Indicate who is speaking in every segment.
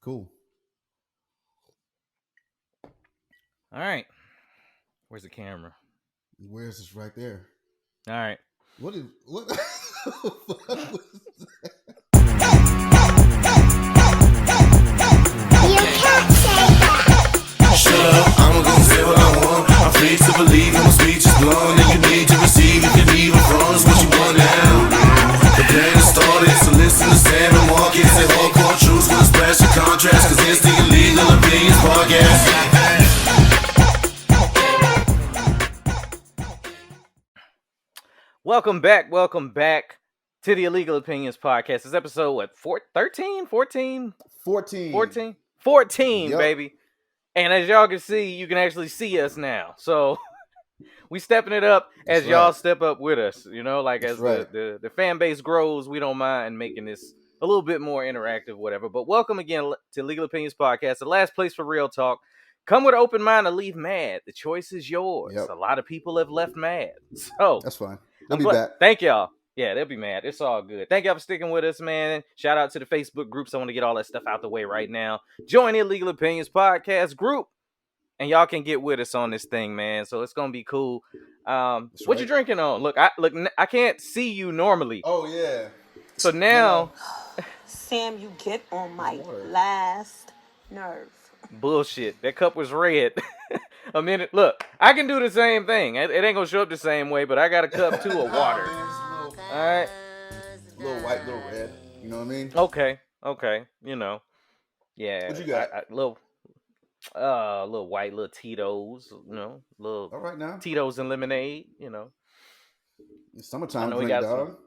Speaker 1: Cool.
Speaker 2: All right. Where's the camera?
Speaker 1: Where's this right there?
Speaker 2: All right.
Speaker 1: What? The fuck was that?
Speaker 3: You can't say that.
Speaker 4: Shut up, I'm gonna say what I want. I'm free to believe when my speech is blown. And you need to receive if you leave it wrong. It's what you want now. The plan is started, so listen to Sam and Marcus. They hardcore truths with a special contrast. Cause it's the Illegal Opinions Podcast.
Speaker 2: Welcome back to the Illegal Opinions Podcast. This episode, what, 13? 14?
Speaker 1: 14.
Speaker 2: 14? 14,
Speaker 1: Yep.
Speaker 2: baby. And as y'all can see, you can actually see us now. So we stepping it up as
Speaker 1: That's
Speaker 2: y'all
Speaker 1: right.
Speaker 2: step up with us. You know, like
Speaker 1: That's
Speaker 2: as
Speaker 1: right.
Speaker 2: the fan base grows, we don't mind making this a little bit more interactive, whatever. But welcome again to Legal Opinions Podcast, the last place for real talk. Come with an open mind or leave mad. The choice is yours.
Speaker 1: Yep.
Speaker 2: A lot of people have left mad. So
Speaker 1: That's fine. They'll be back.
Speaker 2: Thank y'all. Yeah, they'll be mad. It's all good. Thank y'all for sticking with us, man. Shout out to the Facebook groups. I want to get all that stuff out the way right now. Join the Illegal Opinions Podcast group, and y'all can get with us on this thing, man. So it's gonna be cool. What
Speaker 1: right.
Speaker 2: you drinking on? Look, I can't see you normally.
Speaker 1: Oh yeah.
Speaker 2: So now,
Speaker 3: Sam, you get on my
Speaker 1: Word.
Speaker 3: last nerve.
Speaker 2: bullshit. That cup was red. A minute. Look, I can do the same thing. It ain't gonna show up the same way, but I got a cup too of water. All right.
Speaker 1: Little white, little red. You know what I mean?
Speaker 2: Okay. You know. Yeah.
Speaker 1: What you got?
Speaker 2: Little white, little Tito's, you know, little
Speaker 1: All right now.
Speaker 2: Tito's and lemonade, you know.
Speaker 1: It's summertime
Speaker 2: I know we
Speaker 1: drink,
Speaker 2: got
Speaker 1: dog.
Speaker 2: some.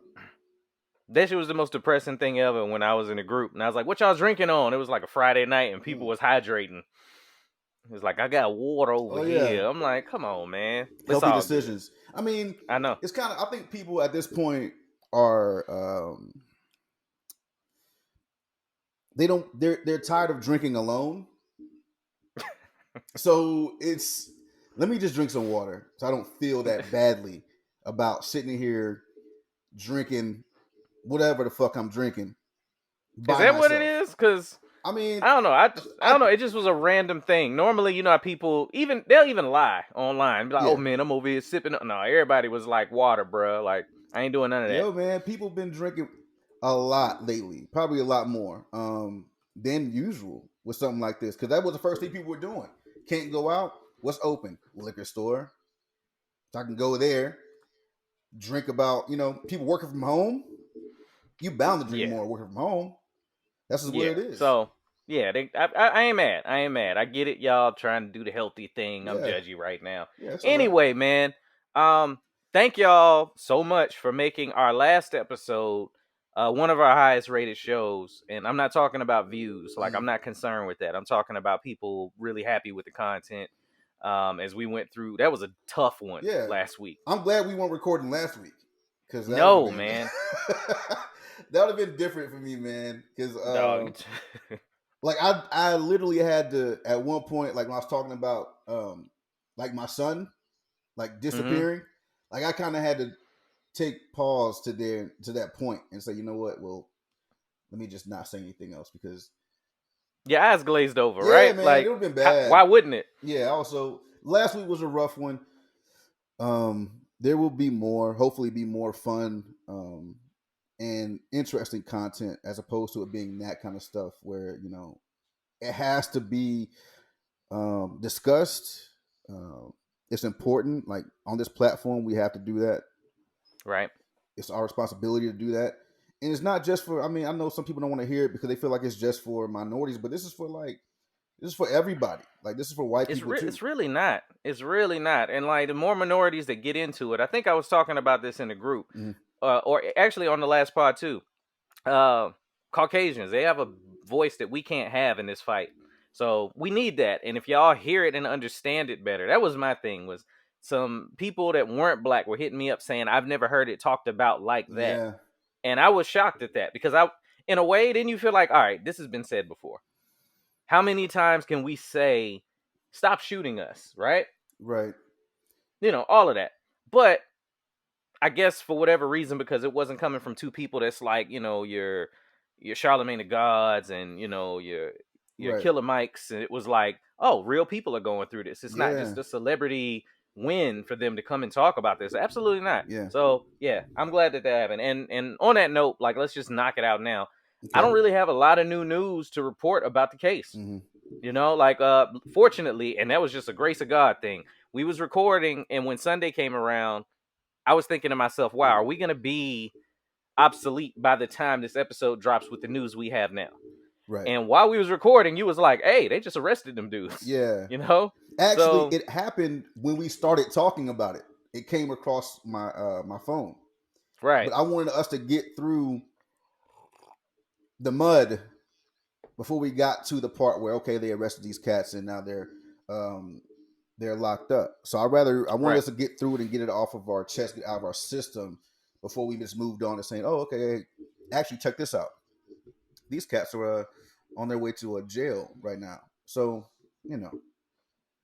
Speaker 2: That shit was the most depressing thing ever when I was in a group. And I was like, what y'all drinking on? It was like a Friday night and people was hydrating. It was like, I got water over here. I'm like, come on, man. It's
Speaker 1: Healthy
Speaker 2: all
Speaker 1: decisions. I mean,
Speaker 2: good. I know.
Speaker 1: it's kind of. I think people at this point are. They're tired of drinking alone. So it's. Let me just drink some water, so I don't feel that badly about sitting here drinking whatever the fuck I'm drinking.
Speaker 2: Is that what it is? Because
Speaker 1: I mean,
Speaker 2: I don't know. I don't know. It just was a random thing. Normally, you know how people they'll even lie online. Be like,
Speaker 1: Yeah.
Speaker 2: oh man, I'm over here sipping. No, everybody was like water, bro. Like I ain't doing none of that.
Speaker 1: yo, man, people been drinking a lot lately, probably a lot more than usual with something like this, because that was the first thing people were doing. Can't go out. What's open? Liquor store. So I can go there, drink about, people working from home. You bound to drink more working from home. That's just what it is.
Speaker 2: So yeah, I ain't mad. I get it, y'all trying to do the healthy thing. I'm judgy right now.
Speaker 1: Yeah, it's all
Speaker 2: Anyway, man, thank y'all so much for making our last episode one of our highest rated shows. And I'm not talking about views. Like I'm not concerned with that. I'm talking about people really happy with the content. As we went through, that was a tough one last week.
Speaker 1: I'm glad we weren't recording last week.
Speaker 2: Man.
Speaker 1: That would have been different for me, man. Because like I literally had to at one point, like when I was talking about like my son like disappearing, like I kind of had to take pause to that point and say, you know what? Well, let me just not say anything else because
Speaker 2: your eyes glazed over, right?
Speaker 1: Man,
Speaker 2: like
Speaker 1: it would have been bad.
Speaker 2: Why wouldn't it?
Speaker 1: Yeah. Also, last week was a rough one. There will be more, hopefully, be more fun and interesting content as opposed to it being that kind of stuff where it has to be discussed. It's important. Like on this platform, we have to do that.
Speaker 2: Right.
Speaker 1: It's our responsibility to do that. And it's not just for, I know some people don't want to hear it because they feel like it's just for minorities, but this is for everybody. Like this is for white people too.
Speaker 2: It's really not. It's really not. And like the more minorities that get into it, I think I was talking about this in the group, or actually on the last pod too. Caucasians, they have a voice that we can't have in this fight. So we need that. And if y'all hear it and understand it better, that was my thing. Was some people that weren't black were hitting me up saying, I've never heard it talked about like that.
Speaker 1: Yeah.
Speaker 2: And I was shocked at that because in a way, then you feel like, all right, this has been said before. How many times can we say, stop shooting us, right?
Speaker 1: Right.
Speaker 2: All of that. But I guess for whatever reason, because it wasn't coming from two people that's like, your Charlemagne the Gods and, your your
Speaker 1: Right.
Speaker 2: Killer Mikes, and it was like, oh, real people are going through this. It's not
Speaker 1: Yeah.
Speaker 2: just a celebrity win for them to come and talk about this. Absolutely not.
Speaker 1: Yeah.
Speaker 2: So yeah, I'm glad that happened. And on that note, like, let's just knock it out now. I
Speaker 1: Okay.
Speaker 2: don't really have a lot of new news to report about the case.
Speaker 1: Mhm.
Speaker 2: You know, like fortunately, and that was just a grace of God thing. We was recording, and when Sunday came around, I was thinking to myself, wow, are we gonna be obsolete by the time this episode drops with the news we have now?
Speaker 1: Right.
Speaker 2: And while we was recording, you was like, hey, they just arrested them dudes.
Speaker 1: Yeah.
Speaker 2: You know?
Speaker 1: Actually,
Speaker 2: So
Speaker 1: it happened when we started talking about it. It came across my my phone.
Speaker 2: right.
Speaker 1: But I wanted us to get through the mud before we got to the part where, okay, they arrested these cats and now they're locked up. So I wanted
Speaker 2: Right.
Speaker 1: us to get through it and get it off of our chest, get out of our system before we just moved on to saying, oh, okay, actually check this out. These cats are on their way to a jail right now. So, you know,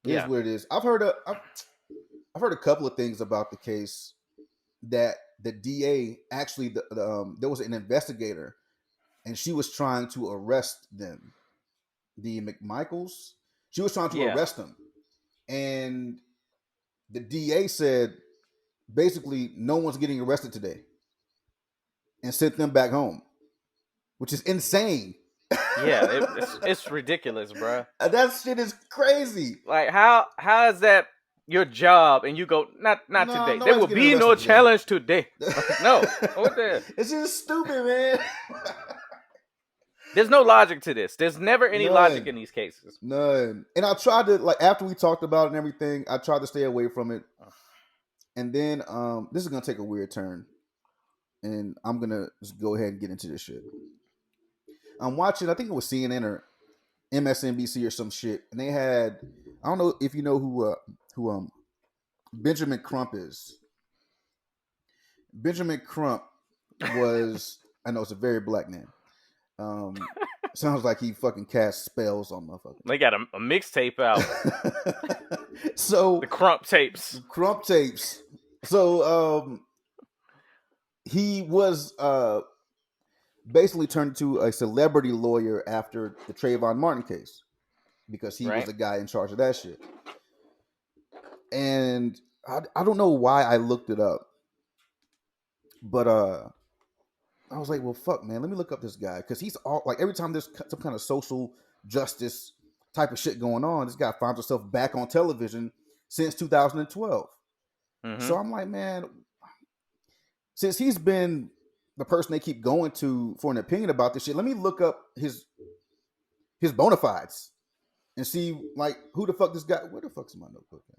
Speaker 1: it is
Speaker 2: Yeah.
Speaker 1: what it is. I've heard a couple of things about the case that the DA actually there was an investigator and she was trying to arrest them. The McMichaels, she was trying to
Speaker 2: Yeah.
Speaker 1: arrest them. And the DA said basically no one's getting arrested today and sent them back home, which is insane.
Speaker 2: Yeah. It's ridiculous, bro.
Speaker 1: That shit is crazy.
Speaker 2: Like, how is that your job and you go, not
Speaker 1: No,
Speaker 2: today. There
Speaker 1: nobody's
Speaker 2: will
Speaker 1: getting
Speaker 2: be no
Speaker 1: arrested today.
Speaker 2: challenge today. No. What the?
Speaker 1: It's just stupid, man.
Speaker 2: There's no logic to this. There's never any logic
Speaker 1: None.
Speaker 2: in these cases.
Speaker 1: None. And I tried to, like, after we talked about it and everything, I tried to stay away from it. And then this is gonna take a weird turn. And I'm gonna just go ahead and get into this shit. I'm watching, I think it was CNN or MSNBC or some shit, and they had, I don't know if you know who Benjamin Crump is. Benjamin Crump was, I know it's a very black name. Sounds like he fucking cast spells on motherfuckers.
Speaker 2: They got a mixtape out.
Speaker 1: So
Speaker 2: The Crump tapes.
Speaker 1: Crump tapes. So he was basically turned into a celebrity lawyer after the Trayvon Martin case because he was
Speaker 2: Right.
Speaker 1: the guy in charge of that shit. And I don't know why I looked it up, but I was like, well, fuck, man, let me look up this guy because he's all like every time there's some kind of social justice type of shit going on, this guy finds himself back on television since 2012.
Speaker 2: Mhm.
Speaker 1: So I'm like, man, since he's been the person they keep going to for an opinion about this shit, let me look up his bona fides and see like who the fuck this guy. Where the fuck's my notebook at?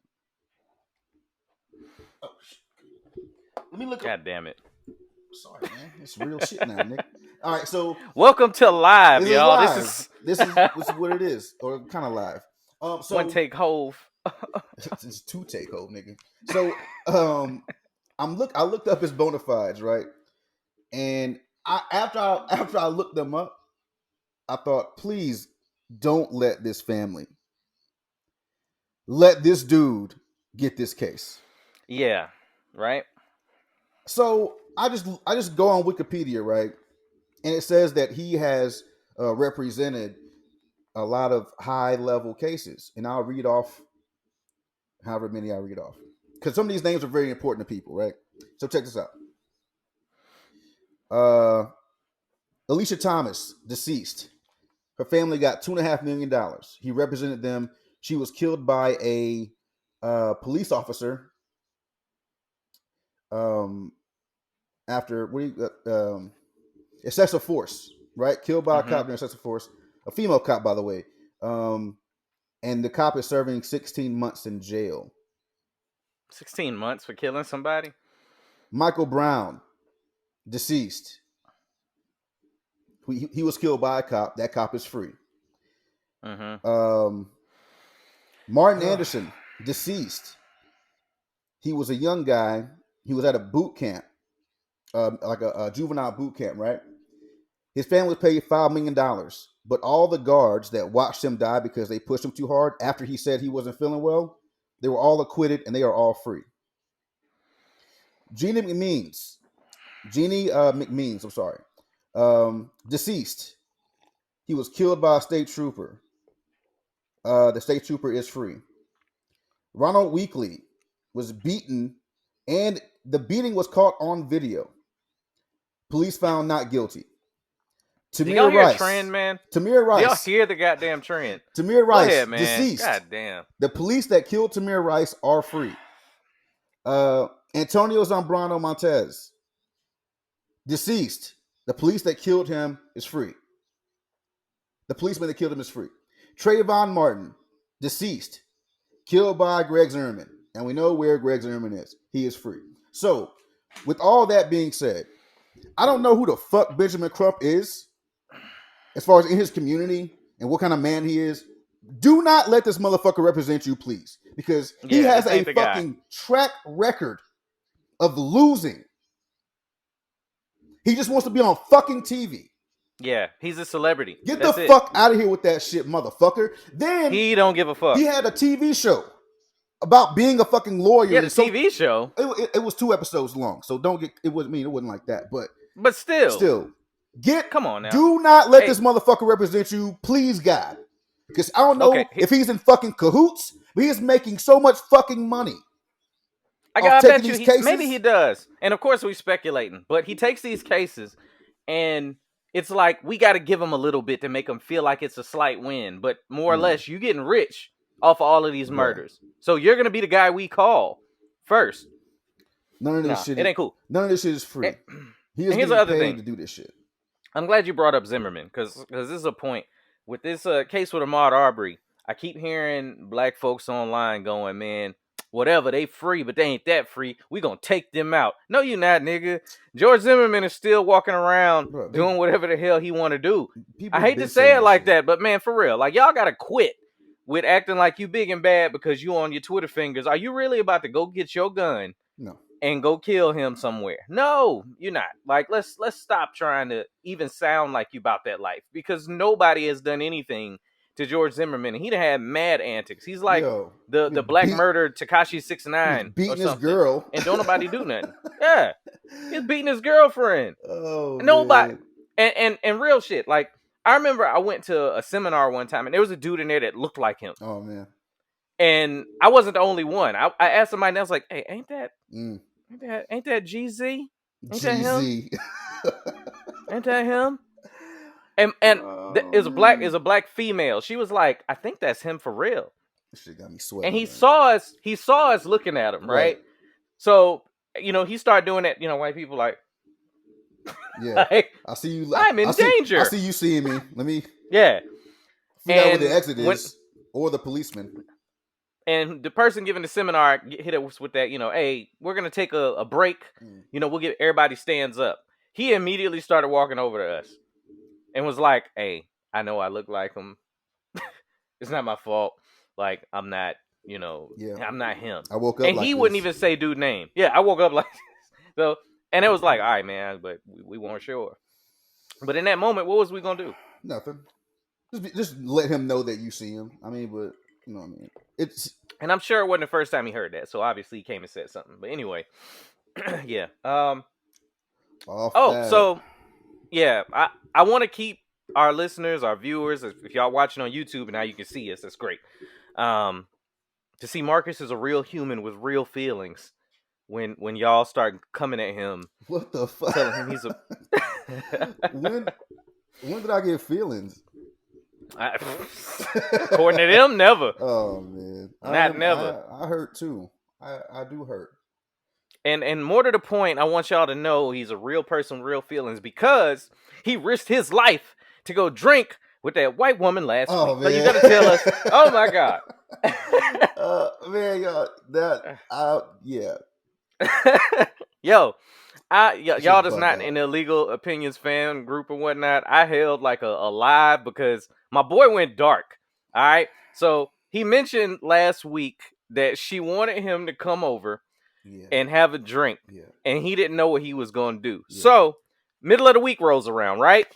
Speaker 1: Oh shit. Let me look up.
Speaker 2: God damn it.
Speaker 1: Sorry, man. It's real shit now, Nick. All right, so
Speaker 2: Welcome to live,
Speaker 1: this is
Speaker 2: y'all.
Speaker 1: live.
Speaker 2: This
Speaker 1: This is what it is, or kind of live. So
Speaker 2: one take hove.
Speaker 1: it's two take home, nigga. So I looked up his bona fides, right? And after I looked them up, I thought, please don't let this family, let this dude get this case.
Speaker 2: Yeah. Right.
Speaker 1: So I just go on Wikipedia, right? And it says that he has represented a lot of high level cases. And I'll read off however many I read off. Because some of these names are very important to people, right? So check this out. Alicia Thomas, deceased. Her family got $2.5 million. He represented them. She was killed by a police officer after excessive force, right? Killed by a cop during excessive force. A female cop, by the way. And the cop is serving 16 months in jail.
Speaker 2: 16 months for killing somebody?
Speaker 1: Michael Brown, deceased. He was killed by a cop. That cop is free.
Speaker 2: Mm-hmm.
Speaker 1: Martin Anderson, deceased. He was a young guy. He was at a boot camp, like a juvenile boot camp, right? His family paid $5 million, but all the guards that watched him die because they pushed him too hard after he said he wasn't feeling well, they were all acquitted and they are all free. Jeannie McMeans, I'm sorry, deceased. He was killed by a state trooper. The state trooper is free. Ronald Weekly was beaten, and the beating was caught on video. Police found not guilty.
Speaker 2: Do y'all
Speaker 1: Tamir
Speaker 2: hear a
Speaker 1: Rice.
Speaker 2: trend, man?
Speaker 1: Tamir
Speaker 2: Do y'all
Speaker 1: Rice.
Speaker 2: hear the goddamn trend?
Speaker 1: Tamir
Speaker 2: Go
Speaker 1: Rice,
Speaker 2: ahead, man.
Speaker 1: deceased.
Speaker 2: God damn.
Speaker 1: The police that killed Tamir Rice are free. Antonio Zambrano Montez, deceased. The police that killed him is free. The policeman that killed him is free. Trayvon Martin, deceased, killed by Greg Zimmerman. And we know where Greg Zimmerman is. He is free. So, with all that being said, I don't know who the fuck Benjamin Crump is as far as in his community and what kind of man he is. Do not let this motherfucker represent you, please. Because he has a fucking track record of losing. He just wants to be on fucking TV.
Speaker 2: Yeah, he's a celebrity.
Speaker 1: Get the fuck out of here with that shit, motherfucker. Then
Speaker 2: he don't give a fuck.
Speaker 1: He had a TV show about being a fucking lawyer.
Speaker 2: Yeah, the TV show.
Speaker 1: It was 2 episodes long, so don't get. It wasn't it wasn't like that, but
Speaker 2: still,
Speaker 1: come on now. Do not let this motherfucker represent you, please, God, because I don't know if he's in fucking cahoots, but he's making so much fucking money.
Speaker 2: I bet you maybe he does, and of course we speculating, but he takes these cases, and it's like we got to give him a little bit to make him feel like it's a slight win, but more or less you getting rich off of all of these murders, so you're gonna be the guy we call first.
Speaker 1: None of this shit.
Speaker 2: It ain't cool.
Speaker 1: None of this shit is free. He is
Speaker 2: here's the other
Speaker 1: paid
Speaker 2: thing
Speaker 1: to do this shit.
Speaker 2: I'm glad you brought up Zimmerman because this is a point with this case with Ahmaud Arbery. I keep hearing black folks online going, man, whatever, they free, but they ain't that free. We gonna take them out. No, you not, nigga. George Zimmerman is still walking around doing whatever the hell he want to do. I hate to say it like that, but man, for real, like y'all gotta quit with acting like you big and bad because you on your Twitter fingers. Are you really about to go get your gun?
Speaker 1: No.
Speaker 2: And go kill him somewhere? No, you're not. Like, let's stop trying to even sound like you about that life because nobody has done anything to George Zimmerman. He'd had mad antics. He's like the black murderer Tekashi 6ix9ine
Speaker 1: beating his girl,
Speaker 2: and don't nobody do nothing. Yeah, he's beating his girlfriend.
Speaker 1: Oh,
Speaker 2: nobody. And real shit. Like I remember I went to a seminar one time and there was a dude in there that looked like him.
Speaker 1: Oh man.
Speaker 2: And I wasn't the only one. I asked somebody else, like, "Hey, ain't that GZ? Ain't that him? Ain't that him?" And is a black female. She was like, "I think that's him for real."
Speaker 1: This shit got me sweating.
Speaker 2: And he saw us looking at him, right? So he started doing that. White people like,
Speaker 1: yeah,
Speaker 2: like,
Speaker 1: I see you.
Speaker 2: I'm in danger.
Speaker 1: I see you seeing me. Let me.
Speaker 2: Yeah.
Speaker 1: Figure out where the exit is, or the policeman.
Speaker 2: And the person giving the seminar hit us with that, hey, we're going to take a break. We'll get everybody stands up. He immediately started walking over to us and was like, hey, I know I look like him. It's not my fault. Like, I'm not, I'm not him.
Speaker 1: I woke up
Speaker 2: and he wouldn't even say dude name. Yeah, I woke up like this. So, and it was like, all right, man, but we weren't sure. But in that moment, what was we going to do?
Speaker 1: Nothing. Just let him know that you see him. I mean, but... You know what I mean?
Speaker 2: And I'm sure it wasn't the first time he heard that, so obviously he came and said something. But anyway, yeah. So yeah, I want to keep our listeners, our viewers, if y'all watching on YouTube and now you can see us, that's great. To see Marcus is a real human with real feelings when y'all start coming at him.
Speaker 1: What the fuck?
Speaker 2: Telling him he's a
Speaker 1: when did I get feelings?
Speaker 2: According to them, never.
Speaker 1: Oh man,
Speaker 2: Never.
Speaker 1: I hurt too. I do hurt.
Speaker 2: And more to the point, I want y'all to know he's a real person, real feelings, because he risked his life to go drink with that white woman last week.
Speaker 1: Man.
Speaker 2: So you gotta tell us. Oh my god.
Speaker 1: Man, y'all, yeah.
Speaker 2: Y'all that's not in the Illegal Opinions fan group or whatnot. I held like a live because my boy went dark. All right. So he mentioned last week that she wanted him to come over and have a drink. Yeah. And he didn't know what he was going to do. Yeah. So middle of the week rolls around, right?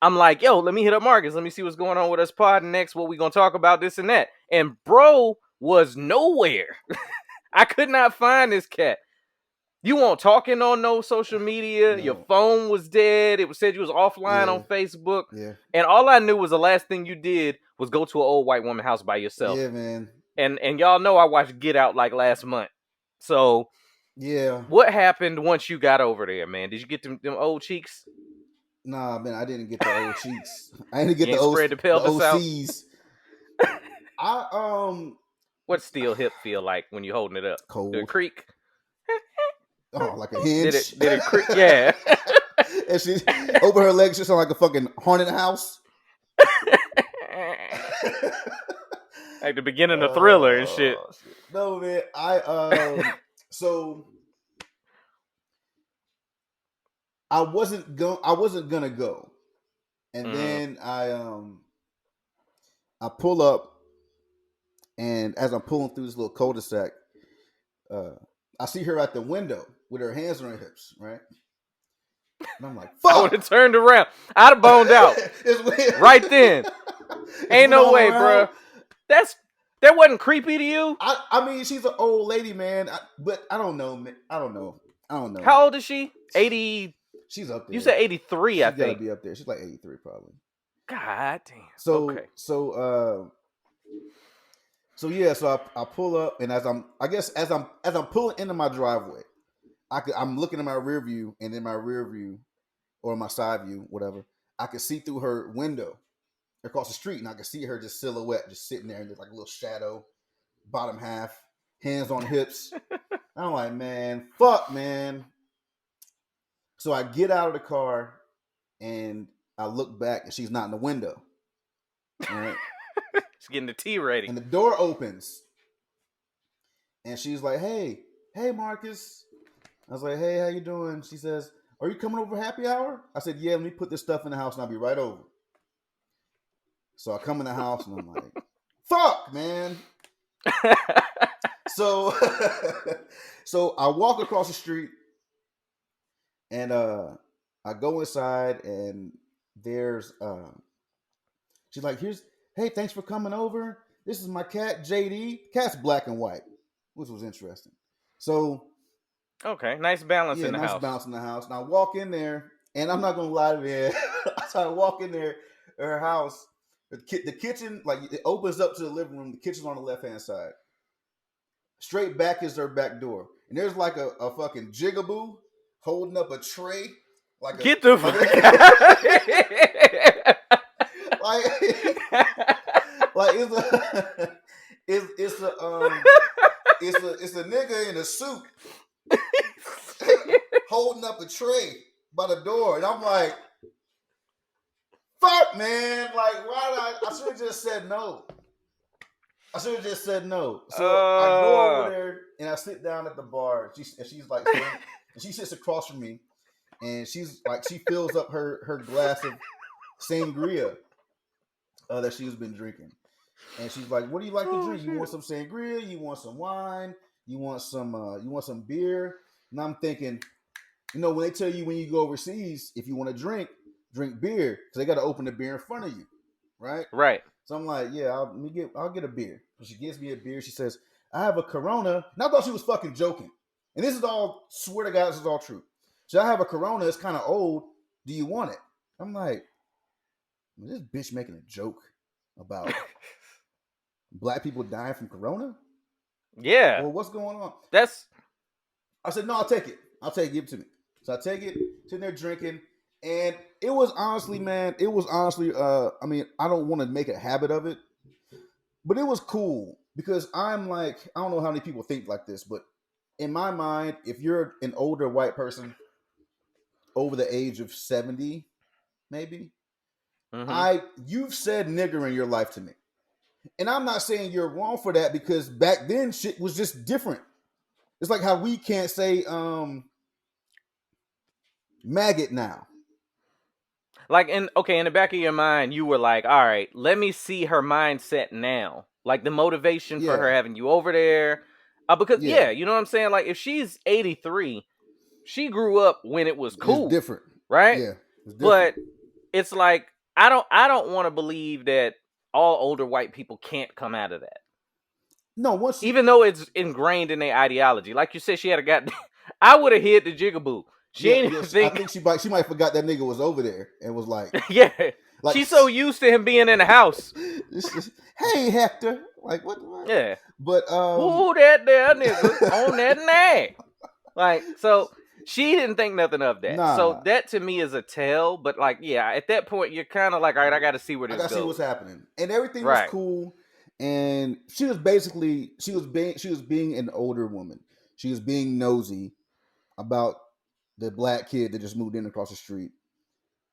Speaker 2: I'm like, yo, let me hit up Marcus. Let me see what's going on with us pod next. What we going to talk about, this and that. And bro was nowhere. I could not find this cat. You weren't talking on no social media.
Speaker 1: No.
Speaker 2: Your phone was dead. It was said you was offline
Speaker 1: Yeah.
Speaker 2: on Facebook.
Speaker 1: Yeah.
Speaker 2: And all I knew was the last thing you did was go to an old white woman house by yourself.
Speaker 1: Yeah, man.
Speaker 2: And y'all know I watched Get Out like last month. So
Speaker 1: Yeah.
Speaker 2: what happened once you got over there, man? Did you get them old cheeks?
Speaker 1: Nah, man, I didn't get the old cheeks. I didn't get
Speaker 2: You
Speaker 1: the
Speaker 2: ain't spread the pelvis out?
Speaker 1: OCs. I
Speaker 2: What's steel hip feel like when you holding it up?
Speaker 1: Cold.
Speaker 2: Did it creak?
Speaker 1: Oh, like a hinge.
Speaker 2: Did it creak? Yeah.
Speaker 1: And she open her legs, just sound like a fucking haunted house.
Speaker 2: Like the beginning of Thriller and shit.
Speaker 1: No, man. So I wasn't gonna go, and then I pull up, and as I'm pulling through this little cul-de-sac, I see her at the window with her hands on her hips, right? And I'm like, fuck!
Speaker 2: I would have turned around. I'd have boned out. Right then. Ain't no way, bro. That wasn't creepy to you?
Speaker 1: I mean, she's an old lady, man. But I don't know, man. I don't know.
Speaker 2: How old is she? 80.
Speaker 1: She's up there.
Speaker 2: You said 83, I think.
Speaker 1: She's gotta be up there. She's like 83, probably.
Speaker 2: God damn.
Speaker 1: So,
Speaker 2: okay.
Speaker 1: So I pull up, and as I'm pulling into my driveway, I'm looking at my rear view, and in my rear view or my side view, whatever, I could see through her window across the street, and I could see her just silhouette, just sitting there, and there's like a little shadow, bottom half, hands on hips. I'm like, man, fuck, man. So I get out of the car, and I look back, and she's not in the window. All right.
Speaker 2: She's getting the tea ready.
Speaker 1: And the door opens. And she's like, hey, Marcus. I was like, hey, how you doing? She says, are you coming over happy hour? I said, yeah, let me put this stuff in the house and I'll be right over. So I come in the house and I'm like, fuck, man. So I walk across the street and I go inside and there's she's like, hey, thanks for coming over. This is my cat, JD. Cat's black and white, which was interesting. So,
Speaker 2: okay, nice balance in the house.
Speaker 1: Nice balance in the house. And I walk in there, and I'm not gonna lie to you. So I walk in there, her house, the kitchen, like it opens up to the living room. The kitchen's on the left hand side. Straight back is her back door, and there's like a fucking jigaboo holding up a tray. Like
Speaker 2: get the fuck
Speaker 1: like it's a nigga in a suit holding up a tray by the door, and I'm like, fuck, man, like why did I should have just said no. So I go over there and I sit down at the bar. She's like, and she sits across from me, and she's like, she fills up her glass of sangria that she's been drinking, and she's like, "What do you like to drink? You want some sangria? You want some wine? You want some beer?" And I'm thinking, when they tell you when you go overseas, if you want to drink beer, because they got to open the beer in front of you, right?
Speaker 2: Right.
Speaker 1: So I'm like, yeah, I'll get a beer. So she gives me a beer. She says, I have a Corona. And I thought she was fucking joking. And this is all, swear to God, this is all true. So I have a Corona. It's kind of old. Do you want it? I'm like, this bitch making a joke about black people dying from Corona?
Speaker 2: Yeah.
Speaker 1: Well, what's going on? I said, no, I'll take it. Give it to me. So I take it, sitting there drinking. And it was honestly, man, I mean, I don't want to make a habit of it, but it was cool because I'm like, I don't know how many people think like this, but in my mind, if you're an older white person over the age of 70, maybe, you've said nigger in your life to me. And I'm not saying you're wrong for that because back then shit was just different. It's like how we can't say maggot now.
Speaker 2: Like, in the back of your mind, you were like, all right, let me see her mindset now. Like, the motivation for her having you over there. Because, you know what I'm saying? Like, if she's 83, she grew up when it was cool.
Speaker 1: It's different.
Speaker 2: Right?
Speaker 1: Yeah. It's
Speaker 2: but it's like, I don't want to believe that all older white people can't come out of that.
Speaker 1: No,
Speaker 2: even though it's ingrained in their ideology. Like you said, she had I would have hit the jigaboo. She ain't even
Speaker 1: I
Speaker 2: think.
Speaker 1: think she might forgot that nigga was over there and was like,
Speaker 2: Yeah,
Speaker 1: like
Speaker 2: she's so used to him being in the house.
Speaker 1: it's just, hey Hector, like what?
Speaker 2: Yeah,
Speaker 1: But
Speaker 2: who that there nigga on that nag? Like, so she didn't think nothing of that.
Speaker 1: Nah.
Speaker 2: So that to me is a tell. But like, yeah, at that point you're kind of like, all right, I got to see where
Speaker 1: I
Speaker 2: this
Speaker 1: gotta
Speaker 2: goes.
Speaker 1: see what's happening, and everything was
Speaker 2: Right.
Speaker 1: cool. And she was basically she was being an older woman. She was being nosy about the black kid that just moved in across the street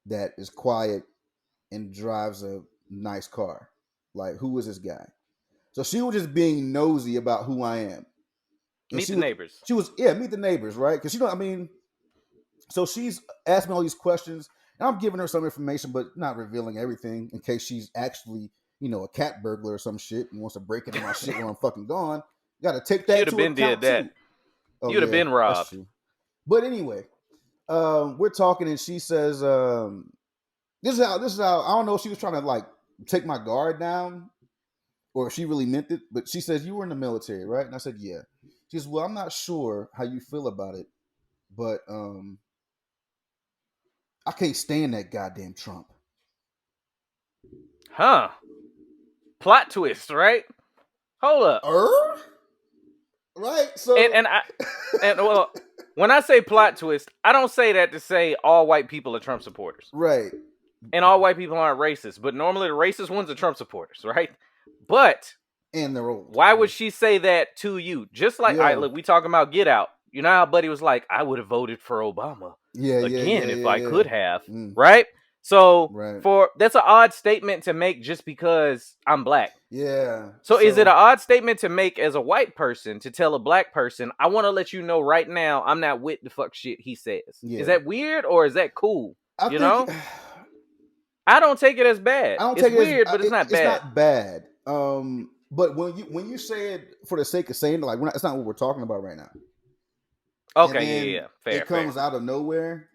Speaker 1: that is quiet and drives a nice car. Like, who is this guy? So she was just being nosy about who I am. And
Speaker 2: Meet the neighbors.
Speaker 1: She was meet the neighbors, right? Because so she's asking all these questions, and I'm giving her some information, but not revealing everything in case she's actually, a cat burglar or some shit and wants to break into my shit when I'm fucking gone. Got to take that
Speaker 2: She'd have
Speaker 1: into
Speaker 2: been
Speaker 1: account
Speaker 2: did that.
Speaker 1: too. Oh,
Speaker 2: You'd have been robbed.
Speaker 1: That's true. But anyway, we're talking, and she says, "This is how." I don't know if she was trying to like take my guard down, or if she really meant it. But she says, "You were in the military, right?" And I said, "Yeah." She says, "Well, I'm not sure how you feel about it, but I can't stand that goddamn Trump."
Speaker 2: Huh. Plot twist, right? Hold up.
Speaker 1: Right? So
Speaker 2: Well, when I say plot twist, I don't say that to say all white people are Trump supporters.
Speaker 1: right.
Speaker 2: And all white people aren't racist, but normally the racist ones are Trump supporters, right? But
Speaker 1: And they're old.
Speaker 2: why would she say that to you? Just like,
Speaker 1: Yeah.
Speaker 2: all right, look, we talking about Get Out. You know how Buddy was like, I would have voted for Obama again if I could have, right? So that's an odd statement to make just because I'm black.
Speaker 1: Yeah.
Speaker 2: So is it an odd statement to make as a white person to tell a black person, I want to let you know right now I'm not with the fuck shit he says?
Speaker 1: Yeah.
Speaker 2: Is that weird or is that cool?
Speaker 1: I think,
Speaker 2: know? I don't take it as bad. It's weird, but it's not bad.
Speaker 1: It's not bad. But when you say it for the sake of saying it, like it's not what we're talking about right now.
Speaker 2: Okay, yeah. Fair.
Speaker 1: It comes out of nowhere.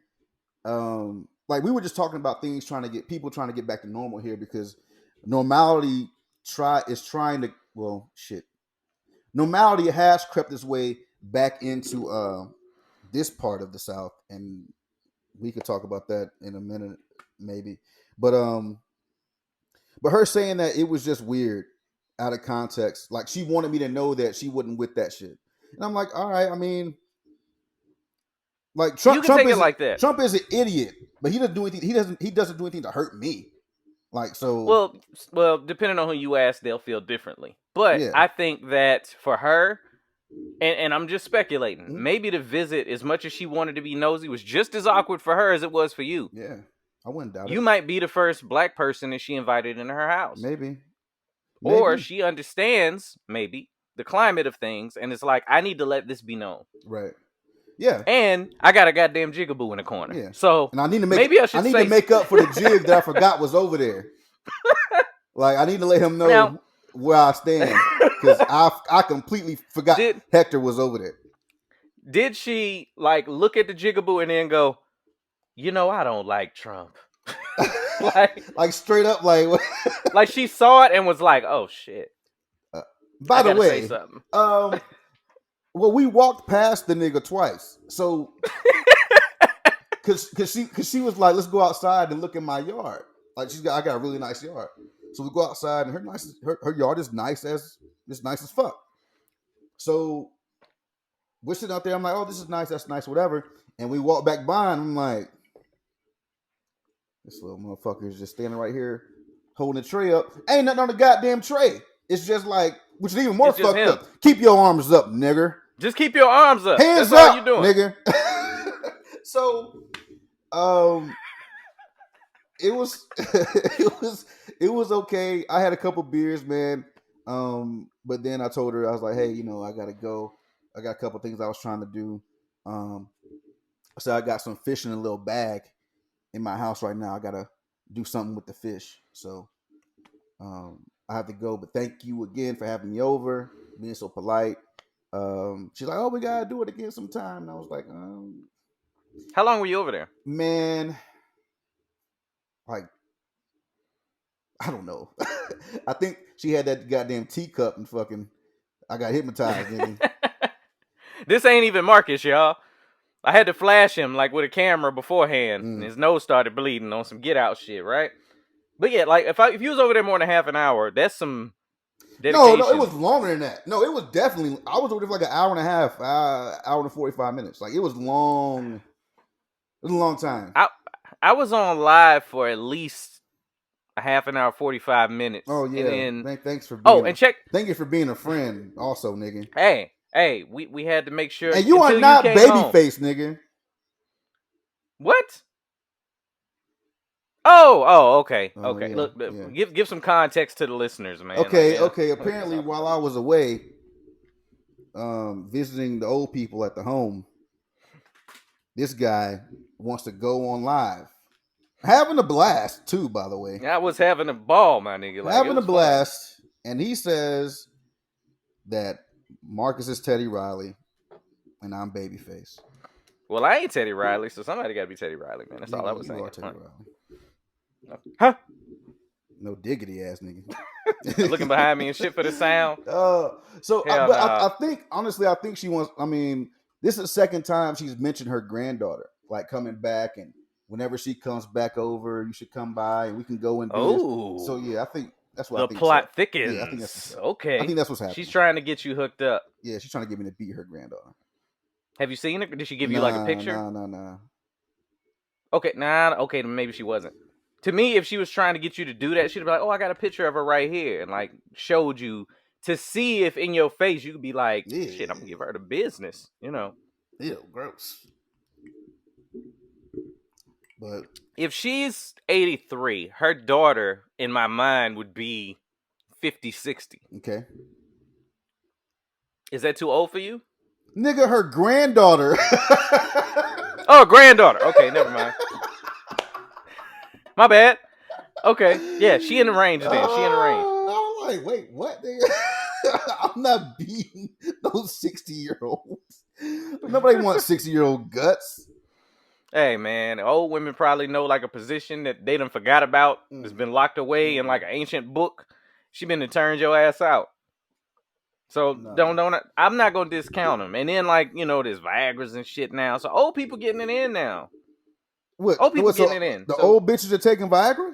Speaker 1: Like we were just talking about things trying to get back to normal here because normality Normality has crept its way back into this part of the South, and we could talk about that in a minute, maybe. But her saying that it was just weird out of context. Like she wanted me to know that she wasn't with that shit. And I'm like, all right, I mean, like Trump
Speaker 2: take it like that.
Speaker 1: Trump is an idiot, but he doesn't do anything. He doesn't do anything to hurt me. Like so.
Speaker 2: Well, depending on who you ask, they'll feel differently. But I think that for her, and I'm just speculating, maybe the visit, as much as she wanted to be nosy, was just as awkward for her as it was for you.
Speaker 1: Yeah, I wouldn't doubt it.
Speaker 2: You might be the first black person that she invited into her house.
Speaker 1: Maybe.
Speaker 2: Or she understands, maybe, the climate of things, and it's like, I need to let this be known.
Speaker 1: Right. Yeah.
Speaker 2: And I got a goddamn jigaboo in the corner. Yeah. So
Speaker 1: and I need to
Speaker 2: make
Speaker 1: up for the jig that I forgot was over there. Like I need to let him know where I stand because I completely forgot Hector was over there.
Speaker 2: Did she like look at the jigaboo and then go, I don't like Trump?
Speaker 1: like straight up
Speaker 2: like she saw it and was like, oh shit.
Speaker 1: By the way, well, we walked past the nigga twice, so because she was like, let's go outside and look in my yard. Like I got a really nice yard, so we go outside and her yard is nice as fuck. So we're sitting out there. I'm like, oh, this is nice. That's nice, whatever. And we walk back by, and I'm like, this little motherfucker is just standing right here holding the tray up. Ain't nothing on the goddamn tray. It's just like, which is even more fucked up. Keep your arms up, nigger.
Speaker 2: Just keep your arms up.
Speaker 1: Hands
Speaker 2: That's
Speaker 1: up,
Speaker 2: all you doing,
Speaker 1: nigger. So, it was okay. I had a couple beers, man. But then I told her, I was like, hey, I gotta go. I got a couple things I was trying to do. So I got some fish in a little bag in my house right now. I gotta do something with the fish. So I have to go. But thank you again for having me over, being so polite. She's like, oh, we gotta do it again sometime. And I was like,
Speaker 2: how long were you over there?
Speaker 1: Man, like, I don't know. I think she had that goddamn teacup and fucking I got hypnotized.
Speaker 2: This ain't even Marcus, y'all. I had to flash him like with a camera beforehand, and
Speaker 1: Mm.
Speaker 2: his nose started bleeding on some Get Out shit, right? But yeah, like if you was over there more than half an hour, that's some dedication.
Speaker 1: No, it was longer than that. No, it was definitely. I was over there for like an hour and a half, hour and 45 minutes. Like it was long. It was a long time.
Speaker 2: I was on live for at least a half an hour, 45 minutes.
Speaker 1: Oh yeah.
Speaker 2: And then,
Speaker 1: Thanks for being.
Speaker 2: and check.
Speaker 1: Thank you for being a friend, also, nigga.
Speaker 2: Hey, we had to make sure.
Speaker 1: And you are not babyface, nigga.
Speaker 2: What? Oh, okay.
Speaker 1: Oh,
Speaker 2: Okay.
Speaker 1: yeah,
Speaker 2: Look,
Speaker 1: yeah.
Speaker 2: give some context to the listeners, man.
Speaker 1: Okay,
Speaker 2: Like,
Speaker 1: okay. Apparently, while I was away, visiting the old people at the home, this guy wants to go on live, having a blast too. By the way,
Speaker 2: I was having a ball, my nigga. Like,
Speaker 1: having
Speaker 2: it
Speaker 1: a
Speaker 2: was
Speaker 1: blast, and he says that Marcus is Teddy Riley, and I'm Babyface.
Speaker 2: fun. Well, I ain't Teddy Riley, so somebody got to be Teddy Riley, man. That's all I was
Speaker 1: You
Speaker 2: saying.
Speaker 1: are Teddy Riley.
Speaker 2: Huh?
Speaker 1: No diggity ass nigga.
Speaker 2: Looking behind me and shit for the sound.
Speaker 1: I think honestly, I think she wants. I mean, this is the second time she's mentioned her granddaughter, like coming back, and whenever she comes back over, you should come by and we can go and do
Speaker 2: Oh,
Speaker 1: this. So yeah, I think that's what
Speaker 2: the
Speaker 1: I think
Speaker 2: plot thickens.
Speaker 1: Yeah, I think that's
Speaker 2: okay.
Speaker 1: I think that's what's happening.
Speaker 2: She's trying to get you hooked up.
Speaker 1: Yeah, she's trying to get me to beat her granddaughter.
Speaker 2: Have you seen her? Did she give you like a picture?
Speaker 1: Nah.
Speaker 2: Okay, okay, then maybe she wasn't. To me, if she was trying to get you to do that, she'd be like, "Oh, I got a picture of her right here," and like showed you to see if in your face you could be like, "Shit, I'm gonna give her the business," you know?
Speaker 1: Ew, gross. But
Speaker 2: if she's 83, her daughter in my mind would be 50, 60.
Speaker 1: Okay.
Speaker 2: Is that too old for you?
Speaker 1: Nigga, her granddaughter.
Speaker 2: Oh, granddaughter. Okay, never mind. My bad. Okay. Yeah, she in the range then. She in the range.
Speaker 1: I'm like, wait, what? Nigga? I'm not beating those 60-year-olds. Nobody wants 60-year-old guts.
Speaker 2: Hey, man, old women probably know like a position that they done forgot about. It's been locked away in like an ancient book. She been to turn your ass out. So don't I'm not gonna discount them. And then like, you know, there's Viagra's and shit now. So old people getting it in now.
Speaker 1: What?
Speaker 2: Old people getting it in.
Speaker 1: The old bitches are taking Viagra?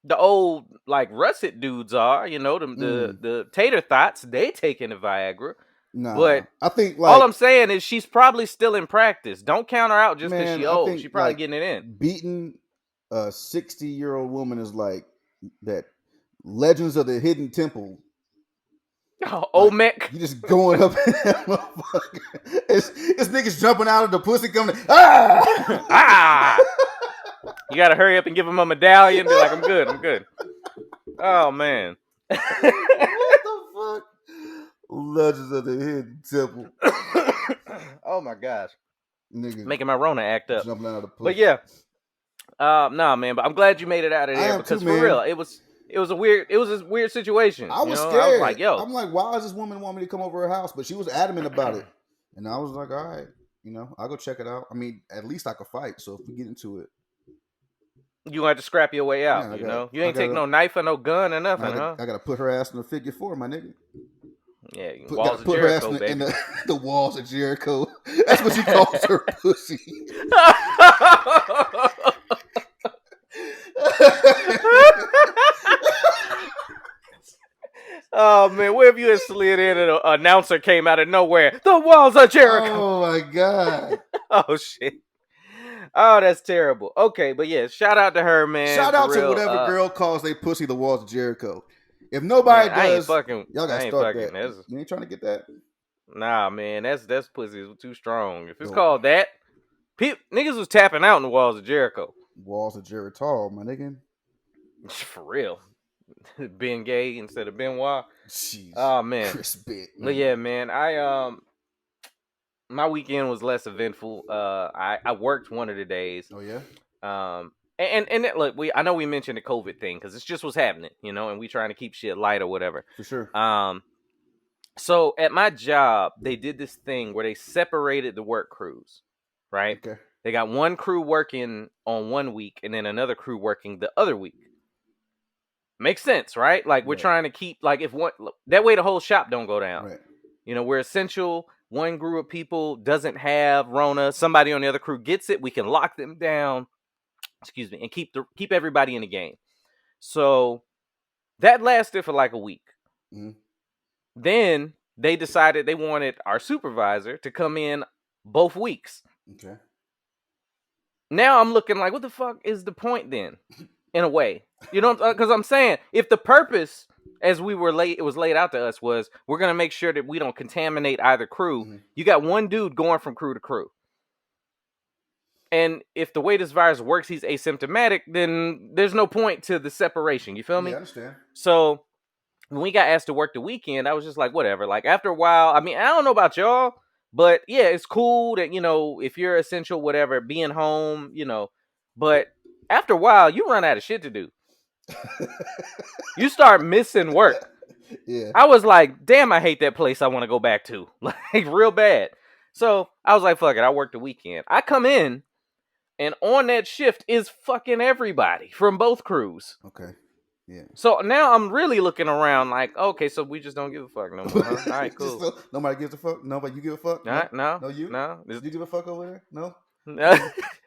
Speaker 2: The old like russet dudes are, you know, the tater thoughts, they taking the Viagra.
Speaker 1: Nah,
Speaker 2: but
Speaker 1: I think like
Speaker 2: all I'm saying is she's probably still in practice. Don't count her out just because she old. She probably
Speaker 1: like,
Speaker 2: getting it in.
Speaker 1: Beating a 60-year-old woman is like that Legends of the Hidden Temple.
Speaker 2: Oh, Olmec.
Speaker 1: You just going up in that motherfucker. It's niggas jumping out of the pussy coming. Ah!
Speaker 2: You gotta hurry up and give him a medallion. Be like, I'm good. Oh man.
Speaker 1: What the fuck? Legends of the Hidden Temple.
Speaker 2: Oh my gosh.
Speaker 1: Niggas
Speaker 2: making my Rona act up.
Speaker 1: Jumping out of the pussy.
Speaker 2: But yeah. Nah, man. But I'm glad you made it out of there because for real, it was a weird situation.
Speaker 1: I was scared. I was like, yo. I'm like, why does this woman want me to come over her house? But she was adamant about it. And I was like, all right, I'll go check it out. I mean, at least I could fight. So if we get into it.
Speaker 2: You gonna have to scrap your way out, You ain't take no knife or no gun or nothing, huh?
Speaker 1: I gotta put her ass in the figure 4, my nigga.
Speaker 2: Yeah, walls of Jericho,
Speaker 1: her ass
Speaker 2: baby.
Speaker 1: in the walls of Jericho. That's what she calls her pussy.
Speaker 2: Oh man, where have you slid in and an announcer came out of nowhere? The walls of Jericho.
Speaker 1: Oh my god.
Speaker 2: Oh shit. Oh, that's terrible. Okay, but yeah, shout out to her, man.
Speaker 1: Shout out to whatever girl calls they pussy the walls of Jericho. If nobody does, y'all gotta start that. You ain't trying to get that?
Speaker 2: Nah, man, that's pussy too strong. If it's called that, niggas was tapping out in the walls of Jericho.
Speaker 1: Walls of Geritol, my nigga.
Speaker 2: For real. Ben Gay instead of Benoit.
Speaker 1: Jeez.
Speaker 2: Oh man.
Speaker 1: Chris Bit.
Speaker 2: But yeah, man, my weekend was less eventful. I worked one of the days.
Speaker 1: Oh yeah.
Speaker 2: And look, I know we mentioned the COVID thing because it's just what's happening, and we trying to keep shit light or whatever.
Speaker 1: For sure.
Speaker 2: So at my job, they did this thing where they separated the work crews, right?
Speaker 1: Okay.
Speaker 2: They got one crew working on 1 week and then another crew working the other week. Makes sense, right? Like we're trying to keep that way the whole shop don't go down.
Speaker 1: Right.
Speaker 2: We're essential. one group of people doesn't have Rona, somebody on the other crew gets it, we can lock them down. Excuse me, and keep everybody in the game. So that lasted for like a week.
Speaker 1: Mm-hmm.
Speaker 2: Then they decided they wanted our supervisor to come in both weeks.
Speaker 1: Okay.
Speaker 2: Now I'm looking like, what the fuck is the point then? In a way, you know, because I'm saying if the purpose, as it was laid out to us, was we're gonna make sure that we don't contaminate either crew.
Speaker 1: Mm-hmm.
Speaker 2: You got one dude going from crew to crew, and if the way this virus works, he's asymptomatic, then there's no point to the separation. You feel me?
Speaker 1: Yeah, I understand.
Speaker 2: So when we got asked to work the weekend, I was just like, whatever. Like after a while, I mean, I don't know about y'all, but yeah, it's cool that, you know, if you're essential, whatever, being home, you know, but after a while, you run out of shit to do. You start missing work.
Speaker 1: Yeah.
Speaker 2: I was like, damn, I hate that place I want to go back to. Like, real bad. So I was like, fuck it, I work the weekend. I come in, and on that shift is fucking everybody from both crews.
Speaker 1: Okay. Yeah.
Speaker 2: So now I'm really looking around like, okay, so we just don't give a fuck no more. Huh? All right, cool.
Speaker 1: So, nobody gives a fuck? Nobody, you give a fuck?
Speaker 2: All right, no.
Speaker 1: No, you?
Speaker 2: No.
Speaker 1: Did you give a fuck over there? No?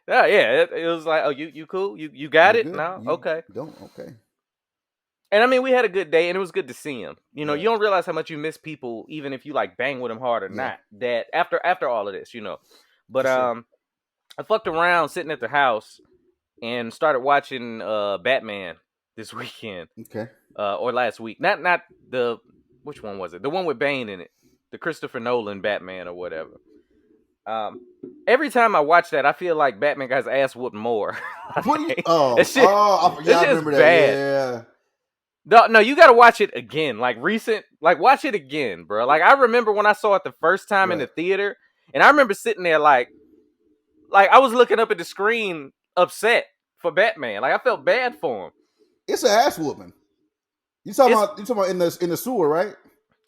Speaker 2: Yeah, it was like, oh, you cool? You got
Speaker 1: You
Speaker 2: it?
Speaker 1: good?
Speaker 2: No?
Speaker 1: You
Speaker 2: Okay.
Speaker 1: Don't? Okay.
Speaker 2: And I mean, we had a good day, and it was good to see him. You know,
Speaker 1: Yeah.
Speaker 2: you don't realize how much you miss people, even if you like bang with them hard or
Speaker 1: Yeah.
Speaker 2: not. That after all of this, you know. But
Speaker 1: Sure.
Speaker 2: I fucked around sitting at the house and started watching Batman this weekend.
Speaker 1: Okay.
Speaker 2: Or last week. Not the, which one was it? The one with Bane in it. The Christopher Nolan Batman or whatever. Every time I watch that, I feel like Batman got his ass whooped more.
Speaker 1: What do you?
Speaker 2: That
Speaker 1: Oh,
Speaker 2: shit-
Speaker 1: I
Speaker 2: that shit's
Speaker 1: remember that.
Speaker 2: bad.
Speaker 1: Yeah.
Speaker 2: No, you gotta watch it again. Like watch it again, bro. Like I remember when I saw it the first time in the
Speaker 1: Right.
Speaker 2: theater, and I remember sitting there like I was looking up at the screen, upset for Batman. Like I felt bad for him.
Speaker 1: It's an ass whooping. You talking about in the sewer, right?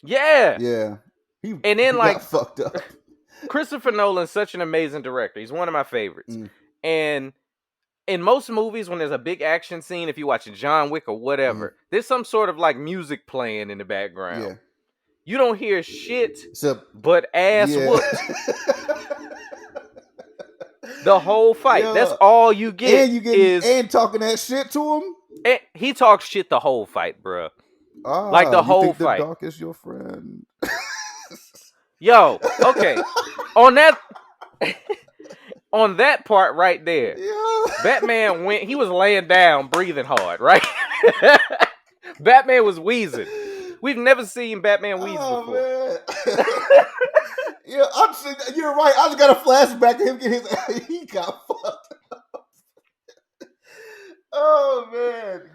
Speaker 2: Yeah.
Speaker 1: Yeah.
Speaker 2: And then
Speaker 1: he
Speaker 2: like
Speaker 1: got fucked up.
Speaker 2: Christopher Nolan's such an amazing director. He's one of my favorites.
Speaker 1: Mm.
Speaker 2: And in most movies, when there's a big action scene, if you're watching John Wick or whatever, there's some sort of like music playing in the background.
Speaker 1: Yeah.
Speaker 2: You don't hear shit
Speaker 1: Except
Speaker 2: but ass
Speaker 1: yeah.
Speaker 2: whooped the whole fight.
Speaker 1: Yeah.
Speaker 2: That's all you get.
Speaker 1: And talking that shit to him.
Speaker 2: He talks shit the whole fight, bro. Like the
Speaker 1: you
Speaker 2: whole
Speaker 1: think
Speaker 2: fight.
Speaker 1: The dark is your friend.
Speaker 2: Yo, okay. on that part right there,
Speaker 1: Yeah.
Speaker 2: Batman went. He was laying down, breathing hard, right? Batman was wheezing. We've never seen Batman wheeze before.
Speaker 1: Man. Yeah, you're right. I just got a flashback of him getting his. He got fucked up. Oh man,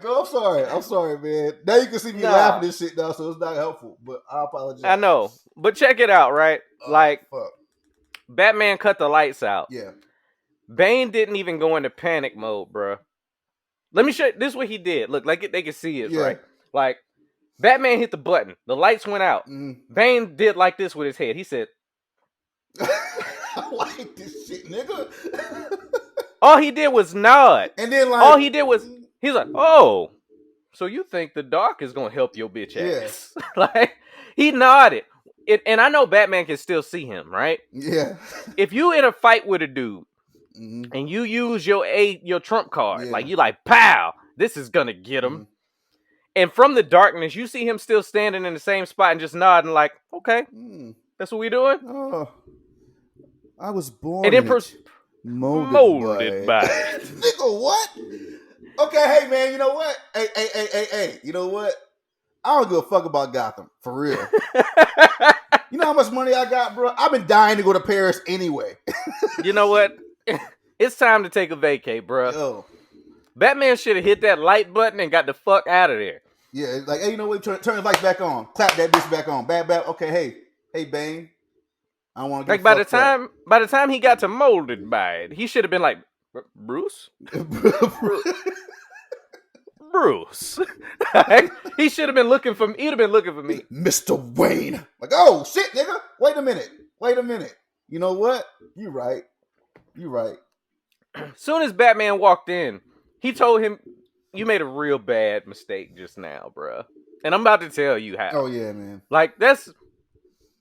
Speaker 1: I'm sorry, man. Now you can see me laughing this shit now, so it's not helpful. But I apologize.
Speaker 2: I know, but check it out, right?
Speaker 1: Fuck.
Speaker 2: Batman cut the lights out.
Speaker 1: Yeah.
Speaker 2: Bane didn't even go into panic mode, bro. Let me show you. This is what he did. Look, like they can see it, right? Like, Batman hit the button. The lights went out. Bane did like this with his head. He said,
Speaker 1: I like this shit, nigga.
Speaker 2: all he did was nod.
Speaker 1: And then like
Speaker 2: all he did was, he's like, oh, so you think the dark is going to help your bitch ass.
Speaker 1: Yeah.
Speaker 2: Like, he nodded. And I know Batman can still see him, right?
Speaker 1: Yeah.
Speaker 2: If you in a fight with a dude, and you use your trump card, like you like, pow, this is gonna get him. And from the darkness, you see him still standing in the same spot and just nodding, like, okay, that's what we doing.
Speaker 1: Oh, I was born
Speaker 2: and then
Speaker 1: molded
Speaker 2: by
Speaker 1: it. Nigga, what? Okay, hey man, you know what? Hey, you know what? I don't give a fuck about Gotham, for real. You know how much money I got, bro? I've been dying to go to Paris anyway.
Speaker 2: You know what? It's time to take a vacay, bro.
Speaker 1: Yo.
Speaker 2: Batman should have hit that light button and got the fuck out of there.
Speaker 1: Yeah, like, hey, you know what? Turn the lights back on. Clap that bitch back on. Bad. Okay, hey, Bane. I don't want to get
Speaker 2: like by the time he got to molded by it, he should have been like, Bruce? Bruce. He should have been looking for me. He'd have been looking for me.
Speaker 1: Mr. Wayne. Like, oh, shit, nigga. Wait a minute. You know what? You right.
Speaker 2: Soon as Batman walked in, he told him, you made a real bad mistake just now, bruh. And I'm about to tell you how.
Speaker 1: Oh, yeah, man.
Speaker 2: Like, that's...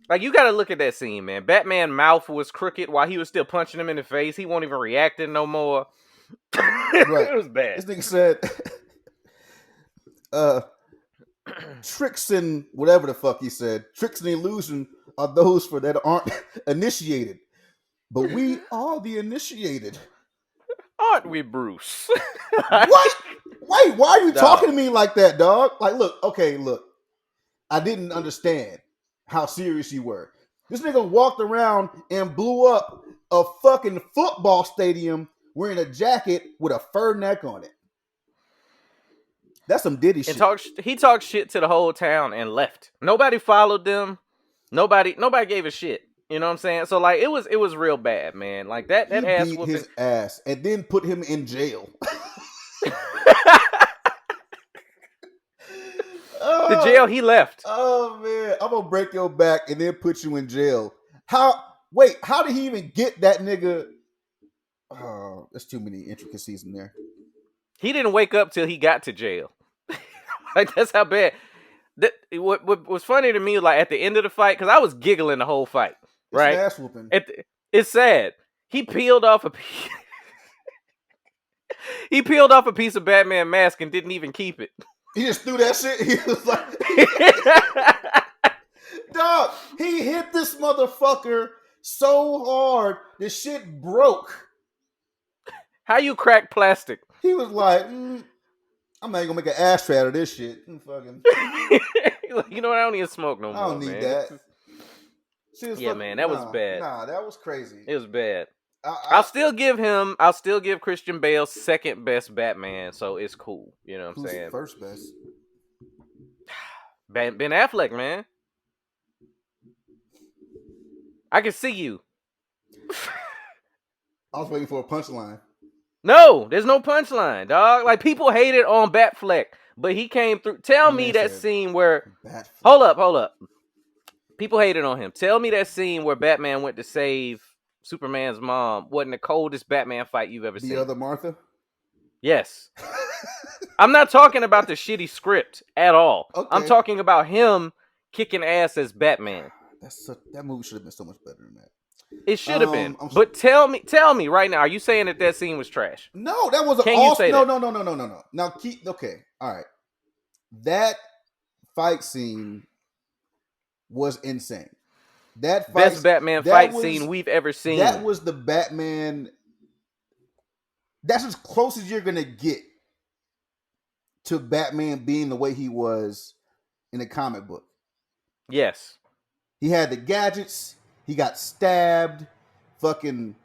Speaker 2: Like, you gotta look at that scene, man. Batman mouth was crooked while he was still punching him in the face. He won't even reacting no more.
Speaker 1: Right.
Speaker 2: It was bad.
Speaker 1: This nigga said, tricks and whatever the fuck he said. Tricks and illusion are those for that aren't initiated, but we are the initiated.
Speaker 2: Aren't we, Bruce?
Speaker 1: What? Wait, why are you
Speaker 2: Dog.
Speaker 1: talking to me like that, dog? Like, look. I didn't understand how serious you were. This nigga walked around and blew up a fucking football stadium wearing a jacket with a fur neck on it. That's some Diddy shit.
Speaker 2: He talked shit to the whole town and left. Nobody followed them. Nobody gave a shit. You know what I'm saying? So like it was real bad, man. Like that
Speaker 1: He
Speaker 2: ass
Speaker 1: beat
Speaker 2: whooping.
Speaker 1: his ass and then put him in jail.
Speaker 2: The jail he left.
Speaker 1: Oh man, I'm gonna break your back and then put you in jail. How did he even get that nigga? Oh, there's too many intricacies in there.
Speaker 2: He didn't wake up till he got to jail. Like that's how bad. What was funny to me, like at the end of the fight, because I was giggling the whole fight.
Speaker 1: It's
Speaker 2: Right?
Speaker 1: an ass whooping.
Speaker 2: It's sad. He peeled off a piece. He peeled off a piece of Batman mask and didn't even keep it.
Speaker 1: He just threw that shit. He was like, dog, he hit this motherfucker so hard, the shit broke.
Speaker 2: How you crack plastic?
Speaker 1: He was like, I'm not even gonna make an ashtray out of this shit. Fucking,
Speaker 2: You know what? I don't even smoke no more.
Speaker 1: I don't need
Speaker 2: man.
Speaker 1: that.
Speaker 2: Yeah, man, that was bad.
Speaker 1: Nah, that was crazy.
Speaker 2: It was bad.
Speaker 1: I'll
Speaker 2: still give Christian Bale second best Batman, so it's cool. You know what I'm
Speaker 1: who's
Speaker 2: saying?
Speaker 1: first best?
Speaker 2: Ben Affleck, man. I can see you.
Speaker 1: I was waiting for a punchline.
Speaker 2: No, there's no punchline, dog. Like people hated on Batfleck, but he came through. Tell me that scene where Hold up. People hated on him. Tell me that scene where Batman went to save Superman's mom wasn't the coldest Batman fight you've ever seen.
Speaker 1: The other Martha?
Speaker 2: Yes. I'm not talking about the shitty script at all.
Speaker 1: Okay.
Speaker 2: I'm talking about him kicking ass as Batman.
Speaker 1: That movie should have been so much better than that.
Speaker 2: It should have been. But tell me right now, are you saying that scene was trash?
Speaker 1: No, that was
Speaker 2: Can you say that?
Speaker 1: No. Now okay. All right. That fight scene was insane. That fight,
Speaker 2: best Batman fight scene we've ever seen.
Speaker 1: That was the Batman. That's as close as you're gonna get to Batman being the way he was in the comic book.
Speaker 2: Yes.
Speaker 1: He had the gadgets. He got stabbed.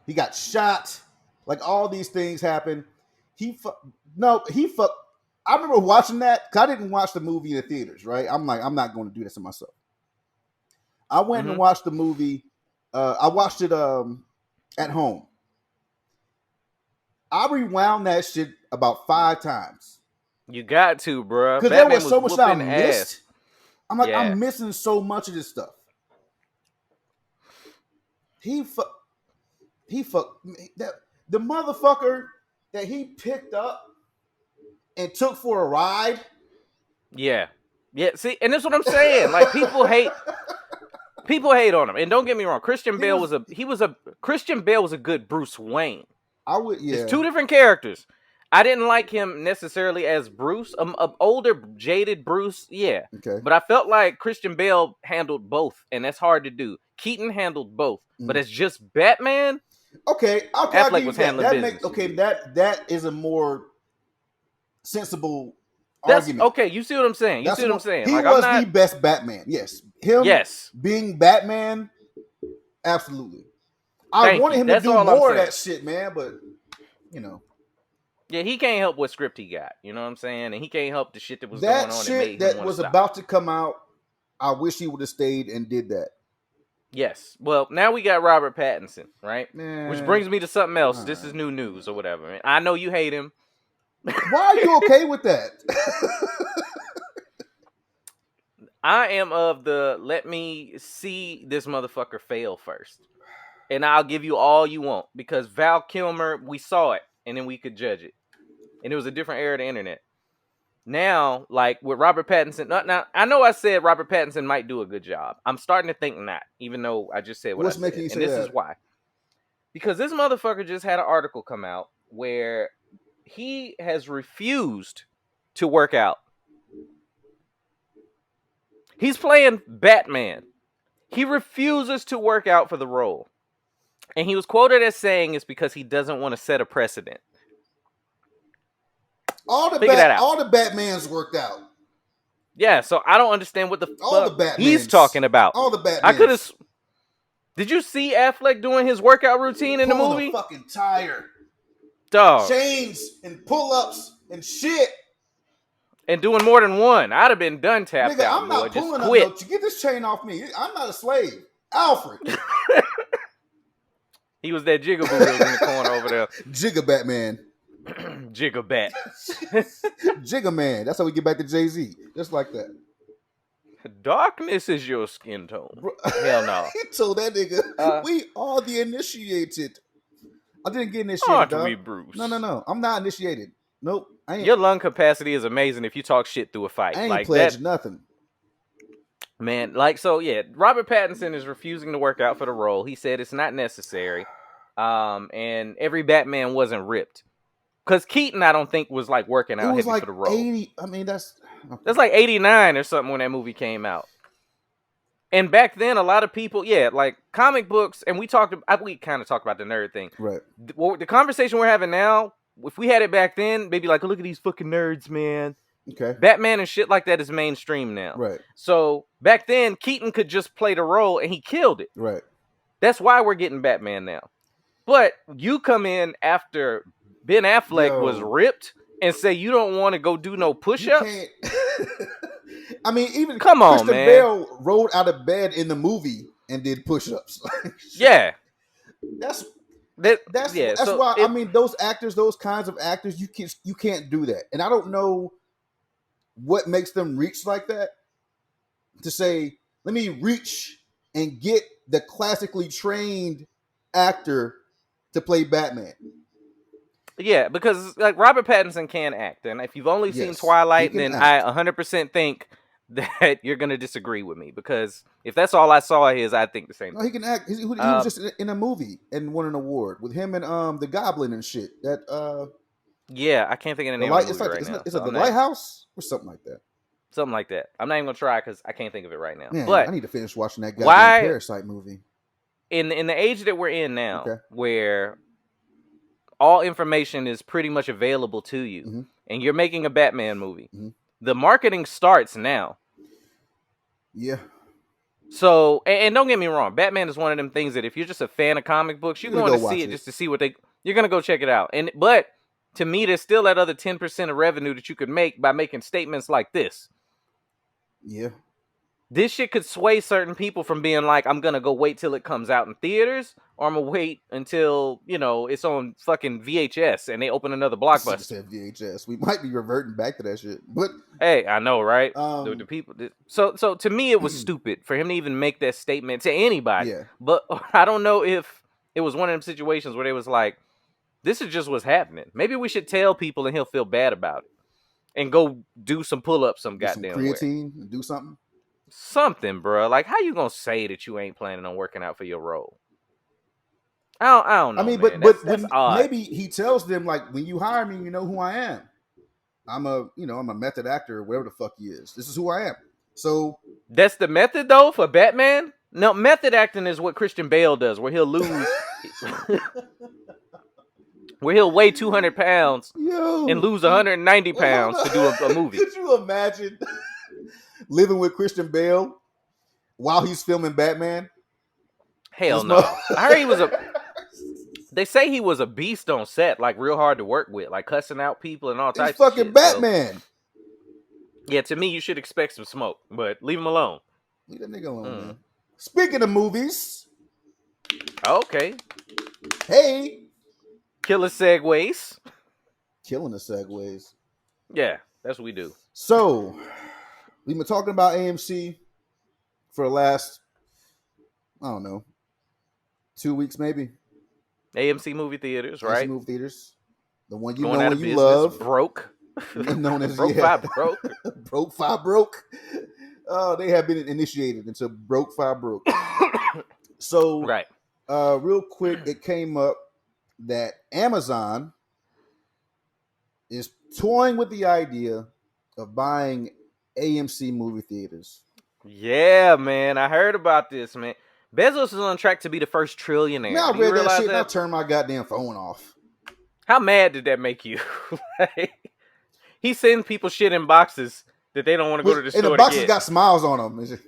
Speaker 1: He got shot. Like all these things happened. I remember watching that because I didn't watch the movie in the theaters, right? I'm like, I'm not going to do this to myself. I went and watched the movie. I watched it at home. I rewound that shit about 5 times.
Speaker 2: You got to, bro.
Speaker 1: Because there was so much that I missed. I'm like,
Speaker 2: Yeah.
Speaker 1: I'm missing so much of this stuff. The motherfucker that he picked up and took for a ride.
Speaker 2: Yeah. See, and that's what I'm saying. Like people hate on him. And don't get me wrong, Christian Bale was a good Bruce Wayne. It's 2 different characters. I didn't like him necessarily as Bruce, an older, jaded Bruce, yeah.
Speaker 1: Okay.
Speaker 2: But I felt like Christian Bale handled both, and that's hard to do. Keaton handled both, but as just Batman,
Speaker 1: okay,
Speaker 2: Affleck was handling business.
Speaker 1: That is a more sensible argument.
Speaker 2: Okay, you see what I'm saying?
Speaker 1: He
Speaker 2: Like,
Speaker 1: was the best Batman. Yes, him.
Speaker 2: Yes,
Speaker 1: being Batman, absolutely. I wanted him to do more of that shit, man. But
Speaker 2: yeah, he can't help what script he got. You know what I'm saying? And he can't help the shit that was
Speaker 1: that
Speaker 2: going on.
Speaker 1: Shit that was about to come out. I wish he would have stayed and did that.
Speaker 2: Yes. Well, now we got Robert Pattinson, right?
Speaker 1: Man.
Speaker 2: Which brings me to something else. This is new news or whatever. Man. I know you hate him.
Speaker 1: Why are you okay with that?
Speaker 2: I am of the let me see this motherfucker fail first. And I'll give you all you want. Because Val Kilmer, we saw it. And then we could judge it. And it was a different era of the internet. now, like with Robert Pattinson, now I know I said Robert Pattinson might do a good job. I'm starting to think not, even though I just said what
Speaker 1: What's
Speaker 2: I
Speaker 1: making
Speaker 2: said.
Speaker 1: you
Speaker 2: And
Speaker 1: say
Speaker 2: this
Speaker 1: that?
Speaker 2: is why. Because this motherfucker just had an article come out where he has refused to work out. He's playing Batman. He refuses to work out for the role. And he was quoted as saying it's because he doesn't want to set a precedent. Figure that out.
Speaker 1: All the Batmans worked out.
Speaker 2: Yeah, so I don't understand what the
Speaker 1: All
Speaker 2: fuck
Speaker 1: the Batmans.
Speaker 2: he's talking about.
Speaker 1: All the Batmans.
Speaker 2: I could have. Did you see Affleck doing his workout routine in the movie?
Speaker 1: A fucking tire.
Speaker 2: Dog.
Speaker 1: Chains and pull-ups and shit.
Speaker 2: And doing more than one. I'd have been done tapped
Speaker 1: Nigga,
Speaker 2: out.
Speaker 1: I'm not
Speaker 2: boy.
Speaker 1: pulling
Speaker 2: Just quit.
Speaker 1: up. No, get this chain off me. I'm not a slave. Alfred.
Speaker 2: He was that jigaboo that was in the corner over there.
Speaker 1: Jigga Batman.
Speaker 2: Jigabat.
Speaker 1: Jigga Man. That's how we get back to Jay-Z. Just like that.
Speaker 2: Darkness is your skin tone. Hell no.
Speaker 1: He told that nigga, we are the initiated. I didn't get initiated,
Speaker 2: Aren't
Speaker 1: dog.
Speaker 2: we, Bruce?
Speaker 1: No. I'm not initiated. Nope. I ain't.
Speaker 2: Your lung capacity is amazing if you talk shit through a fight.
Speaker 1: I ain't
Speaker 2: like
Speaker 1: pledged
Speaker 2: that,
Speaker 1: nothing.
Speaker 2: man. Like, so yeah, Robert Pattinson is refusing to work out for the role. He said it's not necessary. And every Batman wasn't ripped. Because Keaton, I don't think, was like working out heavy
Speaker 1: like
Speaker 2: for the role.
Speaker 1: 80. I mean, that's
Speaker 2: like 89 or something when that movie came out. And back then, a lot of people, like comic books, and we kind of talked about the nerd thing.
Speaker 1: Right.
Speaker 2: The conversation we're having now, if we had it back then, they'd be like, look at these fucking nerds, man.
Speaker 1: Okay.
Speaker 2: Batman and shit like that is mainstream now.
Speaker 1: Right.
Speaker 2: So back then, Keaton could just play the role and he killed it.
Speaker 1: Right.
Speaker 2: That's why we're getting Batman now. But you come in after Ben Affleck was ripped and say you don't want to go do no push-ups?
Speaker 1: I mean, even
Speaker 2: come on,
Speaker 1: Christian
Speaker 2: man.
Speaker 1: Bale rolled out of bed in the movie and did push-ups.
Speaker 2: Yeah.
Speaker 1: That's
Speaker 2: so
Speaker 1: why I mean those kinds of actors, you can't do that. And I don't know what makes them reach like that to say, let me reach and get the classically trained actor to play Batman.
Speaker 2: Yeah, because like Robert Pattinson can act, and if you've only seen Twilight, then act. I 100% think that you're gonna disagree with me, because if that's all I saw is, I think the same.
Speaker 1: No, he can act. He was just in a movie and won an award with him and the Goblin and shit.
Speaker 2: Yeah, I can't think of the name of the movie right now.
Speaker 1: Is it The Lighthouse or something like that?
Speaker 2: Something like that. I'm not even gonna try because I can't think of it right now.
Speaker 1: Man,
Speaker 2: but
Speaker 1: I need to finish watching that goddamn Parasite movie.
Speaker 2: In the age that we're in now, where all information is pretty much available to you, and you're making a Batman movie, the marketing starts now.
Speaker 1: Yeah.
Speaker 2: So, and don't get me wrong, Batman is one of them things that if you're just a fan of comic books, you're going to see it just to see you're going to go check it out. But to me, there's still that other 10% of revenue that you could make by making statements like this.
Speaker 1: Yeah.
Speaker 2: This shit could sway certain people from being like, I'm going to go wait till it comes out in theaters, or I'm going to wait until, it's on fucking VHS and they open another Blockbuster.
Speaker 1: Said VHS. We might be reverting back to that shit. But
Speaker 2: hey, I know, right? The people. So to me, it was stupid for him to even make that statement to anybody.
Speaker 1: Yeah.
Speaker 2: But I don't know if it was one of them situations where they was like, this is just what's happening. Maybe we should tell people and he'll feel bad about it. And go do some pull-ups some goddamn
Speaker 1: creatine, do something.
Speaker 2: Something, bro. Like, how you gonna say that you ain't planning on working out for your role? I don't know. I mean,
Speaker 1: man.
Speaker 2: but
Speaker 1: that's maybe he tells them, like, when you hire me, you know who I am. I'm a method actor or whatever the fuck he is. This is who I am. So
Speaker 2: that's the method though for Batman? No, method acting is what Christian Bale does, where he'll lose where he'll weigh 200 pounds and lose 190 pounds to do a movie.
Speaker 1: Could you imagine living with Christian Bale while he's filming Batman?
Speaker 2: Hell no. I heard they say he was a beast on set, like real hard to work with, like cussing out people and all types of shit.
Speaker 1: He's fucking Batman.
Speaker 2: So, yeah, to me, you should expect some smoke, but leave him alone.
Speaker 1: Leave that nigga alone, man. Speaking of movies.
Speaker 2: Okay.
Speaker 1: Hey.
Speaker 2: Killer segues.
Speaker 1: Killing the segues.
Speaker 2: Yeah, that's what we do.
Speaker 1: So, we've been talking about AMC for the last, I don't know, 2 weeks maybe.
Speaker 2: AMC movie theaters, right?
Speaker 1: AMC movie theaters. The one you
Speaker 2: Going
Speaker 1: know
Speaker 2: out
Speaker 1: and
Speaker 2: of
Speaker 1: you
Speaker 2: business,
Speaker 1: love.
Speaker 2: broke.
Speaker 1: known as
Speaker 2: Broke
Speaker 1: yeah,
Speaker 2: Five Broke.
Speaker 1: Broke Five Broke. They have been initiated into Broke Five Broke. So,
Speaker 2: Right.
Speaker 1: real quick, it came up that Amazon is toying with the idea of buying AMC movie theaters.
Speaker 2: Yeah, man. I heard about this, man. Bezos is on track to be the first trillionaire.
Speaker 1: Man, I
Speaker 2: Do you
Speaker 1: read that
Speaker 2: realize
Speaker 1: shit and I
Speaker 2: that?
Speaker 1: turned my goddamn phone off.
Speaker 2: How mad did that make you? Like, he sends people shit in boxes that they don't want to go to the
Speaker 1: And the
Speaker 2: store
Speaker 1: boxes
Speaker 2: to
Speaker 1: got smiles on them.
Speaker 2: get.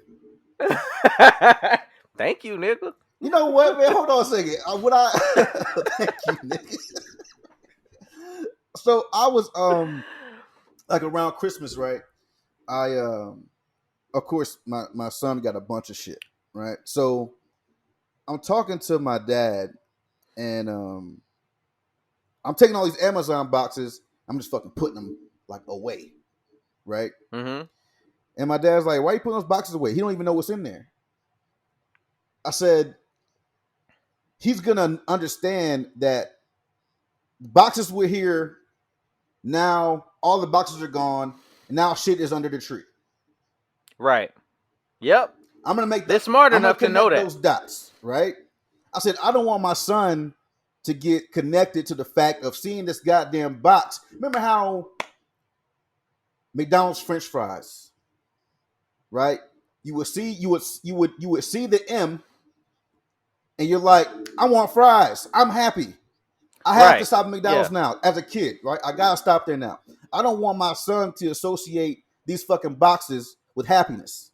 Speaker 2: Thank you, nigga.
Speaker 1: You know what, man? Hold on a second. Thank you, nigga. So I was like around Christmas, right? I of course my son got a bunch of shit, right? So I'm talking to my dad and I'm taking all these Amazon boxes, I'm just fucking putting them like away, right?
Speaker 2: Mm-hmm.
Speaker 1: And my dad's like, "Why are you putting those boxes away? He don't even know what's in there." I said, "He's gonna understand that boxes were here, now all the boxes are gone, and now shit is under the tree."
Speaker 2: Right. Yep.
Speaker 1: I'm gonna make
Speaker 2: They're smart
Speaker 1: I'm gonna
Speaker 2: enough to know
Speaker 1: connect
Speaker 2: that.
Speaker 1: those dots, right? I said, I don't want my son to get connected to the fact of seeing this goddamn box. Remember how McDonald's French fries, right? You would see the M, and you're like, I want fries. I'm happy. I have to
Speaker 2: Right.
Speaker 1: stop at McDonald's
Speaker 2: Yeah.
Speaker 1: now. As a kid, right? I gotta stop there now. I don't want my son to associate these fucking boxes with happiness.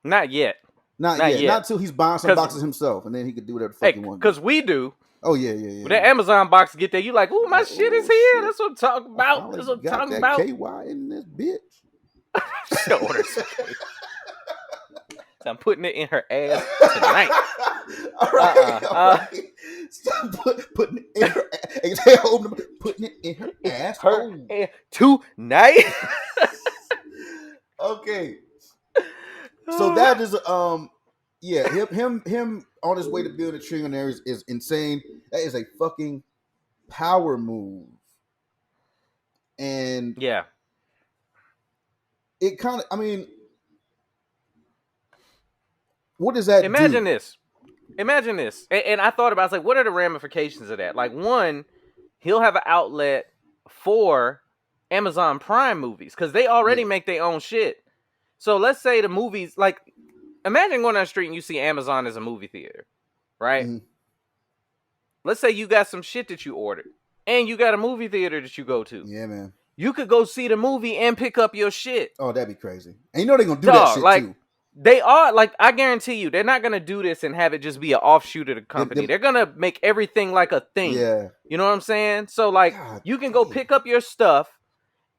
Speaker 2: Not yet.
Speaker 1: Not
Speaker 2: Not
Speaker 1: yet.
Speaker 2: yet.
Speaker 1: Not until he's buying some
Speaker 2: 'Cause-
Speaker 1: boxes himself, and then he could do whatever the
Speaker 2: Hey,
Speaker 1: fuck he wants.
Speaker 2: because we do.
Speaker 1: Oh yeah.
Speaker 2: When that Amazon box get there, you like, ooh, my shit is here.
Speaker 1: shit.
Speaker 2: That's what I'm talking
Speaker 1: I
Speaker 2: about.
Speaker 1: finally
Speaker 2: That's what I'm
Speaker 1: got
Speaker 2: talking
Speaker 1: that
Speaker 2: about.
Speaker 1: KY in this bitch.
Speaker 2: Order some cake. So I'm putting it in her ass tonight.
Speaker 1: All right. All right. Stop putting it in her ass. Putting it in her ass.
Speaker 2: Her ass tonight.
Speaker 1: Okay. So that is yeah, him on his way to build a trillionaire is insane. That is a fucking power move. And
Speaker 2: Yeah.
Speaker 1: it kind of, I mean, what does that
Speaker 2: Imagine
Speaker 1: do?
Speaker 2: this. Imagine this. And I thought about, I was like, what are the ramifications of that? Like, one, he'll have an outlet for Amazon Prime movies because they already make their own shit. So let's say the movies, like, imagine going down the street and you see Amazon as a movie theater, right?
Speaker 1: Mhm.
Speaker 2: Let's say you got some shit that you ordered and you got a movie theater that you go to.
Speaker 1: Yeah, man.
Speaker 2: You could go see the movie and pick up your shit.
Speaker 1: Oh, that'd be crazy. And you know they're gonna do that
Speaker 2: Dog,
Speaker 1: shit
Speaker 2: like,
Speaker 1: too.
Speaker 2: they are, like, I guarantee you, they're not going to do this and have it just be an offshoot of the company. They're going to make everything like a thing.
Speaker 1: Yeah.
Speaker 2: You know what I'm saying? So, like,
Speaker 1: God
Speaker 2: you can go
Speaker 1: damn.
Speaker 2: pick up your stuff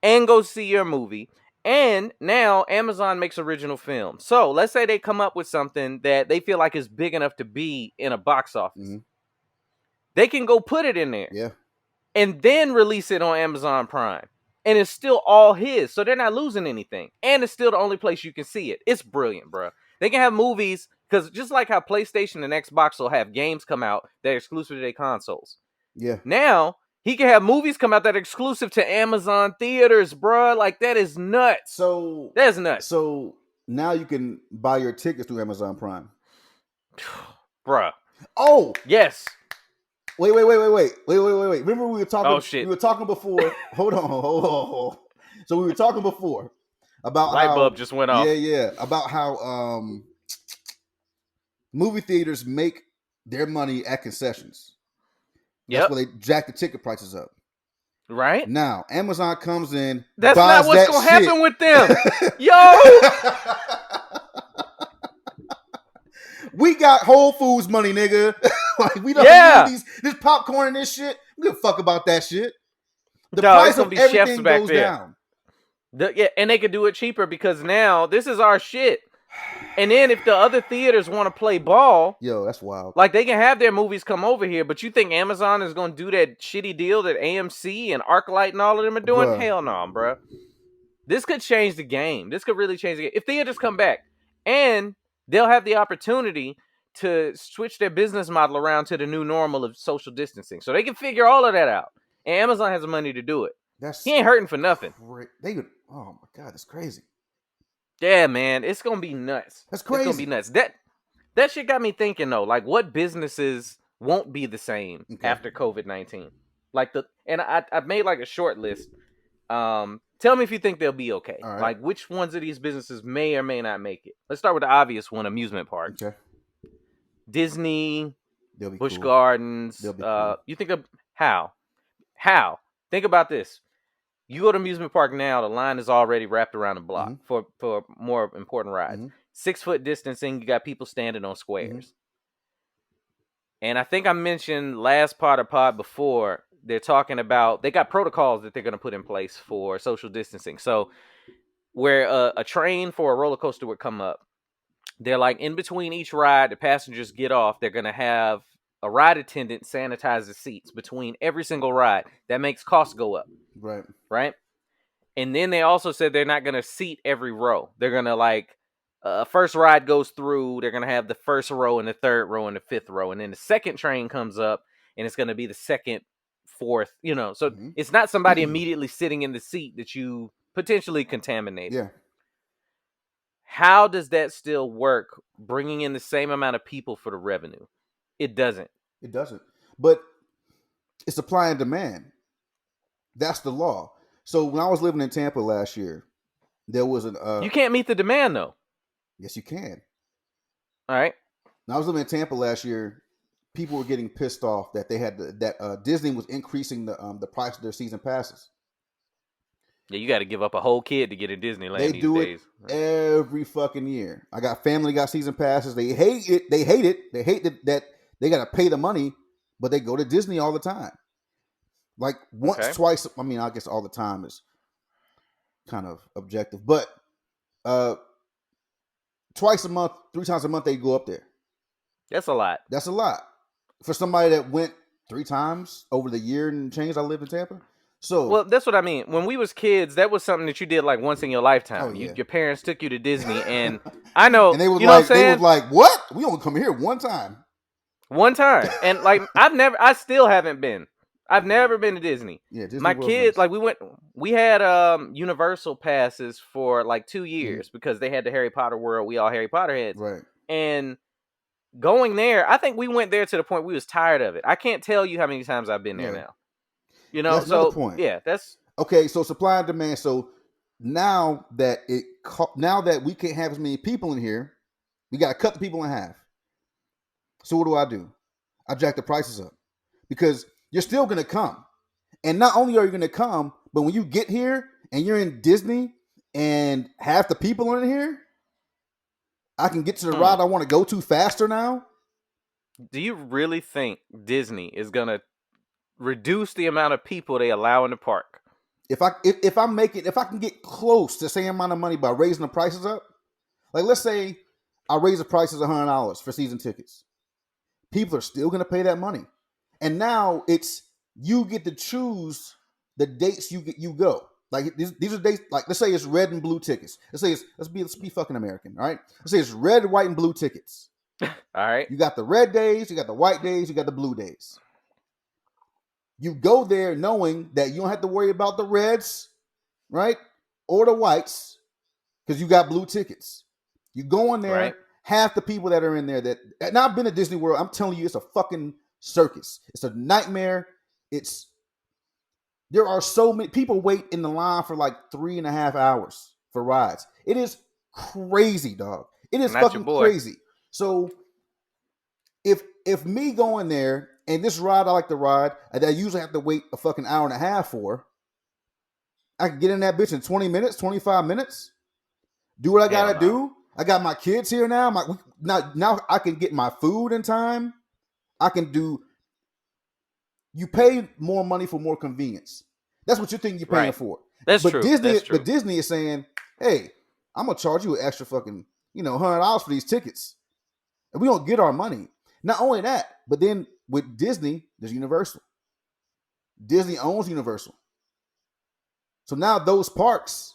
Speaker 2: and go see your movie. And now Amazon makes original films. So let's say they come up with something that they feel like is big enough to be in a box office.
Speaker 1: Mhm.
Speaker 2: They can go put it in there
Speaker 1: Yeah.
Speaker 2: and then release it on Amazon Prime. And it's still all his. So they're not losing anything. And it's still the only place you can see it. It's brilliant, bro. They can have movies, because just like how PlayStation and Xbox will have games come out that are exclusive to their consoles.
Speaker 1: Yeah.
Speaker 2: Now, he can have movies come out that are exclusive to Amazon theaters, bro. Like, that is nuts.
Speaker 1: So
Speaker 2: That's nuts.
Speaker 1: So now you can buy your tickets through Amazon Prime.
Speaker 2: Bruh.
Speaker 1: Oh,
Speaker 2: Yes.
Speaker 1: wait. Remember we were talking.
Speaker 2: Oh, shit.
Speaker 1: We were talking before. Hold on. So we were talking before about
Speaker 2: Light
Speaker 1: how
Speaker 2: bulb just went off.
Speaker 1: Yeah. About how movie theaters make their money at concessions. That's
Speaker 2: Yep.
Speaker 1: why they jack the ticket prices up.
Speaker 2: Right?
Speaker 1: Now Amazon comes in.
Speaker 2: That's
Speaker 1: buys
Speaker 2: not what's
Speaker 1: that
Speaker 2: going to
Speaker 1: shit.
Speaker 2: happen with them. Yo!
Speaker 1: We got Whole Foods money, nigga. Like, we don't
Speaker 2: Yeah.
Speaker 1: need this popcorn and this shit. We don't give a fuck about that shit. The
Speaker 2: Dog,
Speaker 1: price
Speaker 2: it's gonna
Speaker 1: of
Speaker 2: be chefs
Speaker 1: everything
Speaker 2: back
Speaker 1: goes
Speaker 2: there.
Speaker 1: down.
Speaker 2: Yeah, and they could do it cheaper because now this is our shit. And then if the other theaters want to play ball,
Speaker 1: Yo, that's wild.
Speaker 2: like, they can have their movies come over here, but you think Amazon is going to do that shitty deal that AMC and ArcLight and all of them are doing?
Speaker 1: Bruh.
Speaker 2: Hell no, bro. This could change the game. This could really change the game. If theaters come back, and they'll have the opportunity to switch their business model around to the new normal of social distancing. So they can figure all of that out. And Amazon has the money to do it.
Speaker 1: That's
Speaker 2: He ain't hurting for nothing.
Speaker 1: they would. Oh my god, that's crazy.
Speaker 2: Yeah, man, it's gonna be nuts.
Speaker 1: That's
Speaker 2: It's gonna be
Speaker 1: crazy.
Speaker 2: nuts. That shit got me thinking though. Like, what businesses won't be the same
Speaker 1: Okay.
Speaker 2: after COVID-19? Like I've made like a short list. Tell me if you think they'll be okay.
Speaker 1: All right.
Speaker 2: Like, which ones of these businesses may or may not make it? Let's start with the obvious one: amusement park.
Speaker 1: Okay.
Speaker 2: Disney,
Speaker 1: They'll be
Speaker 2: Busch
Speaker 1: cool.
Speaker 2: Gardens.
Speaker 1: They'll be cool.
Speaker 2: You think of how? How? Think about this. You go to amusement park now, the line is already wrapped around the block for more important rides. 6 foot distancing, you got people standing on squares. And I think I mentioned last part of pod before, they're talking about, they got protocols that they're going to put in place for social distancing. So where a train for a roller coaster would come up, they're like in between each ride, the passengers get off, they're going to have a ride attendant sanitize the seats between every single ride. That makes costs go up.
Speaker 1: Right.
Speaker 2: Right? And then they also said they're not going to seat every row. They're going to like, first ride goes through, they're going to have the first row and the third row and the fifth row. And then the second train comes up and it's going to be the second, fourth, So it's not somebody immediately sitting in the seat that you potentially contaminated.
Speaker 1: Yeah.
Speaker 2: How does that still work, bringing in the same amount of people for the revenue? It doesn't.
Speaker 1: It doesn't. But it's supply and demand. That's the law. So when I was living in Tampa last year, there was an.
Speaker 2: You can't meet the demand though.
Speaker 1: Yes, you can.
Speaker 2: All right.
Speaker 1: When I was living in Tampa last year, people were getting pissed off that they had that Disney was increasing the price of their season passes.
Speaker 2: Yeah, you got to give up a whole kid to get in Disneyland
Speaker 1: They
Speaker 2: these
Speaker 1: do
Speaker 2: days.
Speaker 1: it every fucking year. I got family got season passes. They hate it. They hate it. They hate that they got to pay the money, but they go to Disney all the time. Like once, twice. I mean, I guess all the time is kind of objective, but twice a month, 3 times a month, they go up there.
Speaker 2: That's a lot.
Speaker 1: That's a lot for somebody that went 3 times over the year and change. I lived in Tampa. So,
Speaker 2: well, that's what I mean. When we was kids, that was something that you did like once in your lifetime.
Speaker 1: Oh, yeah.
Speaker 2: Your parents took you to Disney, and I know,
Speaker 1: and they was
Speaker 2: you know
Speaker 1: like,
Speaker 2: what I'm saying?
Speaker 1: They was like, "What? We only come here one time."
Speaker 2: One time, and like I still haven't been. I've never been to Disney.
Speaker 1: Yeah, Disney
Speaker 2: my
Speaker 1: World
Speaker 2: kids,
Speaker 1: nice.
Speaker 2: like we had Universal passes for like 2 years because they had the Harry Potter world. We all Harry Potter heads,
Speaker 1: right?
Speaker 2: And going there, I think we went there to the point we was tired of it. I can't tell you how many times I've been there now.
Speaker 1: That's another point.
Speaker 2: Yeah, that's
Speaker 1: okay. So supply and demand. So now that we can't have as many people in here, we got to cut the people in half. So what do? I jack the prices up because you're still going to come. And not only are you going to come, but when you get here and you're in Disney and half the people are in here, I can get to the ride I want to go to faster now.
Speaker 2: Do you really think Disney is going to reduce the amount of people they allow in the park?
Speaker 1: If I can get close to the same amount of money by raising the prices up, like let's say I raise the prices $100 for season tickets. People are still going to pay that money. And now it's you get to choose the dates you go. Like these are dates. Like let's say it's red and blue tickets. Let's be fucking American. All right. Let's say it's red, white, and blue tickets.
Speaker 2: All right.
Speaker 1: You got the red days. You got the white days. You got the blue days. You go there knowing that you don't have to worry about the reds, right, or the whites, because you got blue tickets. You go in there.
Speaker 2: Right.
Speaker 1: Half the people that are in there that, and I've been to Disney World, I'm telling you, it's a fucking circus. It's a nightmare. There are so many people wait in the line for like 3.5 hours for rides. It is crazy, dog. It is fucking crazy. So if me going there and this ride I like to ride, and I usually have to wait a fucking hour and a half for, I can get in that bitch in 20 minutes, 25 minutes, do what I gotta do. I got my kids here now. Now I can get my food in time. I can do. You pay more money for more convenience. That's what you think you're paying for.
Speaker 2: That's true.
Speaker 1: But Disney is saying, "Hey, I'm gonna charge you an extra fucking $100 for these tickets, and we don't get our money." Not only that, but then with Disney, there's Universal. Disney owns Universal, so now those parks.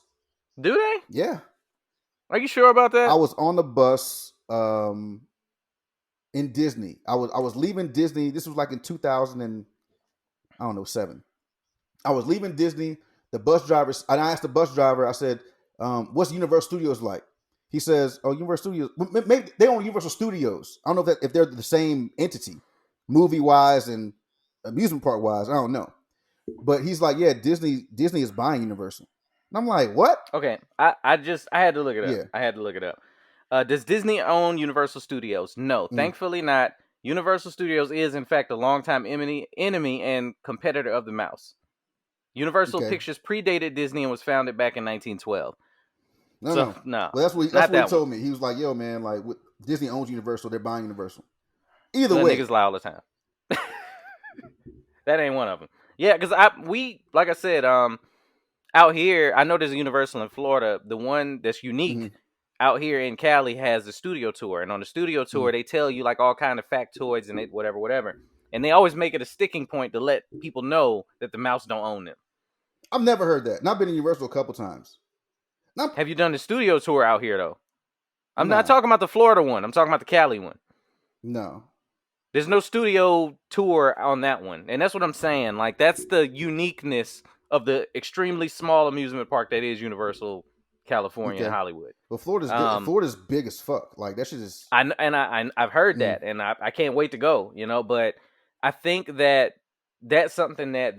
Speaker 2: Do they?
Speaker 1: Yeah.
Speaker 2: Are you sure about that?
Speaker 1: I was on the bus in Disney. I was leaving Disney. This was like in 2007. I was leaving Disney the bus drivers. And I asked the bus driver. I said, "What's Universal Studios like?" He says, "Oh, Universal Studios. Maybe they own Universal Studios. I don't know if they're the same entity, movie wise and amusement park wise. I don't know." But he's like, "Yeah, Disney is buying Universal." And I'm like, "What?"
Speaker 2: Okay, I had to look it up.
Speaker 1: Yeah.
Speaker 2: I had to look it up. Does Disney own Universal Studios? No, thankfully not. Universal Studios is, in fact, a longtime enemy and competitor of the mouse. Universal
Speaker 1: Okay.
Speaker 2: Pictures predated Disney and was founded back in 1912.
Speaker 1: No.
Speaker 2: No.
Speaker 1: Well, that's what he told me. He was like, "Yo, man, like Disney owns Universal. They're buying Universal." Either way,
Speaker 2: niggas lie all the time. That ain't one of them. Yeah, because like I said, out here, I know there's a Universal in Florida. The one that's unique out here in Cali has the studio tour, and on the studio tour, they tell you like all kind of factoids and whatever, and they always make it a sticking point to let people know that the mouse don't own them.
Speaker 1: I've never heard that. And I've been in Universal a couple times.
Speaker 2: Have you done the studio tour out here though? I'm not talking about the Florida one. I'm talking about the Cali one.
Speaker 1: No.
Speaker 2: There's no studio tour on that one. And that's what I'm saying. Like, that's the uniqueness of the extremely small amusement park that is Universal California and Hollywood.
Speaker 1: Well, Florida's big as fuck. Like, that shit is...
Speaker 2: I've heard that, and I can't wait to go, but I think that that's something that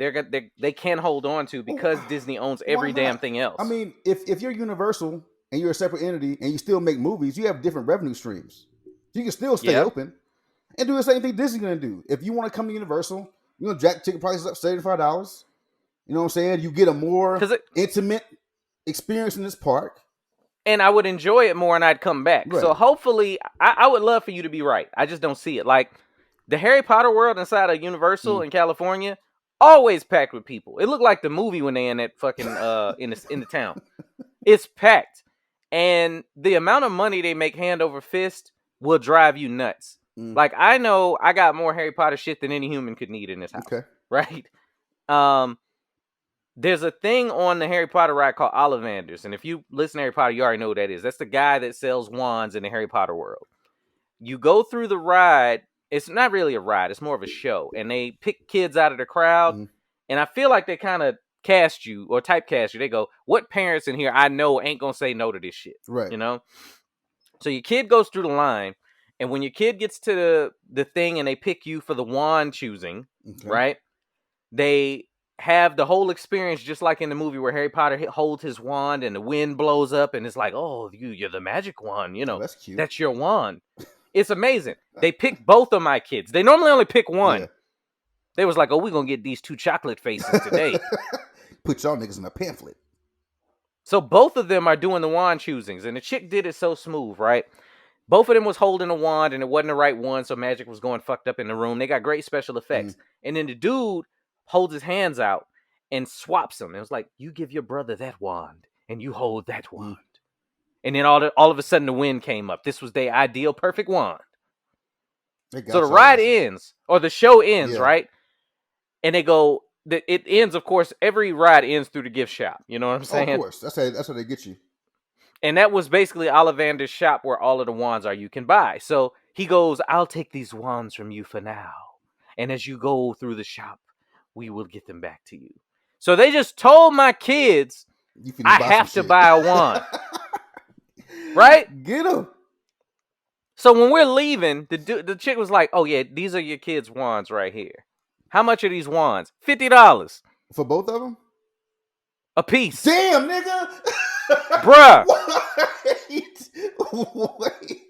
Speaker 2: they can hold on to because Disney owns every damn thing else.
Speaker 1: I mean, if you're Universal and you're a separate entity and you still make movies, you have different revenue streams. You can still stay open. And do the same thing Disney's gonna do. If you want to come to Universal, jack ticket prices up $75. You know what I'm saying? You get a more intimate experience in this park.
Speaker 2: And I would enjoy it more and I'd come back. Right. So hopefully, I would love for you to be right. I just don't see it. Like, the Harry Potter world inside of Universal in California, always packed with people. It looked like the movie when they in that fucking, in the town. It's packed. And the amount of money they make hand over fist will drive you nuts. Like, I know I got more Harry Potter shit than any human could need in this house. Okay. Right? There's a thing on the Harry Potter ride called Ollivanders. And if you listen to Harry Potter, you already know what that is. That's the guy that sells wands in the Harry Potter world. You go through the ride. It's not really a ride. It's more of a show. And they pick kids out of the crowd. And I feel like they kind of cast you or typecast you. They go, what parents in here I know ain't going to say no to this shit? Right. So your kid goes through the line. And when your kid gets to the thing and they pick you for the wand choosing, right? They have the whole experience just like in the movie where Harry Potter holds his wand and the wind blows up and it's like, oh, you're the magic wand, that's cute. That's your wand. It's amazing. They picked both of my kids. They normally only pick one. Yeah. They was like, oh, we're going to get these two chocolate faces today.
Speaker 1: Put y'all niggas in a pamphlet.
Speaker 2: So both of them are doing the wand choosings and the chick did it so smooth, right? Both of them was holding a wand, and it wasn't the right one, so magic was going fucked up in the room. They got great special effects. And then the dude holds his hands out and swaps them. It was like, you give your brother that wand, and you hold that wand. And then all of a sudden, the wind came up. This was their ideal, perfect wand. So the ride ends, or the show ends, right? And they go, it ends, of course, every ride ends through the gift shop. You know what I'm saying?
Speaker 1: Of course. That's how they get you.
Speaker 2: And that was basically Ollivander's shop where all of the wands are you can buy. So he goes, I'll take these wands from you for now. And as you go through the shop, we will get them back to you. So they just told my kids, I have to buy a wand. Right?
Speaker 1: Get them.
Speaker 2: So when we're leaving, the chick was like, oh, yeah, these are your kids' wands right here. How much are these wands? $50.
Speaker 1: For both of them?
Speaker 2: A piece.
Speaker 1: Damn, nigga.
Speaker 2: Bruh.
Speaker 1: Wait.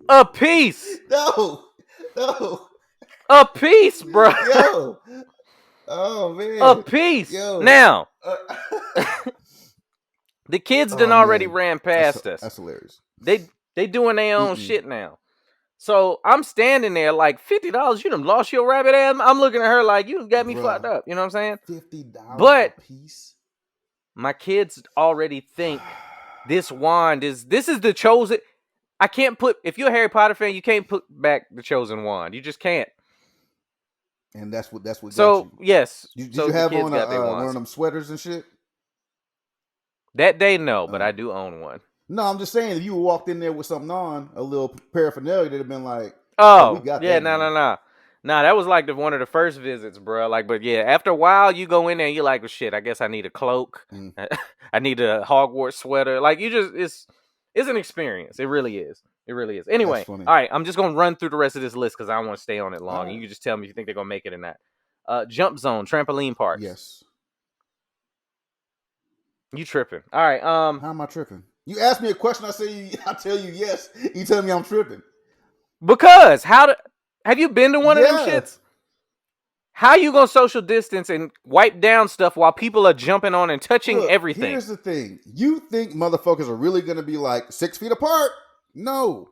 Speaker 2: A piece.
Speaker 1: No.
Speaker 2: A piece, bro.
Speaker 1: Yo. Oh, man.
Speaker 2: A piece.
Speaker 1: Yo.
Speaker 2: Now, the kids done already ran past us.
Speaker 1: That's hilarious.
Speaker 2: They doing their own shit now. So I'm standing there like $50. You done lost your rabbit ass. I'm looking at her like you got me fucked up. You know what I'm saying?
Speaker 1: $50 a piece.
Speaker 2: My kids already think this wand is the chosen. I can't put, if you're a Harry Potter fan, you can't put back the chosen wand. You just can't.
Speaker 1: And that's what.
Speaker 2: So
Speaker 1: got you.
Speaker 2: Yes.
Speaker 1: Did you have on one of them sweaters and shit?
Speaker 2: That day, no, but I do own one.
Speaker 1: No, I'm just saying if you walked in there with something on, a little paraphernalia, they'd have been like,
Speaker 2: oh
Speaker 1: we got
Speaker 2: yeah,
Speaker 1: that.
Speaker 2: No. Nah, that was like one of the first visits, bro. Like, but yeah, after a while, you go in there and you're like, well, shit, I guess I need a cloak.
Speaker 1: Mm.
Speaker 2: I need a Hogwarts sweater. Like, it's an experience. It really is. It really is. Anyway,
Speaker 1: That's funny.
Speaker 2: all right, I'm just gonna run through the rest of this list because I don't want to stay on it long.
Speaker 1: All right.
Speaker 2: You can just tell me if you think they're gonna make it or not. Jump zone, trampoline parks.
Speaker 1: Yes.
Speaker 2: You tripping? All right.
Speaker 1: How am I tripping? You ask me a question, I tell you yes. You tell me I'm tripping.
Speaker 2: Because have you been to one of them
Speaker 1: Yeah.
Speaker 2: shits? How you gonna social distance and wipe down stuff while people are jumping on and touching
Speaker 1: Look,
Speaker 2: everything?
Speaker 1: Here's the thing. You think motherfuckers are really going to be like 6 feet apart? No.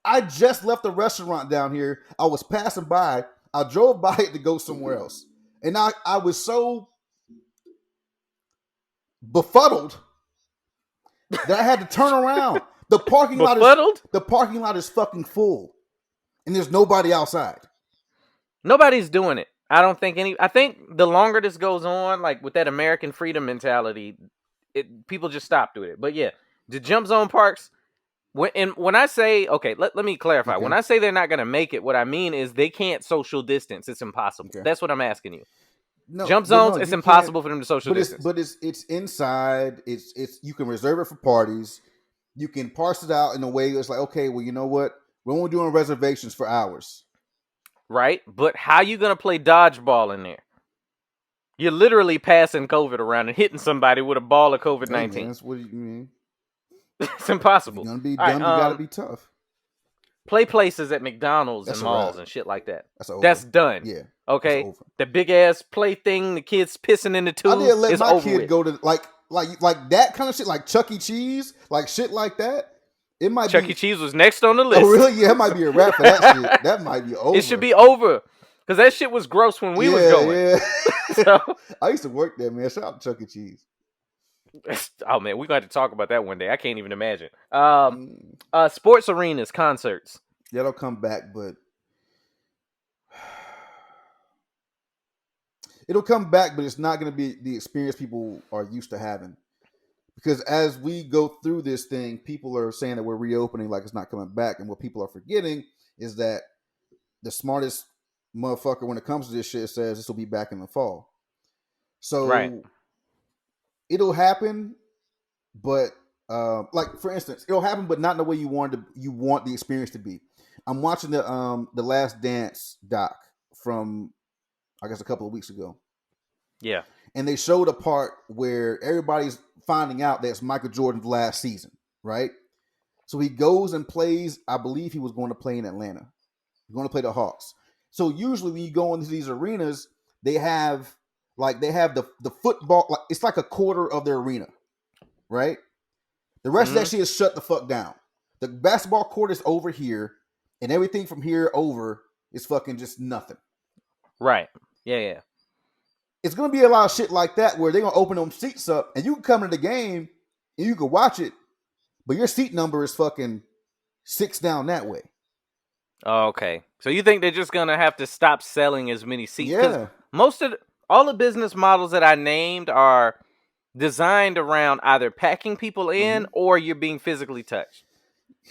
Speaker 1: I just left a restaurant down here. I was passing by. I drove by it to go somewhere else. And I was so befuddled that I had to turn around. The parking lot is fucking full. And there's nobody outside.
Speaker 2: Nobody's doing it. I don't think I think the longer this goes on, like with that American freedom mentality, people just stop doing it. But yeah, the jump zone parks, when I say, okay, let me clarify.
Speaker 1: Okay.
Speaker 2: When I say they're not going to make it, what I mean is they can't social distance. It's impossible.
Speaker 1: Okay.
Speaker 2: That's what I'm asking you.
Speaker 1: No,
Speaker 2: Jump zones, it's impossible for them to social distance.
Speaker 1: But it's inside. It's you can reserve it for parties. You can parse it out in a way that's like, okay, well, you know what? We're only doing reservations for hours.
Speaker 2: Right? But how you going to play dodgeball in there? You're literally passing COVID around and hitting somebody with a ball of COVID-19.
Speaker 1: Hey man, that's what you mean.
Speaker 2: It's impossible.
Speaker 1: You're gonna be
Speaker 2: All
Speaker 1: dumb.
Speaker 2: right,
Speaker 1: You gotta be tough.
Speaker 2: Play places at McDonald's
Speaker 1: That's
Speaker 2: and
Speaker 1: a
Speaker 2: malls
Speaker 1: wrap.
Speaker 2: and shit like that.
Speaker 1: That's
Speaker 2: done.
Speaker 1: Yeah.
Speaker 2: Okay.
Speaker 1: That's over.
Speaker 2: The big ass play thing, the kids pissing in the tube.
Speaker 1: I did let
Speaker 2: is
Speaker 1: my
Speaker 2: over
Speaker 1: kid
Speaker 2: with.
Speaker 1: go to like that kind of shit, like Chuck E. Cheese, like shit like that. It might
Speaker 2: Chuck
Speaker 1: be.
Speaker 2: E. Cheese was next on the list.
Speaker 1: Oh really? Yeah, it might be a wrap for that shit. That might be over.
Speaker 2: It should be over. Because that shit was gross when we was going.
Speaker 1: Yeah.
Speaker 2: So,
Speaker 1: I used to work there, man. Shout out to Chuck E. Cheese.
Speaker 2: oh man, we got to talk about that one day. I can't even imagine. Sports arenas, concerts.
Speaker 1: That'll come back, but it'll come back, but it's not going to be the experience people are used to having. Because as we go through this thing, people are saying that we're reopening like it's not coming back. And what people are forgetting is that the smartest motherfucker when it comes to this shit says this will be back in the fall. So
Speaker 2: Right.
Speaker 1: It'll happen, but like for instance, it'll happen, but not in the way you want the experience to be. I'm watching the Last Dance doc from I guess a couple of weeks ago.
Speaker 2: Yeah.
Speaker 1: And they showed a part where everybody's finding out that it's Michael Jordan's last season, right? So he goes and plays, I believe he was going to play in Atlanta. He's going to play the Hawks. So usually when you go into these arenas, they have the football, like it's like a quarter of their arena, right? The rest of that shit is shut the fuck down. The basketball court is over here, and everything from here over is fucking just nothing.
Speaker 2: Right. Yeah.
Speaker 1: It's gonna be a lot of shit like that where they're gonna open them seats up, and you can come to the game and you can watch it, but your seat number is fucking 6 down that way.
Speaker 2: Okay. So you think they're just gonna have to stop selling as many seats?
Speaker 1: Yeah.
Speaker 2: All the business models that I named are designed around either packing people in or you're being physically touched.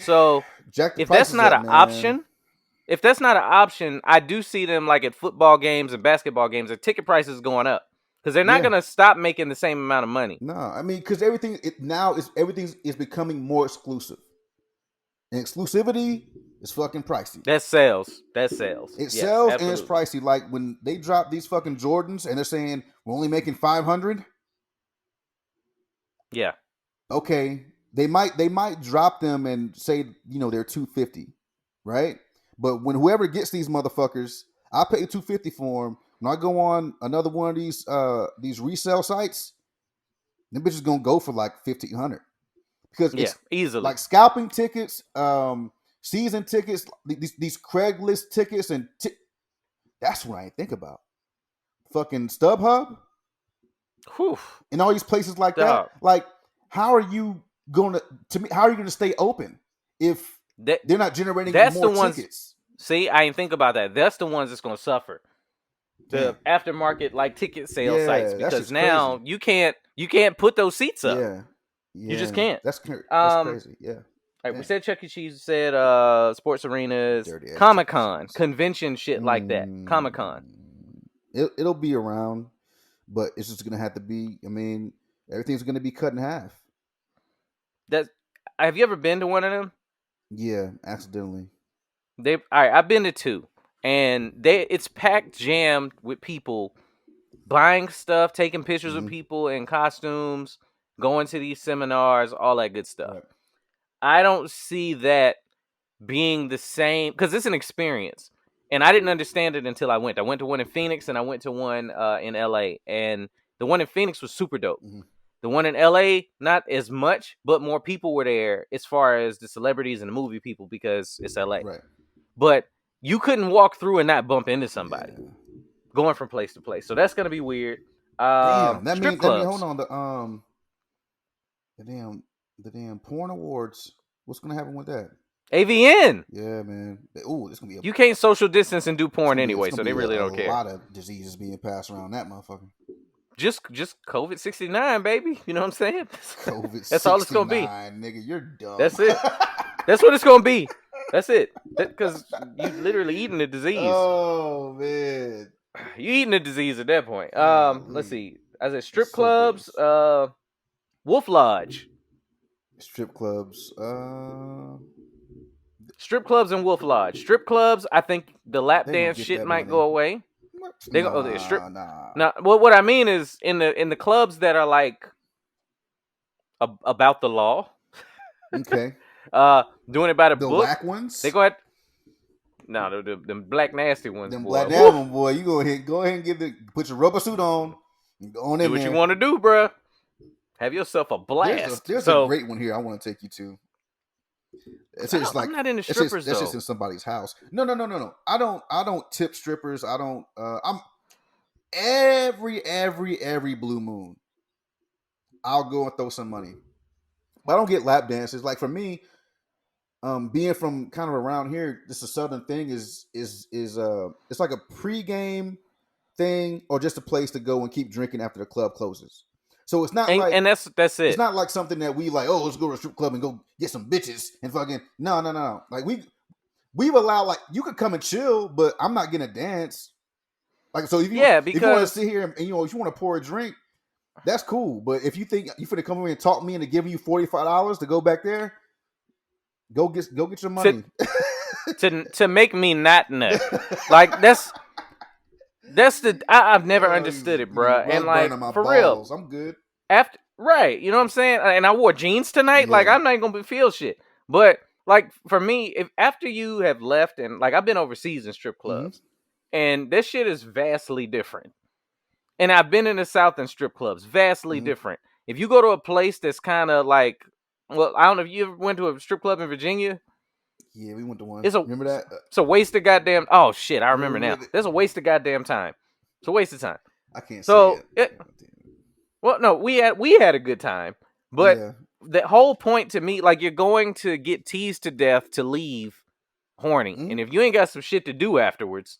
Speaker 2: So if that's not an option, I do see them like at football games and basketball games, the ticket prices going up because they're not gonna stop making the same amount of money.
Speaker 1: No, I mean because everything is becoming more exclusive, and exclusivity is fucking pricey.
Speaker 2: That sells.
Speaker 1: It
Speaker 2: Yes,
Speaker 1: sells
Speaker 2: absolutely.
Speaker 1: and it's pricey. Like when they drop these fucking Jordans and they're saying we're only making 500.
Speaker 2: Yeah.
Speaker 1: Okay, they might drop them and say they're 250, right? But when whoever gets these motherfuckers, I pay $250 for them. When I go on another one of these resale sites, them bitches gonna go for like $1,500 because it's
Speaker 2: easily
Speaker 1: like scalping tickets, season tickets, these Craigslist tickets, and that's what I think about. Fucking StubHub,
Speaker 2: Whew.
Speaker 1: and all these places like
Speaker 2: Dog.
Speaker 1: that. Like, how are you gonna stay open if they're not generating more tickets?
Speaker 2: See, I didn't think about that. That's the ones that's going to suffer. The aftermarket like ticket sale sites, because now you can't put those seats up.
Speaker 1: Yeah.
Speaker 2: You just can't.
Speaker 1: That's crazy. Yeah.
Speaker 2: Like we said, Chuck E. Cheese. We said sports arenas,
Speaker 1: Dirty ass
Speaker 2: Comic
Speaker 1: Chuck E.
Speaker 2: Con,
Speaker 1: Cheese.
Speaker 2: convention shit like that. Comic Con.
Speaker 1: It'll be around, but it's just gonna have to be. I mean, everything's gonna be cut in half.
Speaker 2: Have you ever been to one of them?
Speaker 1: Yeah, accidentally.
Speaker 2: All right, I've been to 2, and it's packed, jammed with people buying stuff, taking pictures of people in costumes, going to these seminars, all that good stuff.
Speaker 1: Right.
Speaker 2: I don't see that being the same because it's an experience, and I didn't understand it until I went. I went to one in Phoenix, and I went to one in LA, and the one in Phoenix was super dope.
Speaker 1: Mm-hmm.
Speaker 2: The one in LA, not as much, but more people were there as far as the celebrities and the movie people because it's LA.
Speaker 1: Right.
Speaker 2: But you couldn't walk through and not bump into somebody going from place to place. So that's gonna be weird.
Speaker 1: Damn, that
Speaker 2: strip
Speaker 1: means
Speaker 2: clubs.
Speaker 1: hold on, the damn porn awards. What's gonna happen with that?
Speaker 2: AVN.
Speaker 1: Yeah, man. Ooh, it's gonna be.
Speaker 2: You can't social distance and do porn anyway, so they really don't care.
Speaker 1: A lot of diseases being passed around that motherfucker.
Speaker 2: Just COVID-69, baby. You know what I'm saying?
Speaker 1: COVID.
Speaker 2: That's all it's gonna be,
Speaker 1: nigga. You're dumb.
Speaker 2: That's it. That's what it's gonna be. That's it. Because you literally eating the disease.
Speaker 1: Oh man,
Speaker 2: you eating the disease at that point. Let's see. I said strip clubs. Wolf Lodge.
Speaker 1: Strip clubs.
Speaker 2: Strip clubs and Wolf Lodge. Strip clubs, I think the lap dance shit might go away. They go strip.
Speaker 1: Nah.
Speaker 2: Now, what I mean is in the clubs that are like about the law.
Speaker 1: Okay.
Speaker 2: Doing it by the book.
Speaker 1: The whack ones.
Speaker 2: They go at. No, the black nasty ones.
Speaker 1: Them
Speaker 2: boy.
Speaker 1: black nasty ones, boy. You go ahead and put your rubber suit on. And go on in
Speaker 2: do what
Speaker 1: there.
Speaker 2: you want to do, bruh. Have yourself a blast.
Speaker 1: There's a great one here I want to take you to.
Speaker 2: I'm not into strippers though.
Speaker 1: That's just in somebody's house. No. I don't tip strippers. I don't. I'm every blue moon. I'll go and throw some money. But I don't get lap dances. Like for me, being from kind of around here, just a southern thing is it's like a pregame thing or just a place to go and keep drinking after the club closes. So it's not
Speaker 2: and that's it.
Speaker 1: It's not like something that we like. Oh, let's go to a strip club and go get some bitches and fucking no. Like we've allowed like you could come and chill, but I'm not gonna dance. Like so if you want to sit here and if you want to pour a drink, that's cool. But if you think you're gonna come over and talk me into giving you $45 to go back there, go get your money
Speaker 2: to make me not nut. Like that's the I've never understood it, bro. And like for real,
Speaker 1: I'm good.
Speaker 2: After right, you know what I'm saying? And I wore jeans tonight. Yeah. Like I'm not gonna feel shit. But like for me, if after you have left and like I've been overseas in strip clubs, and this shit is vastly different. And I've been in the South in strip clubs, vastly different. If you go to a place that's kind of like, well, I don't know if you ever went to a strip club in Virginia.
Speaker 1: Yeah, we went to one.
Speaker 2: Remember
Speaker 1: that?
Speaker 2: It's a waste of goddamn. Oh shit, I remember now. There's a waste of goddamn time. It's a waste of time.
Speaker 1: I can't.
Speaker 2: So well, no, we had a good time, but the whole point to me, like you're going to get teased to death to leave horny, and if you ain't got some shit to do afterwards,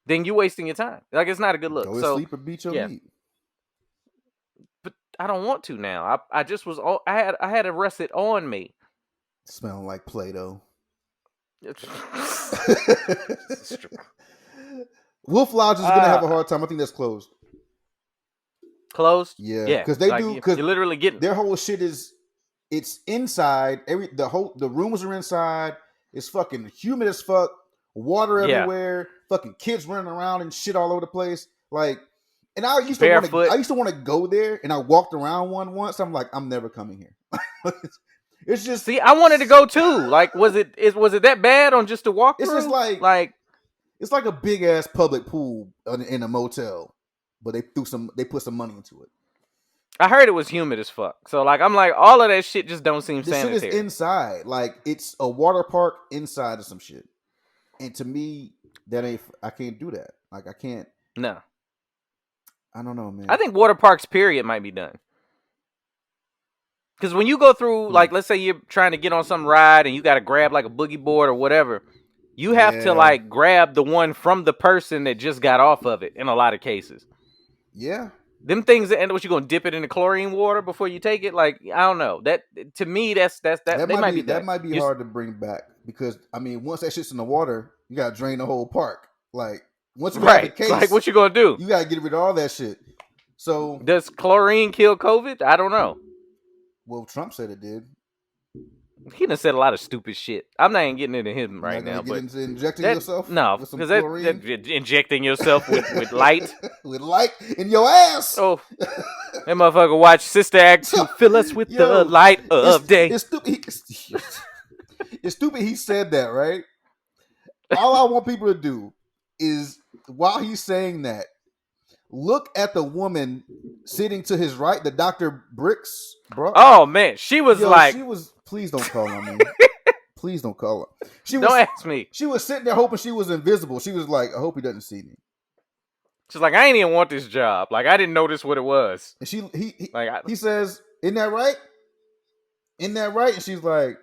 Speaker 2: then you wasting your time. Like it's not a good look.
Speaker 1: Go to sleep or beat your meat.
Speaker 2: But I don't want to now. I just was. I had arrested on me.
Speaker 1: Smelling like Play-Doh. Wolf Lodge is gonna have a hard time. I think that's closed.
Speaker 2: Closed?
Speaker 1: Yeah, because they do. Because
Speaker 2: you're literally getting
Speaker 1: their whole shit is. It's inside. The rooms are inside. It's fucking humid as fuck. Water everywhere. Fucking kids running around and shit all over the place. Like, and I used to want to go there, and I walked around one once. I'm like, I'm never coming here. It's just
Speaker 2: see. I wanted to go too. Like, was it that bad on just to walk?
Speaker 1: It's
Speaker 2: through?
Speaker 1: Just like it's like a big ass public pool in a motel, but they put some money into it.
Speaker 2: I heard it was humid as fuck. So like, I'm like, all of that shit just don't seem sanitary.
Speaker 1: This shit is inside. Like it's a water park inside of some shit, and to me, I can't do that. Like I can't.
Speaker 2: No.
Speaker 1: I don't know, man.
Speaker 2: I think water parks period might be done. Because when you go through, like, let's say you're trying to get on some ride and you got to grab like a boogie board or whatever, you have to like grab the one from the person that just got off of it in a lot of cases.
Speaker 1: Yeah.
Speaker 2: them things that end. What you gonna dip it in the chlorine water before you take it? Like I don't know. That to me, that's that. They might be
Speaker 1: that might be
Speaker 2: Just-
Speaker 1: hard to bring back because I mean, once that shit's in the water, you gotta drain the whole park. Like once you have the
Speaker 2: right.
Speaker 1: case,
Speaker 2: Like what you gonna do?
Speaker 1: you gotta get rid of all that shit. So,
Speaker 2: Does chlorine kill COVID? I don't know.
Speaker 1: well, Trump said it did.
Speaker 2: He done said a lot of stupid shit. I'm not even getting into him right
Speaker 1: You're not
Speaker 2: now.
Speaker 1: gonna
Speaker 2: But
Speaker 1: get into injecting
Speaker 2: that,
Speaker 1: yourself
Speaker 2: no,
Speaker 1: with some
Speaker 2: because that
Speaker 1: chlorine,
Speaker 2: injecting yourself with light.
Speaker 1: with light in your ass.
Speaker 2: Oh, that motherfucker watch Sister Act 2. Fill us with
Speaker 1: Yo,
Speaker 2: the light of day.
Speaker 1: It's stupid. It's stupid. He said that, right? All I want people to do is, while he's saying that, look at the woman sitting to his right, the Dr. Bricks. Bro.
Speaker 2: Oh man, she was like,
Speaker 1: she was. Please don't call on me. Please don't call her.
Speaker 2: don't ask me.
Speaker 1: She was sitting there hoping she was invisible. She was like, I hope he doesn't see me.
Speaker 2: She's like, I ain't even want this job. Like I didn't notice what it was.
Speaker 1: And he
Speaker 2: Like
Speaker 1: says, "Isn't that right? Isn't that right?" And she's like,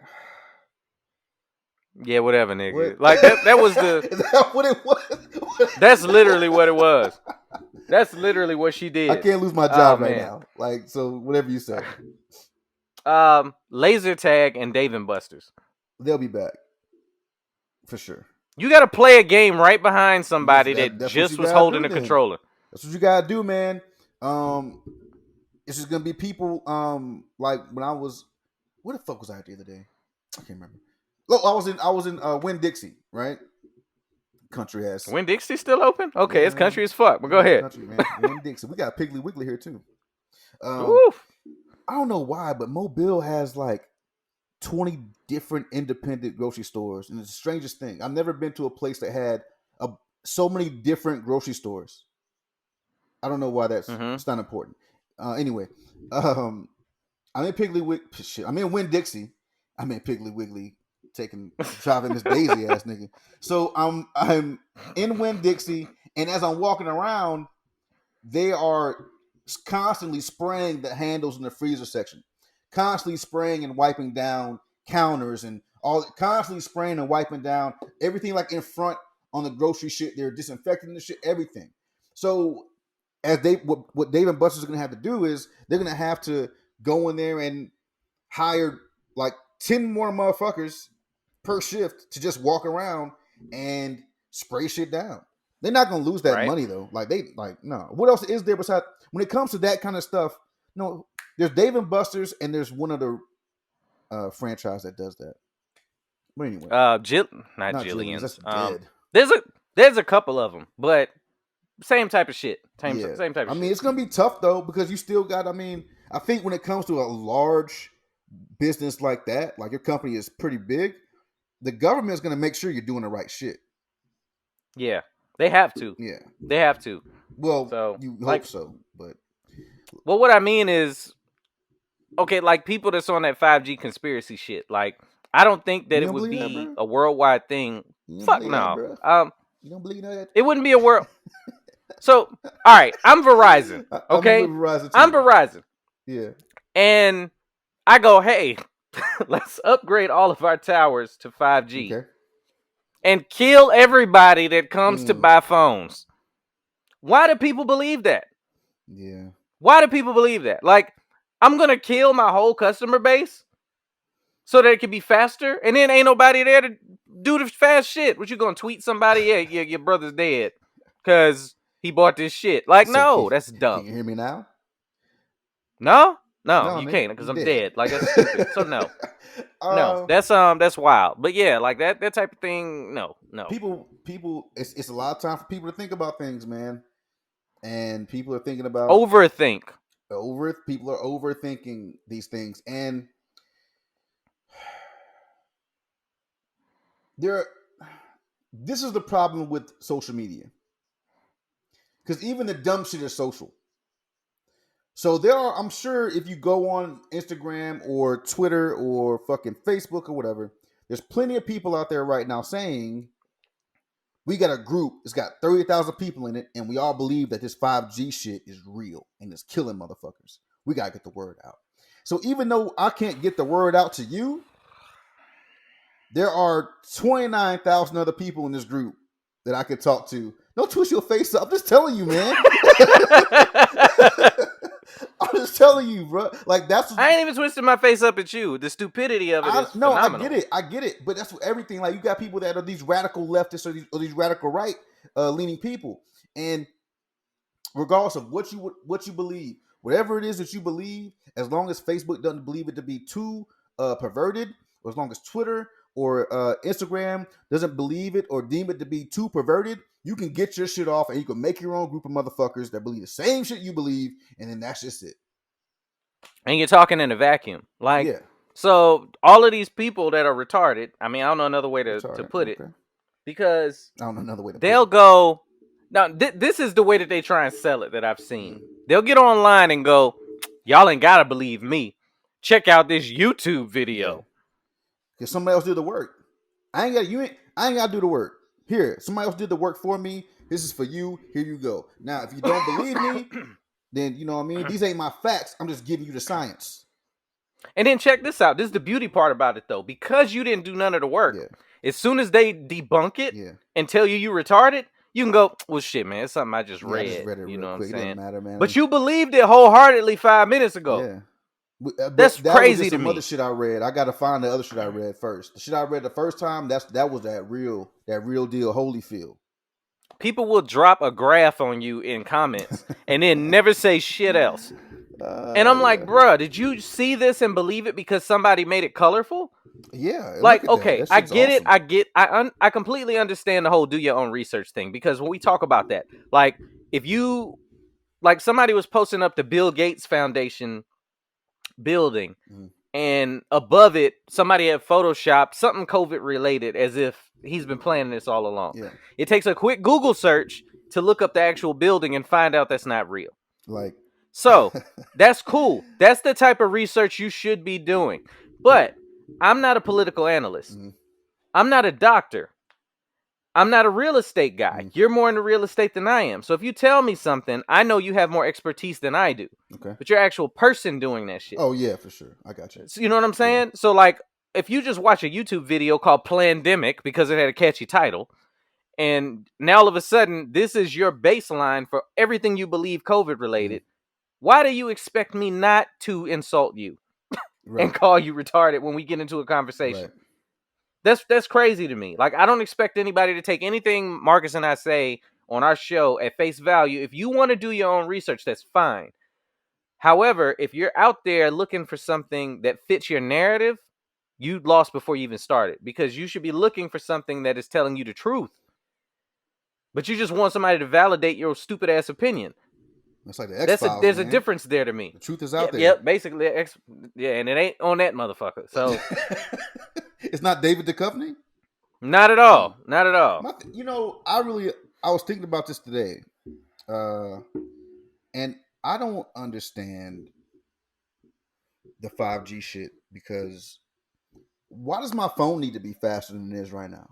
Speaker 2: yeah, whatever, nigga.
Speaker 1: What?
Speaker 2: Like that was the.
Speaker 1: Is that what it was?
Speaker 2: That's literally what it was. That's literally what she did.
Speaker 1: I can't lose my job right
Speaker 2: man.
Speaker 1: now. Like, so whatever you say,
Speaker 2: Laser Tag and Dave and Buster's.
Speaker 1: they'll be back for sure.
Speaker 2: You got to play a game right behind somebody
Speaker 1: That's
Speaker 2: that
Speaker 1: what
Speaker 2: just
Speaker 1: you
Speaker 2: was
Speaker 1: gotta
Speaker 2: holding
Speaker 1: do
Speaker 2: the
Speaker 1: then.
Speaker 2: controller.
Speaker 1: That's what you gotta do, man. It's just gonna be people. Like when I was, where the fuck was I the other day? I can't remember. Oh, I was in Winn Dixie, right? Country ass.
Speaker 2: Winn Dixie still open? Okay,
Speaker 1: Yeah,
Speaker 2: it's
Speaker 1: man.
Speaker 2: country as fuck. But go ahead.
Speaker 1: Country, man. Winn Dixie. We got Piggly Wiggly here too.
Speaker 2: Oof.
Speaker 1: I don't know why, but Mobile has like 20 different independent grocery stores, and it's the strangest thing. I've never been to a place that had so many different grocery stores. I don't know why that's it's not important. Anyway, I'm in Piggly Wiggly. Shit, I'm in Winn Dixie. I'm in Piggly Wiggly, driving this Daisy ass nigga. So I'm in Winn Dixie, and as I'm walking around, they are constantly spraying the handles in the freezer section, constantly spraying and wiping down counters, and constantly spraying and wiping down everything like in front on the grocery shit. They're disinfecting the shit, everything. So as what Dave and Buster's are gonna have to do is they're gonna have to go in there and hire like 10 more motherfuckers per shift to just walk around and spray shit down. They're not gonna lose that money though. No. What else is there besides when it comes to that kind of stuff? No, there's Dave and Buster's and there's one other franchise that does that. But anyway,
Speaker 2: not
Speaker 1: not
Speaker 2: Jillian's.
Speaker 1: That's dead.
Speaker 2: There's a couple of them, but same type of shit. Same type of shit.
Speaker 1: I mean, it's gonna be tough though because you still got. I mean, I think when it comes to a large business like that, like your company is pretty big, the government is gonna make sure you're doing the right shit.
Speaker 2: Yeah, they have to.
Speaker 1: Yeah,
Speaker 2: they have to.
Speaker 1: Well,
Speaker 2: so,
Speaker 1: you hope so, but
Speaker 2: well, what I mean is, okay, like people that's on that 5G conspiracy shit, like I don't think that it would be a worldwide thing. Fuck no.
Speaker 1: You don't believe that?
Speaker 2: It wouldn't be a world. So, all right, I'm Verizon. Okay, I'm Verizon.
Speaker 1: Yeah,
Speaker 2: and I go, hey, let's upgrade all of our towers to 5G.
Speaker 1: Okay.
Speaker 2: And kill everybody that comes to buy phones. Why do people believe that?
Speaker 1: Yeah.
Speaker 2: Why do people believe that? Like, I'm going to kill my whole customer base so that it can be faster, and then ain't nobody there to do the fast shit. What, you going to tweet somebody? Yeah, your brother's dead because he bought this shit. Like, no, that's dumb.
Speaker 1: Can you hear me now?
Speaker 2: No, you can't because I'm dead. Like, that's stupid. So, no. No, that's wild. But yeah, like that type of thing. No.
Speaker 1: People. It's a lot of time for people to think about things, man. And people are thinking about
Speaker 2: overthink.
Speaker 1: People are overthinking these things, and this is the problem with social media, because even the dumb shit is social. So I'm sure if you go on Instagram or Twitter or fucking Facebook or whatever, there's plenty of people out there right now saying, we got a group, it's got 30,000 people in it, and we all believe that this 5G shit is real and it's killing motherfuckers. We got to get the word out. So even though I can't get the word out to you, there are 29,000 other people in this group that I could talk to Don't twist your face up. I'm just telling you, man. I'm just telling you, bro. Like that's.
Speaker 2: I ain't even twisting my face up at you. The stupidity of it is phenomenal.
Speaker 1: I get it. But that's what everything. Like you got people that are these radical leftists or these radical right leaning people, and regardless of what you believe, whatever it is that you believe, as long as Facebook doesn't believe it to be too perverted, or as long as Twitter or Instagram doesn't believe it or deem it to be too perverted, you can get your shit off and you can make your own group of motherfuckers that believe the same shit you believe, and then that's just it.
Speaker 2: And you're talking in a vacuum. Like,
Speaker 1: Yeah.
Speaker 2: So all of these people that are retarded, I mean, I don't know another way to put it, because
Speaker 1: I don't know another way to
Speaker 2: they'll go, now this is the way that they try and sell it that I've seen. They'll get online and go, y'all ain't gotta believe me. Check out this YouTube video.
Speaker 1: Because somebody else did the work. I ain't gotta do the work. Here, somebody else did the work for me. This is for you. Here you go. Now, if you don't believe me, then you know what I mean. These ain't my facts. I'm just giving you the science.
Speaker 2: And then check this out. This is the beauty part about it, though. Because you didn't do none of the work, as soon as they debunk it and tell you retarded, you can go, well, shit, man, it's something I just read.
Speaker 1: I just read it
Speaker 2: you know
Speaker 1: quick.
Speaker 2: what I'm saying?
Speaker 1: It doesn't matter, man.
Speaker 2: But you believed it wholeheartedly 5 minutes ago.
Speaker 1: Yeah.
Speaker 2: That's
Speaker 1: that
Speaker 2: crazy
Speaker 1: was just
Speaker 2: to
Speaker 1: some
Speaker 2: me.
Speaker 1: Other shit I read. I gotta find the other shit I read first. The shit I read the first time, that was that real deal Holyfield.
Speaker 2: People will drop a graph on you in comments and then never say shit else. And I'm like, bruh, did you see this and believe it because somebody made it colorful?
Speaker 1: Yeah.
Speaker 2: Like, okay, I get awesome. I completely understand the whole do your own research thing, because when we talk about that, like, if you, like, somebody was posting up the Bill Gates Foundation building, and above it, somebody had photoshopped something COVID related as if he's been planning this all along.
Speaker 1: Yeah.
Speaker 2: It takes a quick Google search to look up the actual building and find out that's not real.
Speaker 1: Like,
Speaker 2: so that's cool. That's the type of research you should be doing. But I'm not a political analyst. I'm not a doctor. I'm not a real estate guy. You're more into real estate than I am. So if you tell me something, I know you have more expertise than I do.
Speaker 1: Okay.
Speaker 2: But you're an actual person doing that shit.
Speaker 1: Oh, yeah, for sure. I got you.
Speaker 2: So, you know what I'm saying? So, like, if you just watch a YouTube video called Plandemic because it had a catchy title, and now all of a sudden this is your baseline for everything you believe COVID related, why do you expect me not to insult you and call you retarded when we get into a conversation? That's crazy to me. Like, I don't expect anybody to take anything Marcus and I say on our show at face value. If you want to do your own research, that's fine. However, if you're out there looking for something that fits your narrative, you lost before you even started, because you should be looking for something that is telling you the truth. But you just want somebody to validate your stupid ass opinion.
Speaker 1: It's like the X-Files,
Speaker 2: there's a difference there to me.
Speaker 1: The truth is out there.
Speaker 2: Yep, basically, and it ain't on that motherfucker. So
Speaker 1: it's not David Duchovny?
Speaker 2: Not at all. Not at all.
Speaker 1: You know, I was thinking about this today, and I don't understand the 5G shit, because why does my phone need to be faster than it is right now?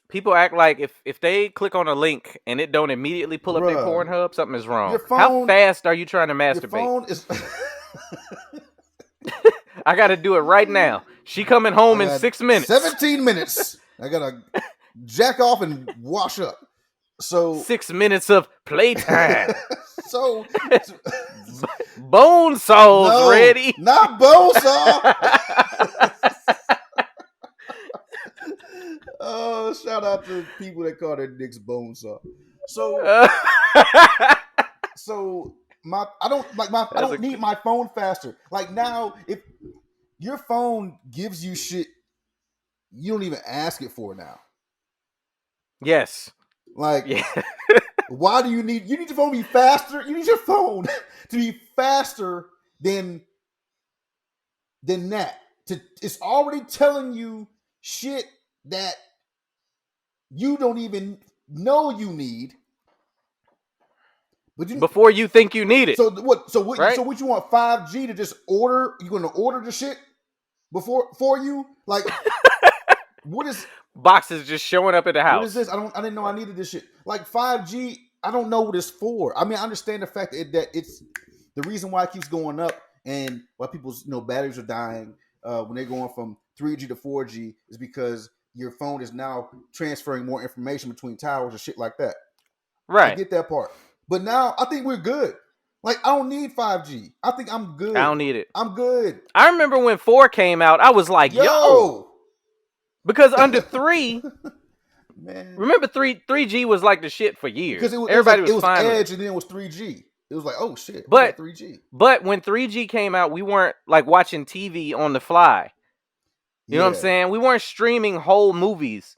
Speaker 2: People act like if they click on a link and it don't immediately pull up their Pornhub, something is wrong. How fast are you trying to masturbate?
Speaker 1: Your phone is...
Speaker 2: I got to do it right now. She coming home in 6 minutes.
Speaker 1: 17 minutes. I got to jack off and wash up. So
Speaker 2: 6 minutes of playtime.
Speaker 1: So
Speaker 2: bone saws ready.
Speaker 1: Not bone saw. Oh, shout out to people that call their dicks bone saw. So I don't need my phone faster. Like, now, if your phone gives you shit, you don't even ask it for now.
Speaker 2: Yes.
Speaker 1: Like, why do you need your phone to be faster? You need your phone to be faster than that. It's already telling you shit that you don't even know you need. But
Speaker 2: before you think you need it.
Speaker 1: So what? So what?
Speaker 2: Right?
Speaker 1: So what? You want 5G to just order? You're going to order the shit for you? Like, what is
Speaker 2: boxes just showing up at the house?
Speaker 1: What is this? I didn't know I needed this shit. Like, 5G, I don't know what it's for. I mean, I understand the fact that it's the reason why it keeps going up and why people's batteries are dying when they're going from 3G to 4G is because your phone is now transferring more information between towers and shit like that. I
Speaker 2: Right.
Speaker 1: get that part. But now I think we're good. Like, I don't need 5G. I think I'm good.
Speaker 2: I don't need it.
Speaker 1: I'm good.
Speaker 2: I remember when 4 came out, I was like, yo. Because under 3,
Speaker 1: man.
Speaker 2: Remember 3G was like the shit for years.
Speaker 1: Because
Speaker 2: everybody
Speaker 1: was
Speaker 2: fine with
Speaker 1: Edge
Speaker 2: it.
Speaker 1: and then it was 3G. It was like, oh shit,
Speaker 2: but
Speaker 1: 3G.
Speaker 2: But when 3G came out, we weren't like watching TV on the fly. You know what I'm saying? We weren't streaming whole movies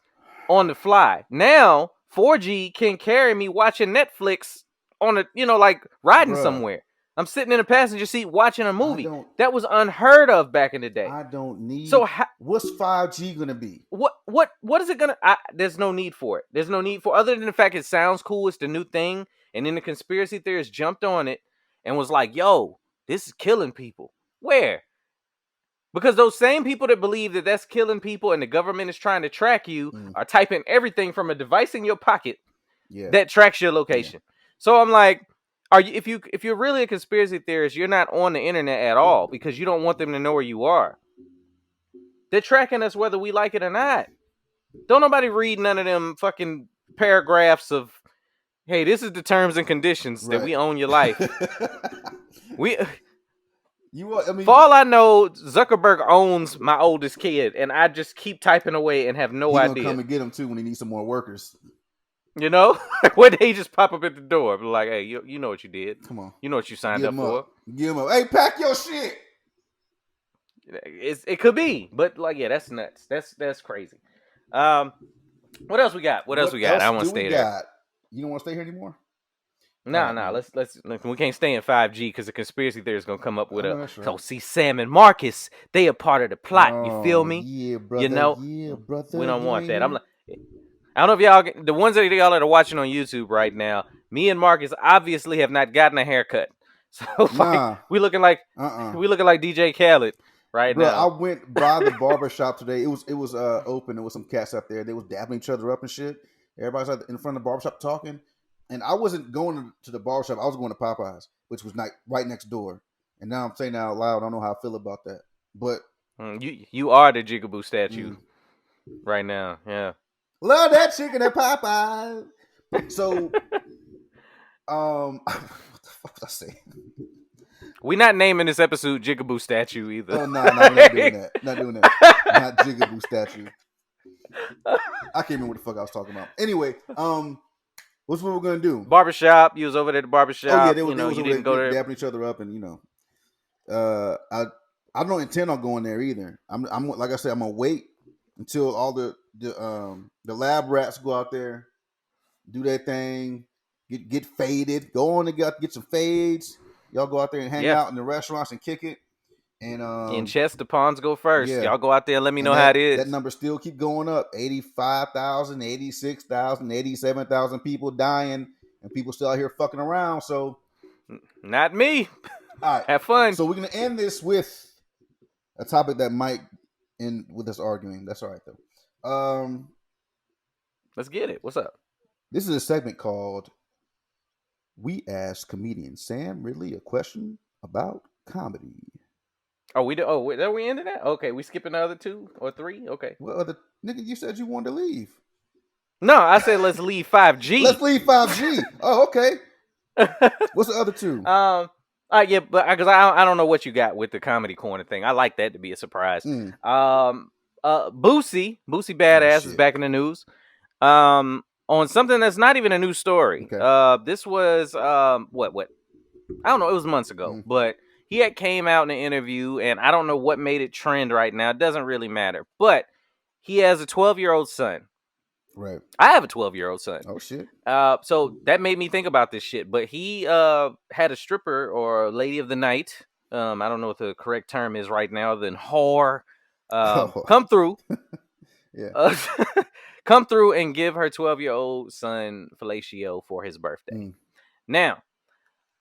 Speaker 2: on the fly. Now 4G can carry me watching Netflix on a, like riding somewhere. I'm sitting in a passenger seat watching a movie. That was unheard of back in the day.
Speaker 1: I don't need.
Speaker 2: So
Speaker 1: what's 5G gonna be?
Speaker 2: What is it gonna? There's no need for it. There's no need for, other than the fact it sounds cool. It's the new thing, and then the conspiracy theorists jumped on it and was like, "Yo, this is killing people." Where? Because those same people that believe that that's killing people and the government is trying to track you are typing everything from a device in your pocket that tracks your location. So I'm like, if you're really a conspiracy theorist, you're not on the internet at all because you don't want them to know where you are. They're tracking us whether we like it or not. Don't nobody read none of them fucking paragraphs of, hey, this is the terms and conditions that we own your life. For all I know, Zuckerberg owns my oldest kid, and I just keep typing away and have no idea.
Speaker 1: He's gonna come and get him too when he needs some more workers.
Speaker 2: You know, when they just pop up at the door, be like, "Hey, you know what you did?
Speaker 1: Come on,
Speaker 2: you know what you signed up for?
Speaker 1: Give him up. Hey, pack your shit."
Speaker 2: It could be, but like, yeah, that's nuts. That's crazy. What else we got? What else we got? I don't want to stay there.
Speaker 1: You don't want to stay here anymore?
Speaker 2: Nah. Let's. We can't stay in 5G because the conspiracy theory is gonna come up with So see, Sam and Marcus, they are part of the plot. You feel me?
Speaker 1: Yeah, brother.
Speaker 2: You know,
Speaker 1: brother.
Speaker 2: We don't want that. I'm like, I don't know if y'all, the ones that y'all are watching on YouTube right now. Me and Marcus obviously have not gotten a haircut, so we looking like DJ Khaled right now.
Speaker 1: I went by the barbershop today. It was open. There was some cats up there. They was dabbing each other up and shit. Everybody's in front of the barbershop talking. And I wasn't going to the barbershop. I was going to Popeyes, which was right next door. And now I'm saying that out loud. I don't know how I feel about that. But
Speaker 2: you are the Jigaboo statue right now. Yeah.
Speaker 1: Love that chicken at Popeyes. So, what the fuck was I saying?
Speaker 2: We're not naming this episode Jigaboo statue either.
Speaker 1: Oh, no, we're not doing that. Not doing that. Not Jigaboo statue. I can't remember what the fuck I was talking about. Anyway, what's what we're gonna do?
Speaker 2: Barbershop. You was over there at the barbershop.
Speaker 1: Oh yeah, they was
Speaker 2: you didn't go there,
Speaker 1: dapping each other up, and I don't intend on going there either. I'm like I said, I'm gonna wait until all the lab rats go out there, do their thing, get faded, go on and get some fades. Y'all go out there and hang out in the restaurants and kick it. And
Speaker 2: Chester Ponds go first. Y'all go out there and let me know how it is.
Speaker 1: That number still keep going up. 85,000, 86,000, 87,000 people dying, and people still out here fucking around. So,
Speaker 2: not me.
Speaker 1: All right,
Speaker 2: have fun.
Speaker 1: So we're gonna end this with a topic that might end with us arguing. That's all right though.
Speaker 2: Let's get it. What's up?
Speaker 1: This is a segment called "We Ask Comedian Sam Ridley a Question About Comedy."
Speaker 2: Oh, we do. Oh, wait, are we ending that? Okay, we skipping the other 2 or 3. Okay.
Speaker 1: Well, nigga, you said you wanted to leave.
Speaker 2: No, I said let's leave 5G.
Speaker 1: Let's leave 5G. Oh, okay. What's the other 2?
Speaker 2: Yeah, but because I don't know what you got with the comedy corner thing. I like that to be a surprise. Boosie Badass is back in the news. On something that's not even a new story. Okay. This was what? I don't know. It was months ago, but he had came out in an interview, and I don't know what made it trend right now. It doesn't really matter. But he has a 12-year-old son.
Speaker 1: Right.
Speaker 2: I have a 12-year-old son.
Speaker 1: Oh, shit.
Speaker 2: So that made me think about this shit. But he had a stripper or lady of the night. I don't know what the correct term is right now, than whore. Come through.
Speaker 1: Yeah.
Speaker 2: Come through and give her 12-year-old son fellatio for his birthday. Now,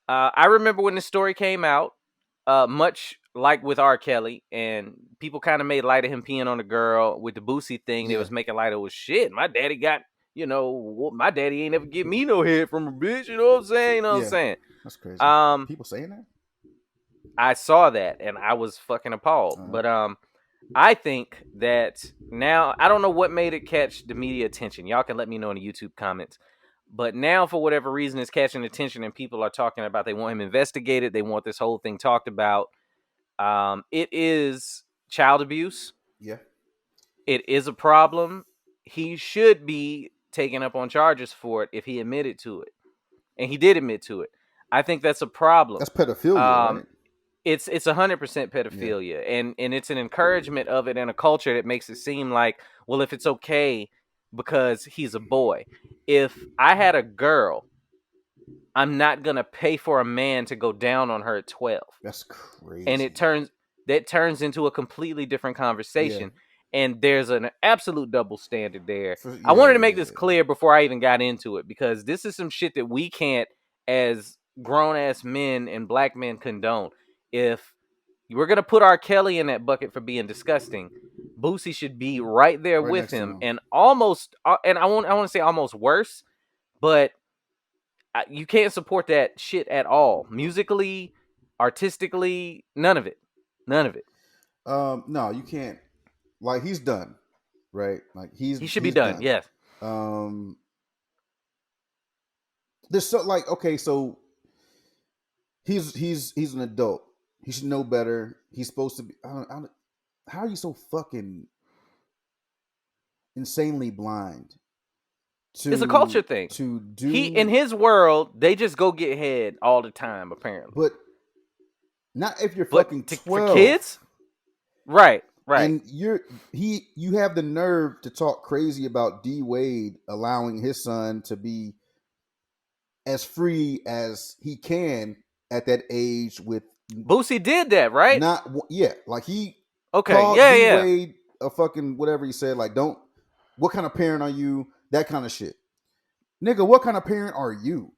Speaker 2: I remember when this story came out. Much like with R. Kelly, and people kind of made light of him peeing on a girl with the Boosie thing. They was making light of shit. My daddy got, my daddy ain't ever give me no head from a bitch. You know what I'm saying? You know what I'm saying?
Speaker 1: That's crazy. People saying that?
Speaker 2: I saw that and I was fucking appalled. But I think that now, I don't know what made it catch the media attention. Y'all can let me know in the YouTube comments. But now, for whatever reason, it's catching attention, and people are talking about they want him investigated. They want this whole thing talked about. It is child abuse.
Speaker 1: Yeah,
Speaker 2: It is a problem. He should be taken up on charges for it if he admitted to it, and he did admit to it. I think that's a problem.
Speaker 1: that's pedophilia,
Speaker 2: Um,
Speaker 1: right?
Speaker 2: it's 100% pedophilia, and it's an encouragement of it in a culture that makes it seem like, well, if it's okay because he's a boy. If I had a girl, I'm not gonna pay for a man to go down on her at 12.
Speaker 1: That's crazy.
Speaker 2: And that turns into a completely different conversation. And there's an absolute double standard there. I wanted to make this clear before I even got into it, because this is some shit that we can't, as grown ass men and black men, condone. If we're gonna put R. Kelly in that bucket for being disgusting, Boosie should be right there
Speaker 1: Right
Speaker 2: with
Speaker 1: next to
Speaker 2: him,
Speaker 1: him.
Speaker 2: and almost, and I want to say almost worse, but you can't support that shit at all, musically, artistically, none of it.
Speaker 1: No, you can't. Like, he's done, right? Like,
Speaker 2: He should be done. Yes.
Speaker 1: There's so, like, okay, so he's an adult. He should know better. He's supposed to be. How are you so fucking insanely blind?
Speaker 2: It's a culture thing.
Speaker 1: To do
Speaker 2: He, in his world, they just go get head all the time, apparently.
Speaker 1: but not if you're fucking 12.
Speaker 2: For kids, right.
Speaker 1: And you have the nerve to talk crazy about D Wade allowing his son to be as free as he can at that age with
Speaker 2: Boosie did that, right?
Speaker 1: Like, he
Speaker 2: okay,
Speaker 1: called
Speaker 2: yeah,
Speaker 1: D
Speaker 2: yeah.
Speaker 1: Wade a fucking whatever he said. Like, what kind of parent are you? That kind of shit, nigga. What kind of parent are you?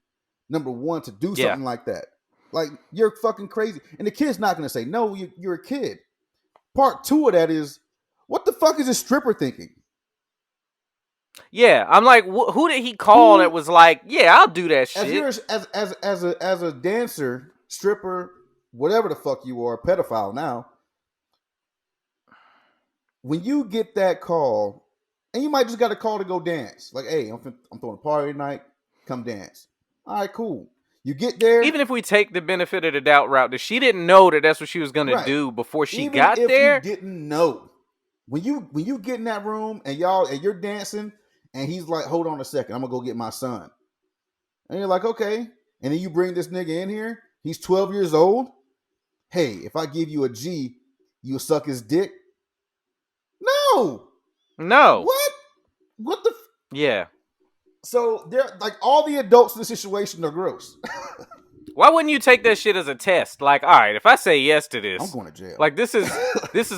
Speaker 1: Number one, to do something like that. Like, you're fucking crazy, and the kid's not gonna say no. You're a kid. Part two of that is, what the fuck is a stripper thinking?
Speaker 2: Yeah, I'm like, who did he call that was like, yeah, I'll do that shit?
Speaker 1: As a dancer, stripper, whatever the fuck you are, pedophile now. When you get that call, and you might just got a call to go dance, like, hey, I'm throwing a party tonight, come dance. All right, cool. You get there.
Speaker 2: Even if we take the benefit of the doubt route, that she didn't know that that's what she was gonna do before she got there.
Speaker 1: You didn't know. When you get in that room and you're dancing, and he's like, hold on a second, I'm gonna go get my son. And you're like, okay. And then you bring this nigga in here. He's 12 years old. Hey, if I give you a G, you'll suck his dick? No. What the?
Speaker 2: Yeah.
Speaker 1: So they're like, all the adults in the situation are gross.
Speaker 2: Why wouldn't you take that shit as a test? Like, all right, if I say yes to this,
Speaker 1: I'm going to jail.
Speaker 2: Like, this is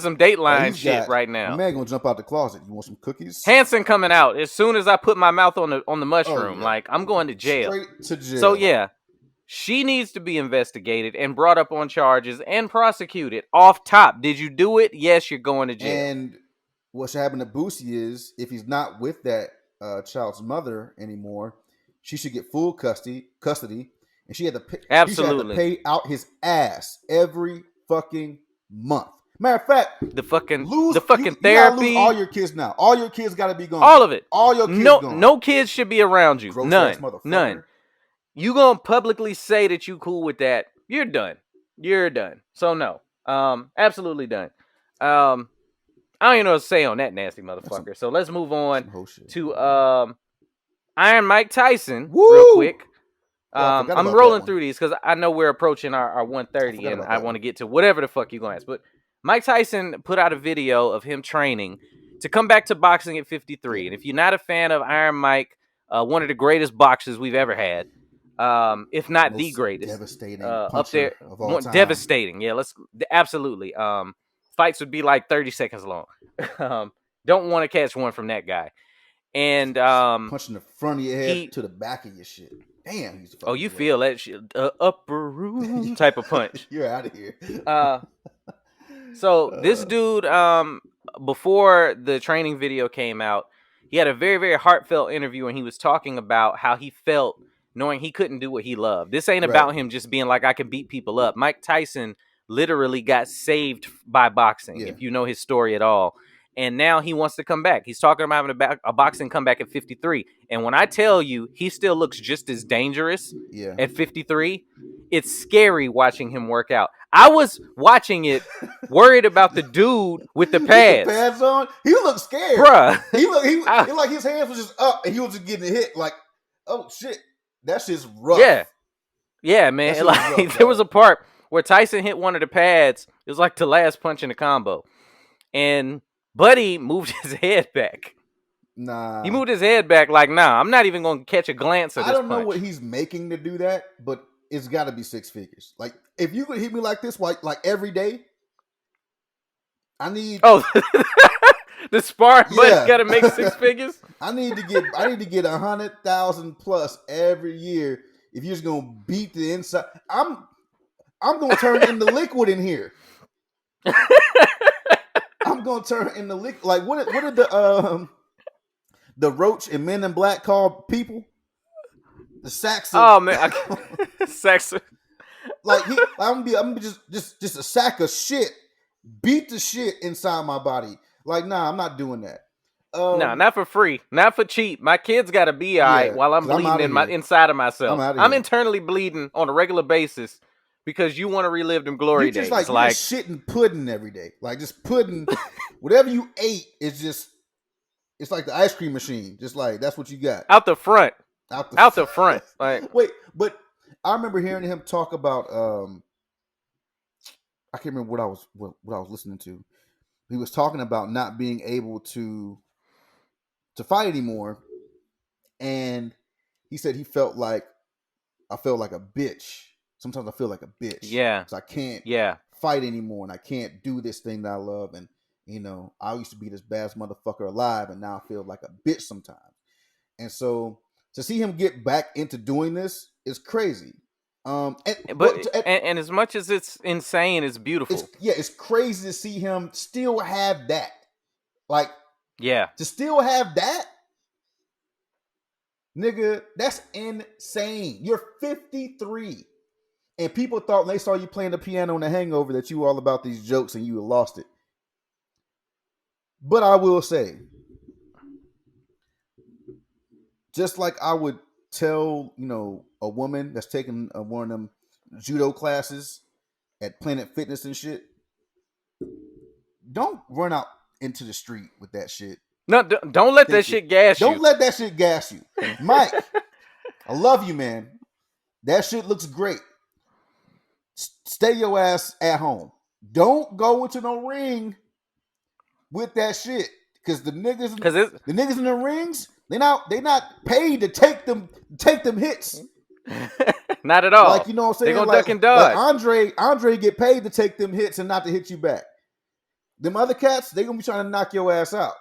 Speaker 2: some Dateline shit right now.
Speaker 1: The man gonna jump out the closet. You want some cookies?
Speaker 2: Hanson coming out as soon as I put my mouth on the mushroom. Like, I'm going to jail.
Speaker 1: Straight to jail.
Speaker 2: So yeah, she needs to be investigated and brought up on charges and prosecuted. Off top, did you do it? Yes, you're going to jail.
Speaker 1: And what should happen to Boosie is, if he's not with that child's mother anymore, she should get full custody, and she had to pay,
Speaker 2: absolutely
Speaker 1: pay out his ass every fucking month. Matter of fact,
Speaker 2: the fucking therapy.
Speaker 1: You gotta lose all your kids now. All your kids got to be gone.
Speaker 2: All of it.
Speaker 1: All your kids gone.
Speaker 2: No kids should be around you.
Speaker 1: Gross
Speaker 2: None. You gonna publicly say that you cool with that? You're done. So no, absolutely done. I don't even know what to say on that nasty motherfucker. So let's move on to Iron Mike Tyson.
Speaker 1: Woo!
Speaker 2: Real quick.
Speaker 1: I'm
Speaker 2: rolling through these because I know we're approaching our 130, and I want to get to whatever the fuck you're going to ask. But Mike Tyson put out a video of him training to come back to boxing at 53. And if you're not a fan of Iron Mike, one of the greatest boxers we've ever had, if not the greatest,
Speaker 1: devastating
Speaker 2: up there,
Speaker 1: of all time.
Speaker 2: Devastating. Yeah, absolutely. Fights would be like 30 seconds long. Don't want to catch one from that guy. And
Speaker 1: punching the front of your head to the back of your shit. Damn, he's
Speaker 2: you feel that shit, upper room type of punch.
Speaker 1: You're out of here.
Speaker 2: So this dude, before the training video came out, he had a very, very heartfelt interview, and he was talking about how he felt knowing he couldn't do what he loved. This ain't about him just being like, I can beat people up. Mike Tyson literally got saved by boxing,
Speaker 1: Yeah.
Speaker 2: if you know his story at all. And now he wants to come back. He's talking about having a boxing comeback at 53. And when I tell you he still looks just as dangerous
Speaker 1: Yeah.
Speaker 2: at 53, it's scary watching him work out. I was watching it worried about the dude with the pads.
Speaker 1: With the pads on, he looked scared,
Speaker 2: Bruh.
Speaker 1: He like his hands was just up, and he was just getting hit. Like, oh shit, that shit's rough.
Speaker 2: Yeah, man.
Speaker 1: That
Speaker 2: Like
Speaker 1: shit was rough,
Speaker 2: there was
Speaker 1: dog.
Speaker 2: a part where Tyson hit one of the pads. It was like the last punch in the combo, and Buddy moved his head back.
Speaker 1: Nah,
Speaker 2: He moved his head back like, nah, I'm not even going to catch a glance of this
Speaker 1: I don't know
Speaker 2: punch.
Speaker 1: what he's making to do that, but it's got to be six figures. Like, if you could hit me like this, like every day, I need.
Speaker 2: Oh, the sparring
Speaker 1: Yeah.
Speaker 2: Buddy's got to make six figures.
Speaker 1: I need to get 100,000 plus every year. If you're just gonna beat the inside, I'm gonna turn into liquid in here. I'm gonna turn into liquid. Like what did the Roach and Men in Black call people? The sacks.
Speaker 2: Oh man, Saxon.
Speaker 1: Like I'm gonna be just a sack of shit. Beat the shit inside my body. Like, nah, I'm not doing that.
Speaker 2: No, not for free, not for cheap. My kids got to be all right while I'm
Speaker 1: 'cause I'm
Speaker 2: bleeding
Speaker 1: outta
Speaker 2: in my
Speaker 1: here.
Speaker 2: inside of myself.
Speaker 1: I'm outta
Speaker 2: I'm
Speaker 1: here.
Speaker 2: internally bleeding on a regular basis because you want to relive them glory
Speaker 1: You just
Speaker 2: days.
Speaker 1: like you're just shitting pudding every day. Like just pudding, whatever you ate is just. It's like the ice cream machine. Just like that's what you got
Speaker 2: out the front.
Speaker 1: out
Speaker 2: The front. Like,
Speaker 1: wait, but I remember hearing him talk about. I can't remember what I was listening to. He was talking about not being able to fight anymore, and he said he felt like I felt like a bitch. Sometimes I feel like a bitch.
Speaker 2: Yeah.
Speaker 1: because I can't fight anymore, and I can't do this thing that I love. And I used to be this baddest motherfucker alive, and now I feel like a bitch sometimes. And so to see him get back into doing this is crazy. And
Speaker 2: as much as it's insane, it's beautiful.
Speaker 1: It's crazy to see him still have that. Like,
Speaker 2: yeah,
Speaker 1: to still have that, nigga, that's insane. You're 53. And people thought when they saw you playing the piano in The Hangover that you were all about these jokes and you had lost it. But I will say, just like I would tell, a woman that's taking one of them judo classes at Planet Fitness and shit, don't run out into the street with that shit.
Speaker 2: No, don't let that shit gas you.
Speaker 1: Don't let that shit gas you. Mike, I love you, man. That shit looks great. Stay your ass at home. Don't go into no ring with that shit. Because the niggas in the rings, they not paid to take them hits.
Speaker 2: Not at all.
Speaker 1: Like, you know what I'm saying?
Speaker 2: They gonna duck and dodge.
Speaker 1: Like Andre get paid to take them hits and not to hit you back. Them other cats, they gonna be trying to knock your ass out.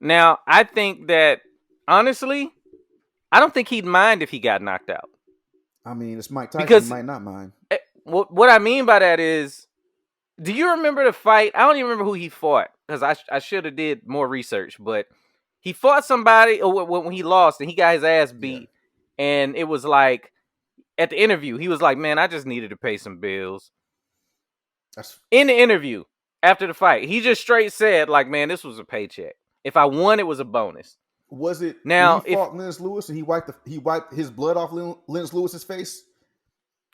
Speaker 2: Now, I think that, honestly, I don't think he'd mind if he got knocked out.
Speaker 1: I mean, it's Mike Tyson.
Speaker 2: Because
Speaker 1: he might not mind.
Speaker 2: What I mean by that is, do you remember the fight? I don't even remember who he fought because I should have did more research. But he fought somebody when he lost and he got his ass beat. Yeah. And it was like, at the interview, he was like, man, I just needed to pay some bills. In the interview, after the fight, he just straight said, like, man, this was a paycheck. If I won, it was a bonus.
Speaker 1: Was it
Speaker 2: now
Speaker 1: when he fought Lennox Lewis and he wiped his blood off Lennox Lewis's face?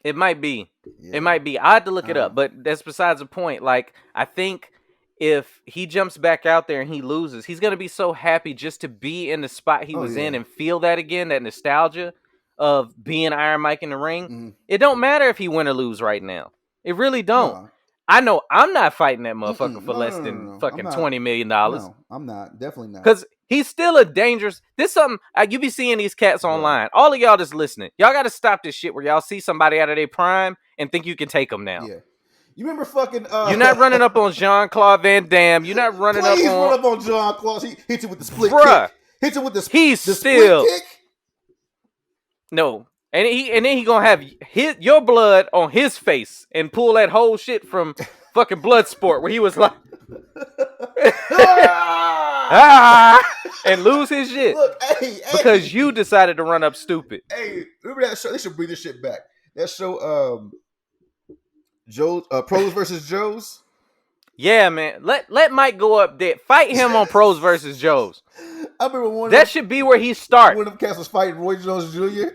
Speaker 2: It might be. Yeah. It might be. I had to look it up, but that's besides the point. Like, I think if he jumps back out there and he loses, he's going to be so happy just to be in the spot he was in and feel that again, that nostalgia of being Iron Mike in the ring. Mm-hmm. It don't matter if he win or lose right now. It really don't. I know I'm not fighting that motherfucker for less than fucking $20 million. No,
Speaker 1: I'm not. Definitely not.
Speaker 2: Because he's still a dangerous. This something you be seeing these cats online. All of y'all just listening. Y'all got to stop this shit where y'all see somebody out of their prime and think you can take them now.
Speaker 1: Yeah. You remember fucking?
Speaker 2: You're not running up on Jean-Claude Van Damme. You're not running up on.
Speaker 1: Please run up on Jean-Claude. He hits you with the split
Speaker 2: kick.
Speaker 1: Hits you with the
Speaker 2: he's
Speaker 1: the
Speaker 2: still
Speaker 1: split kick.
Speaker 2: No. And then he gonna have your blood on his face and pull that whole shit from fucking Bloodsport where he was like and lose his shit.
Speaker 1: Look,
Speaker 2: because you decided to run up stupid.
Speaker 1: Hey, remember that show? They should bring this shit back. That show, Joe, pros versus Joes.
Speaker 2: Yeah, man. Let Mike go up there. Fight him on pros versus Joes.
Speaker 1: I remember
Speaker 2: That should be where he start.
Speaker 1: one of them cats was fighting Roy Jones Jr.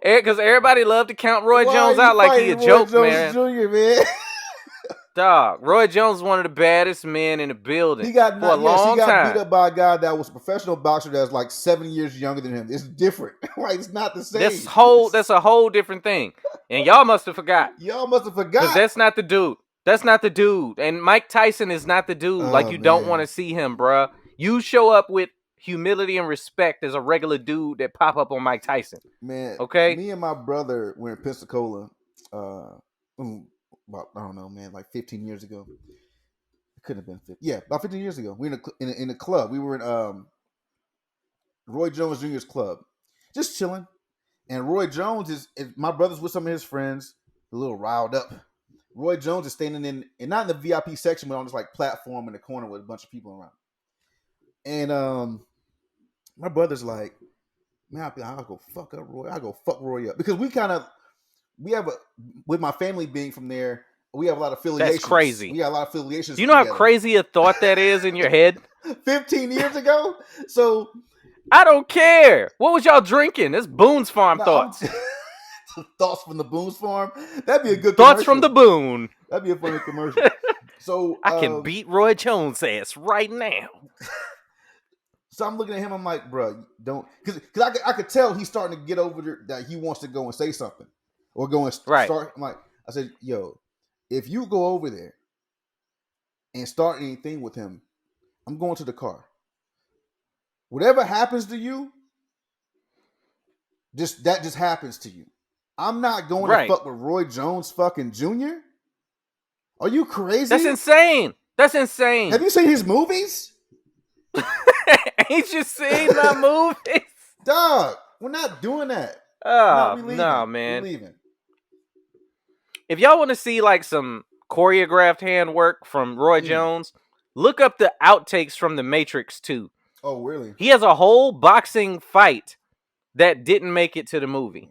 Speaker 2: Because everybody loved to count Roy
Speaker 1: Why
Speaker 2: Jones
Speaker 1: are you
Speaker 2: out like he a
Speaker 1: fighting
Speaker 2: joke,
Speaker 1: Roy
Speaker 2: man.
Speaker 1: Jones Jr., man.
Speaker 2: Dog, Roy Jones is one of the baddest men in the building
Speaker 1: He got
Speaker 2: for a long
Speaker 1: he got
Speaker 2: time.
Speaker 1: beat up by a guy that was a professional boxer that's like 7 years younger than him. It's different. Like it's not the same.
Speaker 2: That's a whole different thing. And y'all must have forgot.
Speaker 1: Y'all must have forgot.
Speaker 2: Because that's not the dude. That's not the dude. And Mike Tyson is not the dude. Like you don't want to see him, bruh. You show up with humility and respect as a regular dude that pop up on Mike Tyson.
Speaker 1: Man,
Speaker 2: okay.
Speaker 1: Me and my brother were in Pensacola. About, I don't know, man, like 15 years ago. It couldn't have been 15. Yeah, about 15 years ago. We were in a club. We were in Roy Jones Jr.'s club, just chilling. And Roy Jones is my brother's with some of his friends, a little riled up. Roy Jones is standing in, and not in the VIP section, but on this like platform in the corner with a bunch of people around. And my brother's like, man, I'll go fuck up Roy. I'll go fuck Roy up. Because with my family being from there, we have a lot of affiliations.
Speaker 2: That's crazy.
Speaker 1: We got a lot of affiliations.
Speaker 2: Do you know how crazy a thought that is in your head?
Speaker 1: 15 years ago? So
Speaker 2: I don't care. What was y'all drinking? It's Boone's Farm thoughts.
Speaker 1: Thoughts from the Boone's Farm? That'd be a good
Speaker 2: Thoughts from the Boone.
Speaker 1: That'd be a funny commercial. So
Speaker 2: I can beat Roy Jones' ass right now.
Speaker 1: So I'm looking at him. I'm like, bro, don't, because I could tell he's starting to get over there that he wants to go and say something or go and start. I'm like, I said, yo, if you go over there and start anything with him, I'm going to the car. Whatever happens to you, that just happens to you. I'm not going to fuck with Roy Jones fucking Jr. Are you crazy?
Speaker 2: That's insane. That's insane.
Speaker 1: Have you seen his movies?
Speaker 2: Ain't you seen my movies?
Speaker 1: Dog, we're not doing that.
Speaker 2: No, man.
Speaker 1: We're leaving.
Speaker 2: If y'all want to see like some choreographed handwork from Roy Jones, look up the outtakes from The Matrix 2.
Speaker 1: Oh, really?
Speaker 2: He has a whole boxing fight that didn't make it to the movie.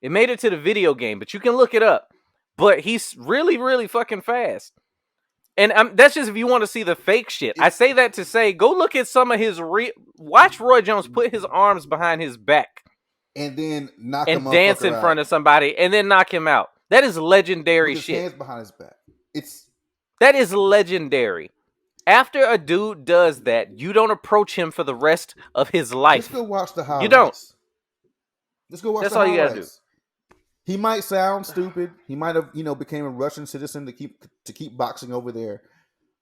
Speaker 2: It made it to the video game, but you can look it up. But he's really, really fucking fast. And that's just if you want to see the fake shit. I say that to say, go look at some of his watch Roy Jones put his arms behind his back.
Speaker 1: And then knock
Speaker 2: and
Speaker 1: him
Speaker 2: dance in front of somebody and then knock him out. That is legendary shit.
Speaker 1: Hands behind his back.
Speaker 2: That is legendary. After a dude does that, you don't approach him for the rest of his life.
Speaker 1: Let's go watch the highlights.
Speaker 2: You don't.
Speaker 1: Let's go watch
Speaker 2: That's
Speaker 1: the
Speaker 2: all
Speaker 1: highlights.
Speaker 2: You gotta do.
Speaker 1: He might sound stupid. He might have, became a Russian citizen to keep boxing over there.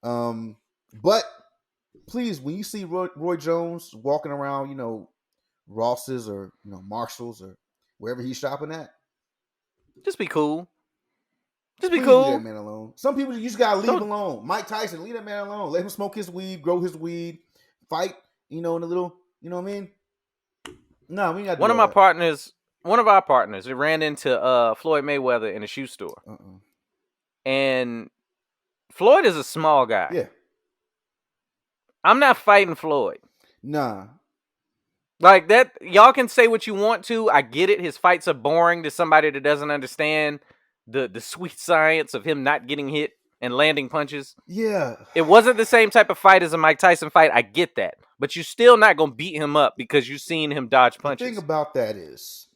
Speaker 1: But please, when you see Roy Jones walking around, Ross's or Marshalls or wherever he's shopping at,
Speaker 2: just be cool. Just be
Speaker 1: please
Speaker 2: cool.
Speaker 1: Leave that man alone. Some people you just gotta leave alone. Mike Tyson, leave that man alone. Let him smoke his weed, grow his weed, fight. In a little, you know what I mean? No, we got
Speaker 2: one of my partners. One of our partners, we ran into Floyd Mayweather in a shoe store. And Floyd is a small guy.
Speaker 1: Yeah.
Speaker 2: I'm not fighting Floyd.
Speaker 1: Nah.
Speaker 2: Like that, y'all can say what you want to. I get it. His fights are boring to somebody that doesn't understand the sweet science of him not getting hit and landing punches.
Speaker 1: Yeah.
Speaker 2: It wasn't the same type of fight as a Mike Tyson fight. I get that. But you're still not going to beat him up because you've seen him dodge punches.
Speaker 1: The thing about that is,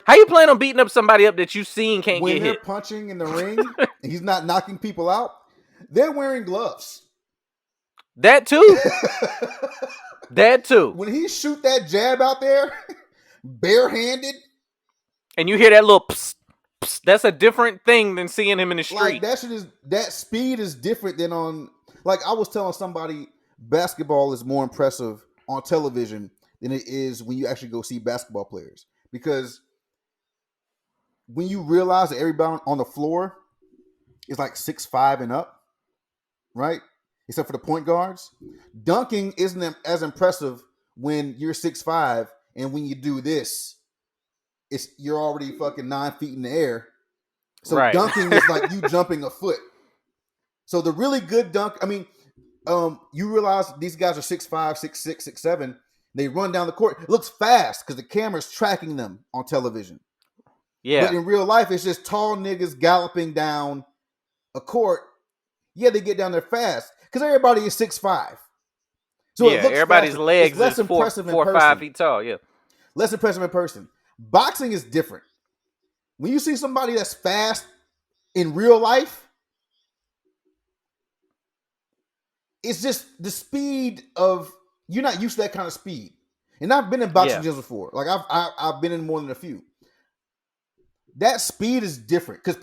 Speaker 2: how you plan on beating up somebody up that you seen can't get hit?
Speaker 1: When they're punching in the ring and he's not knocking people out, they're wearing gloves.
Speaker 2: That too. That too.
Speaker 1: When he shoot that jab out there, barehanded,
Speaker 2: and you hear that little psst, psst, that's a different thing than seeing him in the street.
Speaker 1: Like that speed is different than on. Like I was telling somebody, basketball is more impressive on television than it is when you actually go see basketball players. Because when you realize that everybody on the floor is like 6'5" and up, right? Except for the point guards. Dunking isn't as impressive when you're 6'5", and when you do this, you're already fucking 9 feet in the air. So dunking is like you jumping a foot. So the really good dunk, you realize these guys are 6'5", 6'6", 6'7". They run down the court. It looks fast because the camera's tracking them on television.
Speaker 2: Yeah.
Speaker 1: But in real life, it's just tall niggas galloping down a court. Yeah, they get down there fast because everybody is 6'5". So
Speaker 2: Yeah,
Speaker 1: it looks
Speaker 2: everybody's
Speaker 1: faster. It's
Speaker 2: legs
Speaker 1: less
Speaker 2: is four,
Speaker 1: impressive in
Speaker 2: 4 or 5
Speaker 1: person.
Speaker 2: feet tall. Yeah.
Speaker 1: Less impressive in person. Boxing is different. When you see somebody that's fast in real life, it's just the speed of you're not used to that kind of speed. And I've been in boxing gyms before. Like I've been in more than a few. That speed is different because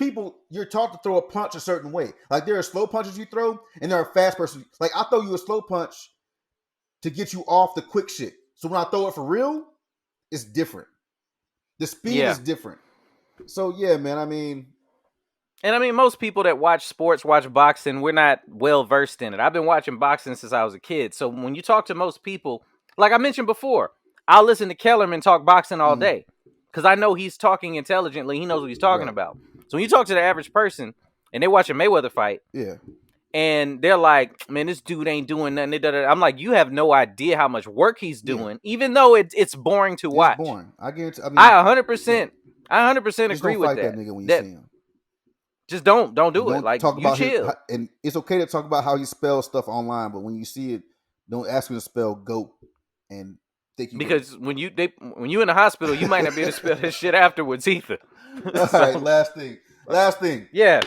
Speaker 1: you're taught to throw a punch a certain way. Like there are slow punches you throw, and there are fast person. Like I throw you a slow punch to get you off the quick shit. So when I throw it for real, it's different. The speed is different. So yeah, man. I mean,
Speaker 2: most people that watch sports, watch boxing, we're not well versed in it. I've been watching boxing since I was a kid. So when you talk to most people, like I mentioned before, I'll listen to Kellerman talk boxing all day because I know he's talking intelligently. He knows what he's talking about. So when you talk to the average person and they watch a Mayweather fight, and they're like, "Man, this dude ain't doing nothing." I'm like, "You have no idea how much work he's doing, even though it's boring to watch."
Speaker 1: It's boring. I guarantee. I mean,
Speaker 2: I 100%, I 100%
Speaker 1: just
Speaker 2: agree
Speaker 1: don't
Speaker 2: with
Speaker 1: fight
Speaker 2: that.
Speaker 1: that nigga when you see him.
Speaker 2: Just don't do
Speaker 1: don't
Speaker 2: it. Like
Speaker 1: talk
Speaker 2: you
Speaker 1: about
Speaker 2: chill.
Speaker 1: and it's okay to talk about how he spells stuff online, but when you see it, don't ask him to spell goat and think you
Speaker 2: because when you in the hospital, you might not be able to spell this shit afterwards either.
Speaker 1: All right, last thing.
Speaker 2: Yeah.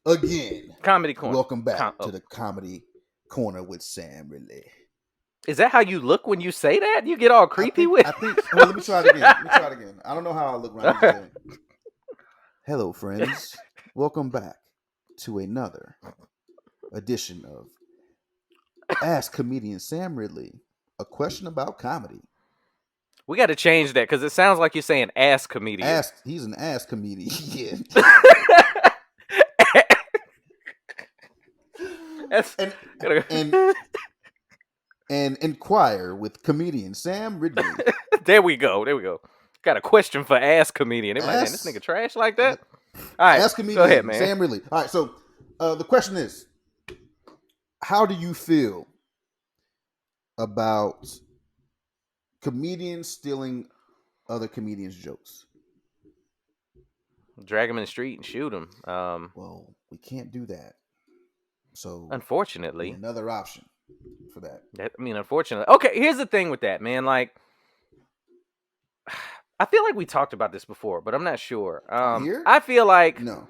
Speaker 1: Again,
Speaker 2: Comedy Corner.
Speaker 1: Welcome back to the Comedy Corner with Sam Ridley.
Speaker 2: Is that how you look when you say that? You get all creepy with?
Speaker 1: I think. Well, let me try it again. I don't know how I look right now. Hello, friends. Welcome back to another edition of Ask Comedian Sam Ridley a question about comedy.
Speaker 2: We got to change that because it sounds like you're saying ass comedian.
Speaker 1: He's an ass comedian. and inquire with comedian Sam Ridley.
Speaker 2: There we go. Got a question for ass comedian. They're like, man, this nigga trash like that? All right,
Speaker 1: ask comedian
Speaker 2: go ahead, man.
Speaker 1: Sam Ridley. All right, so the question is, how do you feel about comedians stealing other comedians' jokes?
Speaker 2: Drag him in the street and shoot him.
Speaker 1: Well, we can't do that. So
Speaker 2: unfortunately,
Speaker 1: another option for that.
Speaker 2: Unfortunately. Okay, here's the thing with that, man. Like, I feel like we talked about this before, but I'm not sure.
Speaker 1: Here?
Speaker 2: I feel like
Speaker 1: no.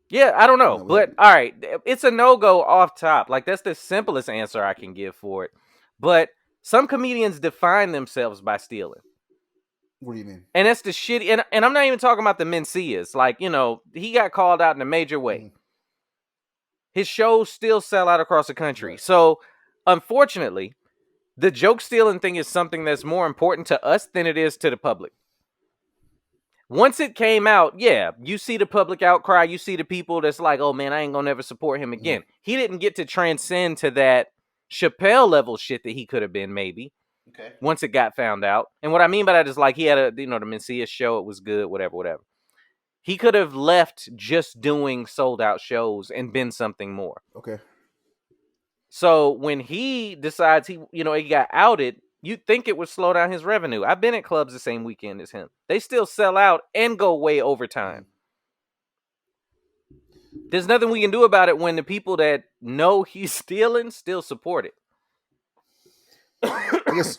Speaker 2: Yeah, I don't know. But all right, it's a no-go off top. Like that's the simplest answer I can give for it. But some comedians define themselves by stealing.
Speaker 1: What do you mean?
Speaker 2: And that's the shitty and I'm not even talking about the Mencias. Like, he got called out in a major way. His shows still sell out across the country. Right. So, unfortunately, the joke stealing thing is something that's more important to us than it is to the public. Once it came out, yeah, you see the public outcry. You see the people that's like, oh, man, I ain't going to never support him again. He didn't get to transcend to that Chappelle level shit that he could have been, maybe. Okay. Once it got found out. And what I mean by that is like he had the Mencias show. It was good, whatever. He could have left just doing sold out shows and been something more.
Speaker 1: Okay.
Speaker 2: So when he decides he got outed, you'd think it would slow down his revenue. I've been at clubs the same weekend as him. They still sell out and go way over time. There's nothing we can do about it when the people that know he's stealing still support it. I guess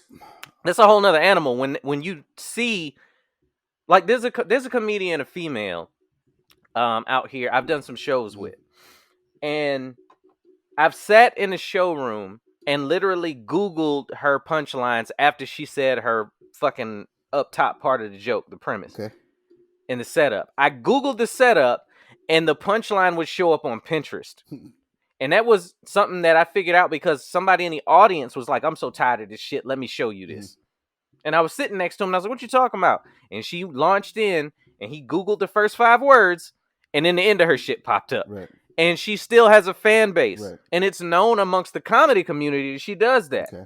Speaker 2: that's a whole nother animal. When you see, like, there's a comedian, a female, out here I've done some shows with, and I've sat in a showroom and literally Googled her punchlines after she said her fucking up top part of the joke, the premise, and the setup. I Googled the setup, and the punchline would show up on Pinterest. And that was something that I figured out because somebody in the audience was like, I'm so tired of this shit. Let me show you this. And I was sitting next to him and I was like, what you talking about? And she launched in and he Googled the first 5 words and then the end of her shit popped up. Right. And she still has a fan base. Right. And it's known amongst the comedy community that she does that. Okay.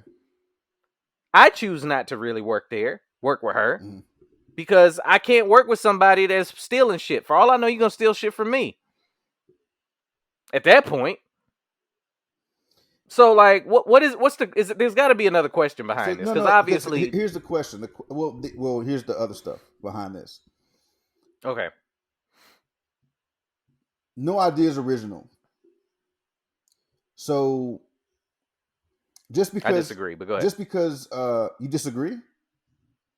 Speaker 2: I choose not to really work with her. Because I can't work with somebody that's stealing shit. For all I know, you're going to steal shit from me. At that point. So, like, there's got to be another question behind this, because obviously,
Speaker 1: here's the question. Here's the other stuff behind this.
Speaker 2: Okay.
Speaker 1: No idea is original. So just
Speaker 2: I
Speaker 1: because
Speaker 2: disagree, but go ahead.
Speaker 1: just because you disagree,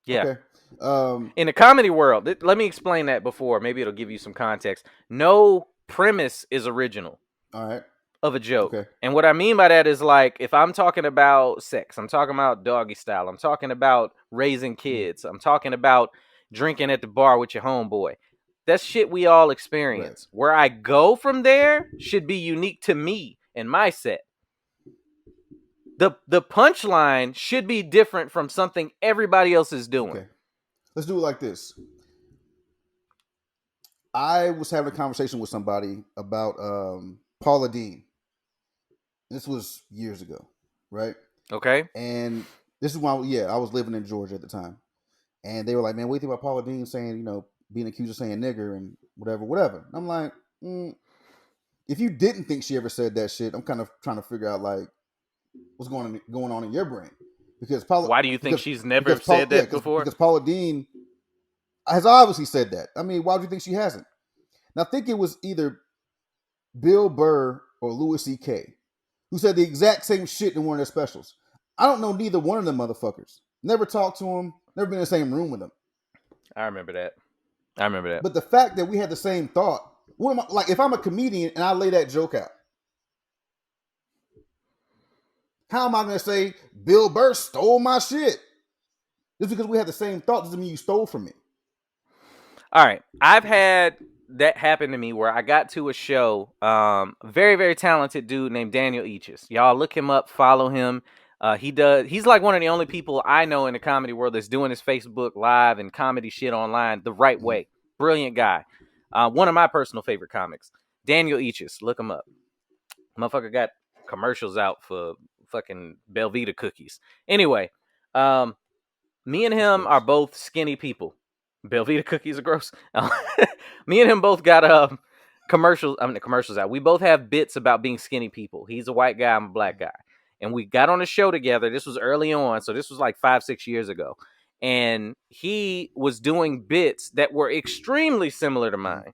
Speaker 2: Yeah.
Speaker 1: okay.
Speaker 2: In the comedy world, let me explain that before. Maybe it'll give you some context. No premise is original
Speaker 1: All right.
Speaker 2: of a joke.
Speaker 1: Okay.
Speaker 2: And what I mean by that is like if I'm talking about sex, I'm talking about doggy style, I'm talking about raising kids, I'm talking about drinking at the bar with your homeboy. That's shit we all
Speaker 1: Right.
Speaker 2: experience. Where I go from there should be unique to me and my set. The punchline should be different from something everybody else is doing.
Speaker 1: Okay. Let's do it like this. I was having a conversation with somebody about Paula Dean. This was years ago, right?
Speaker 2: Okay?
Speaker 1: And this is why, I was living in Georgia at the time. And they were like, man, what do you think about Paula Dean saying, being accused of saying nigger and whatever, whatever. And I'm like, if you didn't think she ever said that shit, I'm kind of trying to figure out like what's going on in your brain. Because
Speaker 2: Why do you think she's never said that before?
Speaker 1: Because Paula Dean has obviously said that. I mean, why do you think she hasn't? And I think it was either Bill Burr or Louis C.K. who said the exact same shit in one of their specials. I don't know neither one of them motherfuckers. Never talked to them. Never been in the same room with them.
Speaker 2: I remember that.
Speaker 1: But the fact that we had the same thought, what am I, like if I'm a comedian and I lay that joke out, how am I going to say Bill Burr stole my shit? Just because we had the same thought doesn't mean you stole from me.
Speaker 2: All right. I've had that happen to me where I got to a show. Very, very talented dude named Daniel Eaches. Y'all look him up, follow him. He's like one of the only people I know in the comedy world that's doing his Facebook Live and comedy shit online the right way. Brilliant guy. One of my personal favorite comics. Daniel Eaches. Look him up. Motherfucker got commercials out for fucking Belvita cookies. Anyway, me and him are both skinny people. Belvita cookies are gross. Me and him both got commercials. I mean, the commercials out. We both have bits about being skinny people. He's a white guy. I'm a black guy. And we got on a show together. This was early on. So this was like 5-6 years ago. And he was doing bits that were extremely similar to mine.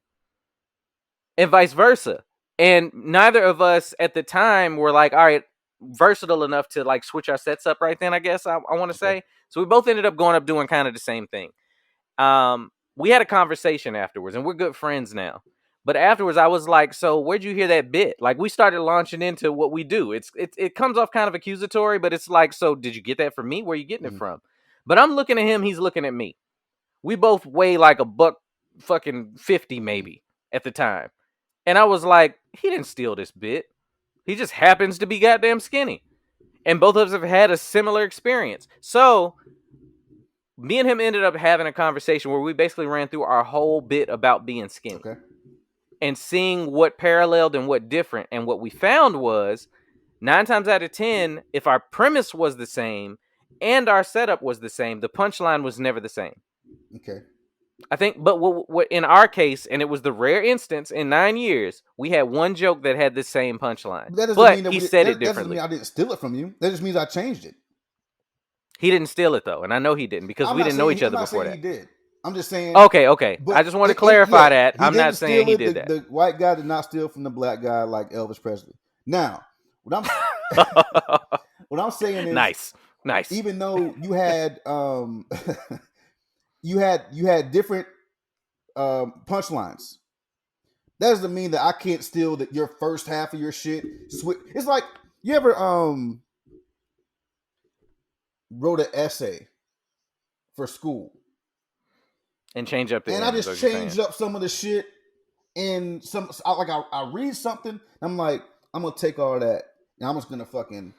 Speaker 2: And vice versa. And neither of us at the time were like, all right, versatile enough to like switch our sets up right then, I guess I want to say. So we both ended up going up doing kind of the same thing. We had a conversation afterwards, and we're good friends now. But afterwards, I was like, "So, where'd you hear that bit?" Like, we started launching into what we do. It comes off kind of accusatory, but it's like, "So, did you get that from me? Where are you getting it from?" But I'm looking at him; he's looking at me. We both weigh like a buck, fucking 50 maybe at the time, and I was like, "He didn't steal this bit. He just happens to be goddamn skinny." And both of us have had a similar experience. So me and him ended up having a conversation where we basically ran through our whole bit about being skinny.
Speaker 1: Okay.
Speaker 2: And seeing what paralleled and what different. And what we found was 9 times out of 10, if our premise was the same and our setup was the same, the punchline was never the same.
Speaker 1: Okay.
Speaker 2: I think, but what in our case, and it was the rare instance in 9 years, we had one joke that had the same punchline.
Speaker 1: That doesn't
Speaker 2: but
Speaker 1: mean that
Speaker 2: he said it differently.
Speaker 1: That doesn't mean I didn't steal it from you. That just means I changed it.
Speaker 2: He didn't steal it though, and I know he didn't because we didn't know each other before that.
Speaker 1: He did. I'm just saying.
Speaker 2: Okay. I just want to clarify that. I'm not saying he did that.
Speaker 1: The white guy did not steal from the black guy like Elvis Presley. Now, what I'm saying is
Speaker 2: nice.
Speaker 1: Even though you had you had different punchlines, that doesn't mean that I can't steal that your first half of your shit. It's like you ever wrote an essay for school
Speaker 2: and change up the
Speaker 1: and
Speaker 2: end,
Speaker 1: I just changed up some of the shit and I read something, I'm like, I'm gonna take all that and I'm just gonna fucking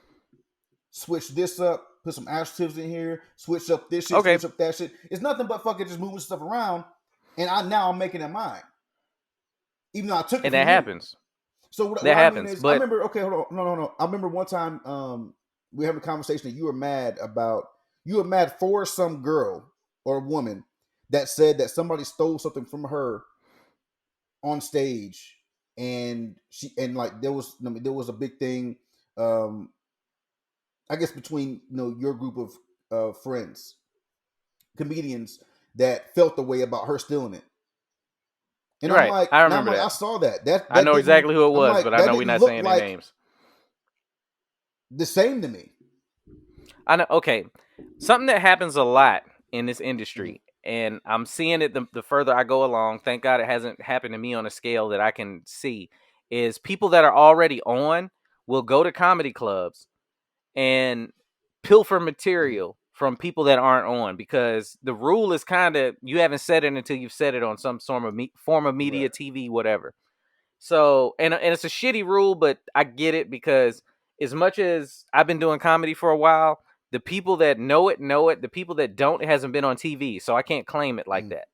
Speaker 1: switch this up, put some adjectives in here, switch up this shit, switch up that shit. It's nothing but fucking just moving stuff around, and I'm making it mine, even though I took it.
Speaker 2: And that happens.
Speaker 1: So what
Speaker 2: happens.
Speaker 1: I mean is,
Speaker 2: but
Speaker 1: I remember. Okay, hold on, no. I remember one time we had a conversation that you were mad for some girl or woman that said that somebody stole something from her on stage, and there was a big thing. I guess between your group of friends, comedians that felt the way about her stealing it, And
Speaker 2: Right. I remember
Speaker 1: I
Speaker 2: that.
Speaker 1: saw that. That
Speaker 2: I know
Speaker 1: didn't.
Speaker 2: exactly who it
Speaker 1: I'm
Speaker 2: was,
Speaker 1: like,
Speaker 2: but I
Speaker 1: that
Speaker 2: know we're
Speaker 1: didn't
Speaker 2: not
Speaker 1: look
Speaker 2: saying their
Speaker 1: like
Speaker 2: names.
Speaker 1: the same to me.
Speaker 2: I know. Okay, something that happens a lot in this industry, and I'm seeing it the further I go along. Thank God it hasn't happened to me on a scale that I can see. Is people that are already on will go to comedy clubs and pilfer material from people that aren't on, because the rule is kind of, you haven't said it until you've said it on some form of media,
Speaker 1: Right.
Speaker 2: TV, whatever. So, and it's a shitty rule, but I get it, because as much as I've been doing comedy for a while, the people that know it know it. The people that don't, it hasn't been on TV, so I can't claim it like that.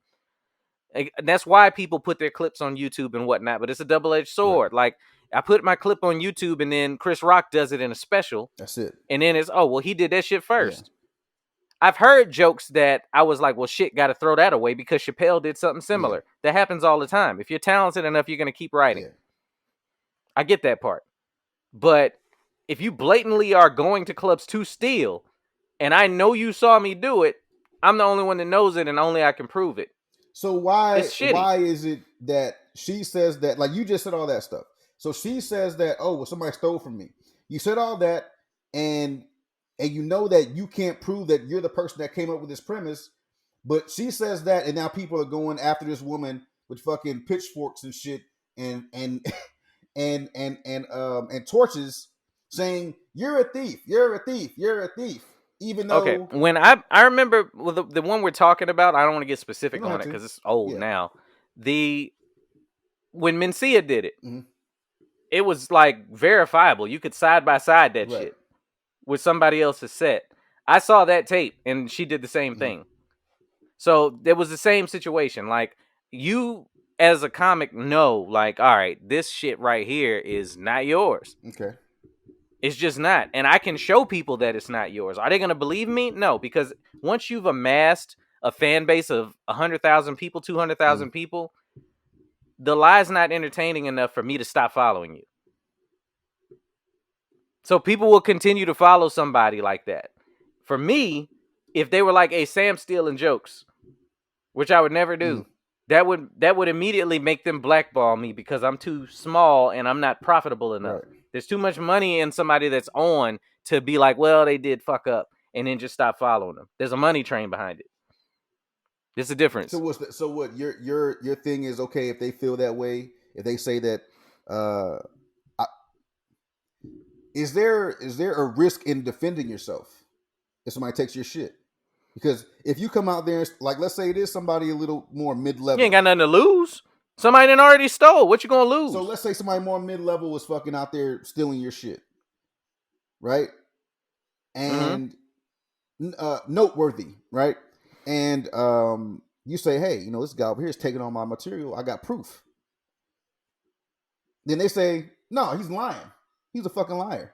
Speaker 2: And that's why people put their clips on YouTube and whatnot. But it's a double-edged sword.
Speaker 1: Right.
Speaker 2: Like, I put my clip on YouTube, and then Chris Rock does it in a special,
Speaker 1: That's it.
Speaker 2: and then it's, oh well, he did that shit
Speaker 1: Yeah.
Speaker 2: first. I've heard jokes that I was like, well, shit, got to throw that away because Chappelle did something similar.
Speaker 1: Yeah.
Speaker 2: That happens all the time. If you're talented enough, you're going to keep writing.
Speaker 1: Yeah.
Speaker 2: I get that part. But if you blatantly are going to clubs to steal, and I know you saw me do it, I'm the only one that knows it, and only I can prove it.
Speaker 1: So
Speaker 2: It's shitty.
Speaker 1: why is it that she says that, like you just said all that stuff? So she says that, oh well, somebody stole from me. You said all that, and you know that you can't prove that you're the person that came up with this premise, but she says that, and now people are going after this woman with fucking pitchforks and shit, and and torches, saying you're a thief, you're a thief, you're a thief. Even
Speaker 2: Okay,
Speaker 1: though
Speaker 2: when I remember, well, the one we're talking about, I don't want to get
Speaker 1: you
Speaker 2: specific
Speaker 1: don't
Speaker 2: on
Speaker 1: have
Speaker 2: it
Speaker 1: to,
Speaker 2: because it's old
Speaker 1: yeah,
Speaker 2: now. When Mencia did it,
Speaker 1: mm-hmm.
Speaker 2: it was like verifiable. You could side by side that
Speaker 1: Right.
Speaker 2: shit with somebody else's set. I saw that tape, and she did the same thing. So there was the same situation. Like, you as a comic know, like, all right, this shit right here is not yours.
Speaker 1: Okay.
Speaker 2: It's just not. And I can show people that it's not yours. Are they going to believe me? No, because once you've amassed a fan base of 100,000 people, 200,000 people, the lie's not entertaining enough for me to stop following you. So people will continue to follow somebody like that. For me, if they were like, hey, Sam's stealing jokes, which I would never do, that would immediately make them blackball me because I'm too small and I'm not profitable enough.
Speaker 1: Right.
Speaker 2: There's too much money in somebody that's on to be like, well, they did fuck up, and then just stop following them. There's a money train behind it. There's a difference.
Speaker 1: So what your thing is, okay, if they feel that way, if they say that, is there a risk in defending yourself if somebody takes your shit? Because if you come out there, like, let's say it is somebody a little more mid-level,
Speaker 2: you ain't got nothing to lose. Somebody done already stole. What you gonna lose?
Speaker 1: So let's say somebody more mid-level was fucking out there stealing your shit, right? And noteworthy, right? And you say, hey, you know, this guy over here is taking on my material. I got proof. Then they say, no, he's lying. He's a fucking liar.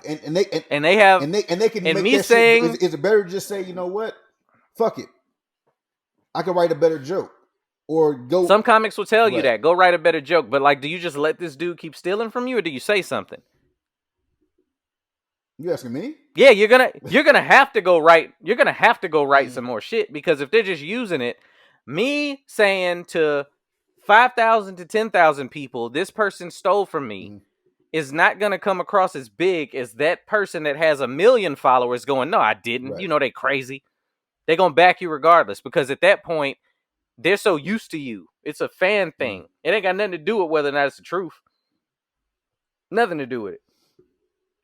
Speaker 1: And they can make
Speaker 2: me
Speaker 1: that
Speaker 2: saying,
Speaker 1: shit. Is it better to just say, you know what? Fuck it. I can write a better joke. Or go.
Speaker 2: Some comics will tell you that. Go write a better joke. But like, do you just let this dude keep stealing from you, or do you say something?
Speaker 1: You asking me?
Speaker 2: Yeah, you're gonna have to go write. You're gonna have to go write some more shit, because if they're just using it, me saying to 5,000 to 10,000 people, this person stole from me, is not gonna come across as big as that person that has 1 million followers going, no, I didn't.
Speaker 1: Right.
Speaker 2: You know they crazy. They're gonna back you regardless, because at that point, they're so used to you. It's a fan thing. It ain't got nothing to do with whether or not it's the truth. Nothing to do with it.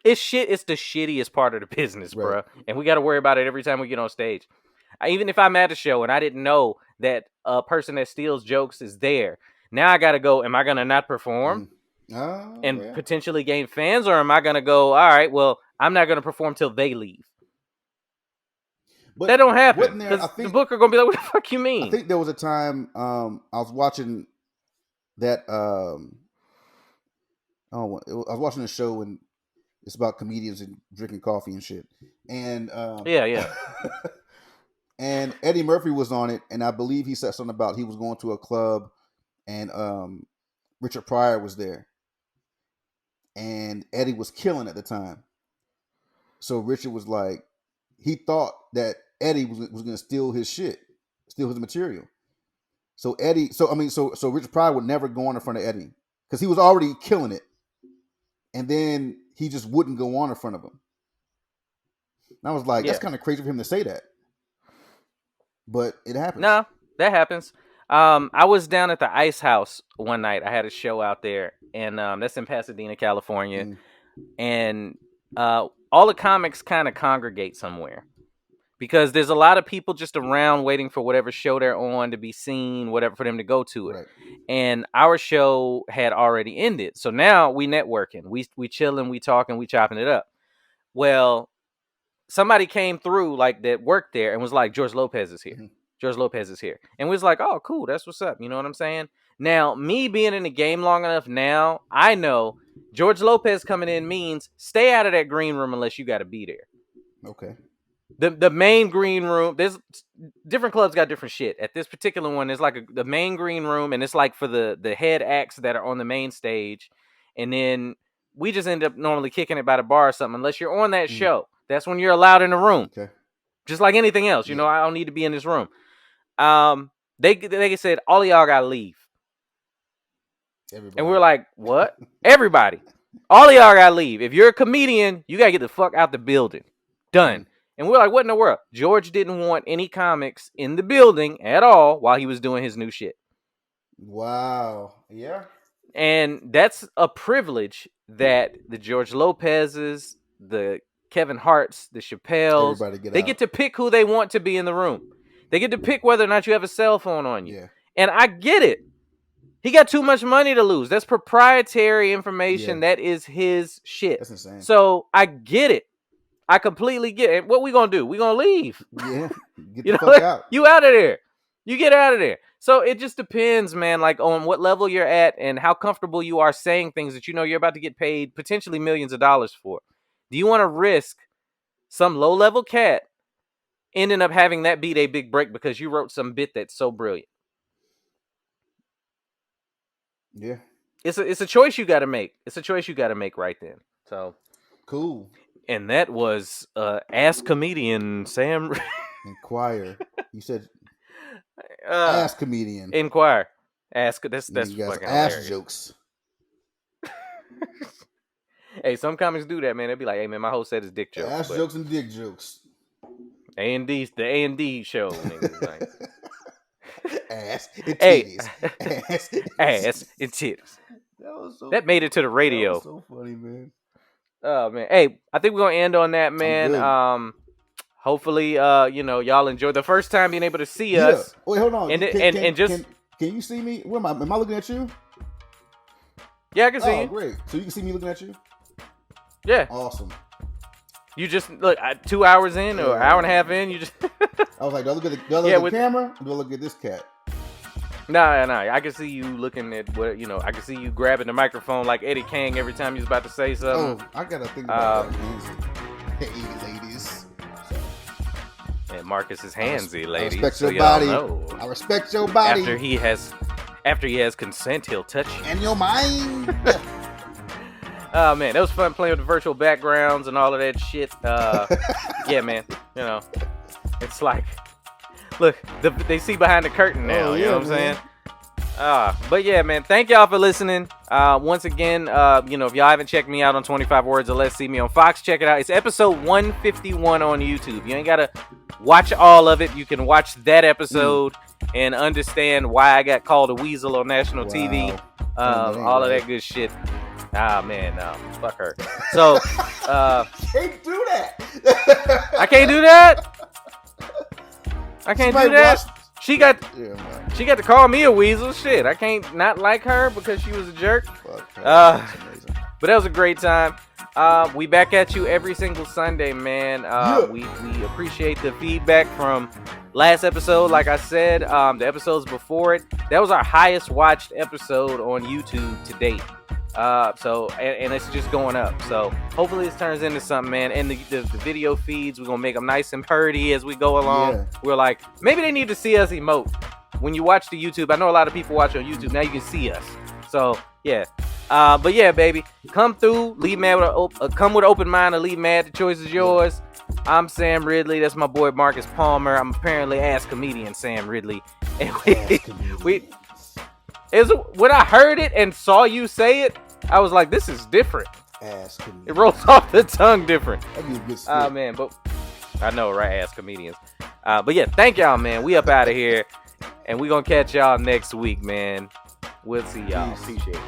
Speaker 2: It's shit. It's the shittiest part of the business, bruh. And we got to worry about it every time we get on stage. Even if I'm at a show and I didn't know that a person that steals jokes is there, now I got to go, am I going to not perform and potentially gain fans? Or am I going to go, all right, well, I'm not going to perform till they leave? But that don't happen. Because the booker going to be like, what the fuck you mean?
Speaker 1: I think there was a time I was watching that. I was watching a show, and it's about comedians and drinking coffee and shit. And
Speaker 2: yeah.
Speaker 1: And Eddie Murphy was on it, and I believe he said something about he was going to a club, and Richard Pryor was there, and Eddie was killing at the time. So Richard was like, he thought that Eddie was going to steal his shit, steal his material. So Eddie, so Rich Pryor would never go on in front of Eddie because he was already killing it, and then he just wouldn't go on in front of him. And I was like, that's kind of crazy for him to say that, but it happens.
Speaker 2: No, that happens. I was down at the Ice House one night. I had a show out there, and that's in Pasadena, California, and all the comics kind of congregate somewhere. Because there's a lot of people just around waiting for whatever show they're on to be seen, whatever, for them to go to it.
Speaker 1: Right.
Speaker 2: And our show had already ended. So now we networking. We chilling, we talking, we chopping it up. Well, somebody came through like that worked there and was like, George Lopez is here.
Speaker 1: Mm-hmm.
Speaker 2: George Lopez is here. And we was like, oh, cool. That's what's up. You know what I'm saying? Now, me being in the game long enough now, I know George Lopez coming in means stay out of that green room unless you got to be there.
Speaker 1: Okay.
Speaker 2: The main green room, there's different clubs got different shit. At this particular one, there's like the main green room, and it's like for the head acts that are on the main stage. And then we just end up normally kicking it by the bar or something, unless you're on that show. That's when you're allowed in the room.
Speaker 1: Okay.
Speaker 2: Just like anything else. You know, I don't need to be in this room. They said, all of y'all gotta leave.
Speaker 1: Everybody.
Speaker 2: And we're like, what? Everybody. All of y'all gotta leave. If you're a comedian, you gotta get the fuck out the building. Done. And we're like, what in the world? George didn't want any comics in the building at all while he was doing his new shit.
Speaker 1: Wow. Yeah.
Speaker 2: And that's a privilege that the George Lopez's, the Kevin Hart's, the Chappelle's, they get to pick who they want to be in the room. They get to pick whether or not you have a cell phone on you.
Speaker 1: Yeah.
Speaker 2: And I get it. He got too much money to lose. That's proprietary information. Yeah. That is his shit.
Speaker 1: That's insane.
Speaker 2: So I get it. I completely get it. What we gonna do? We gonna leave.
Speaker 1: Yeah. Get the fuck out.
Speaker 2: You out of there. You get out of there. So it just depends, man, like on what level you're at and how comfortable you are saying things that you know you're about to get paid potentially millions of dollars for. Do you want to risk some low-level cat ending up having that be a big break because you wrote some bit that's so brilliant?
Speaker 1: Yeah.
Speaker 2: It's a choice you got to make. It's a choice you got to make right then. So
Speaker 1: cool.
Speaker 2: And that was Ask Comedian Sam.
Speaker 1: Inquire. You said Ask Comedian.
Speaker 2: Inquire. Ask. That's fucking
Speaker 1: ass
Speaker 2: hilarious.
Speaker 1: Jokes.
Speaker 2: Hey, some comics do that, man. They'll be like, hey, man, my whole set is dick jokes.
Speaker 1: Ass jokes and dick jokes.
Speaker 2: A&D, the A&D show. Nigga, like.
Speaker 1: Ass and titties.
Speaker 2: Ass and titties. That made it to the radio.
Speaker 1: That was so funny, man.
Speaker 2: Oh, man. Hey, I think we're going to end on that, man. Hopefully, y'all enjoyed the first time being able to see us.
Speaker 1: Wait, hold on.
Speaker 2: Can
Speaker 1: you see me? Where am I looking at you?
Speaker 2: Yeah, I can see you.
Speaker 1: Oh, great. So you can see me looking at you?
Speaker 2: Yeah.
Speaker 1: Awesome.
Speaker 2: You just, look, 2 hours in or an hour and a half in, you just...
Speaker 1: I was like, do I look at the camera or do I look at this cat?
Speaker 2: No. I can see you looking at what, I can see you grabbing the microphone like Eddie Kang every time you're about to say something.
Speaker 1: Oh, I got to think about that. Hey, ladies.
Speaker 2: And Marcus is handsy, ladies.
Speaker 1: I respect your body.
Speaker 2: Know.
Speaker 1: I respect your body.
Speaker 2: After he has consent, he'll touch you.
Speaker 1: And your mind.
Speaker 2: Oh, man, that was fun playing with the virtual backgrounds and all of that shit. Yeah, man, it's like, look, they see behind the curtain now, you know what I'm saying? But yeah, man, thank y'all for listening. Once again, if y'all haven't checked me out on 25 Words or Less, see me on Fox, check it out. It's episode 151 on YouTube. You ain't got to watch all of it. You can watch that episode and understand why I got called a weasel on national TV. All of that good shit. Ah, man, no. Fuck her. So,
Speaker 1: can't do that.
Speaker 2: I can't do that? I can't do that? She got to call me a weasel. Shit, I can't not like her because she was a jerk. But that was a great time. We back at you every single Sunday, man. We appreciate the feedback from last episode. Like I said, the episodes before it, that was our highest watched episode on YouTube to date. And it's just going up. So hopefully this turns into something, man. And the video feeds, we're gonna make them nice and purdy as we go along. Yeah. We're like, maybe they need to see us emote when you watch the YouTube. I know a lot of people watch on YouTube. Now you can see us. So yeah. But yeah, baby, come through. Leave mad with come with an open mind or leave mad. The choice is yours. I'm Sam Ridley. That's my boy Marcus Palmer. I'm apparently Ask Comedian Sam Ridley. And
Speaker 1: Ass
Speaker 2: we
Speaker 1: comedians.
Speaker 2: it was, when I heard it and saw you say it, I was like, this is different.
Speaker 1: Ass
Speaker 2: It
Speaker 1: comedians.
Speaker 2: rolls off the tongue different.
Speaker 1: That'd be a good skit.
Speaker 2: Ah, man, but I know, right? Ass comedians. But yeah, thank y'all, man. We up out of here, and we gonna catch y'all next week, man. We'll see y'all.
Speaker 1: Peace.
Speaker 2: Appreciate it.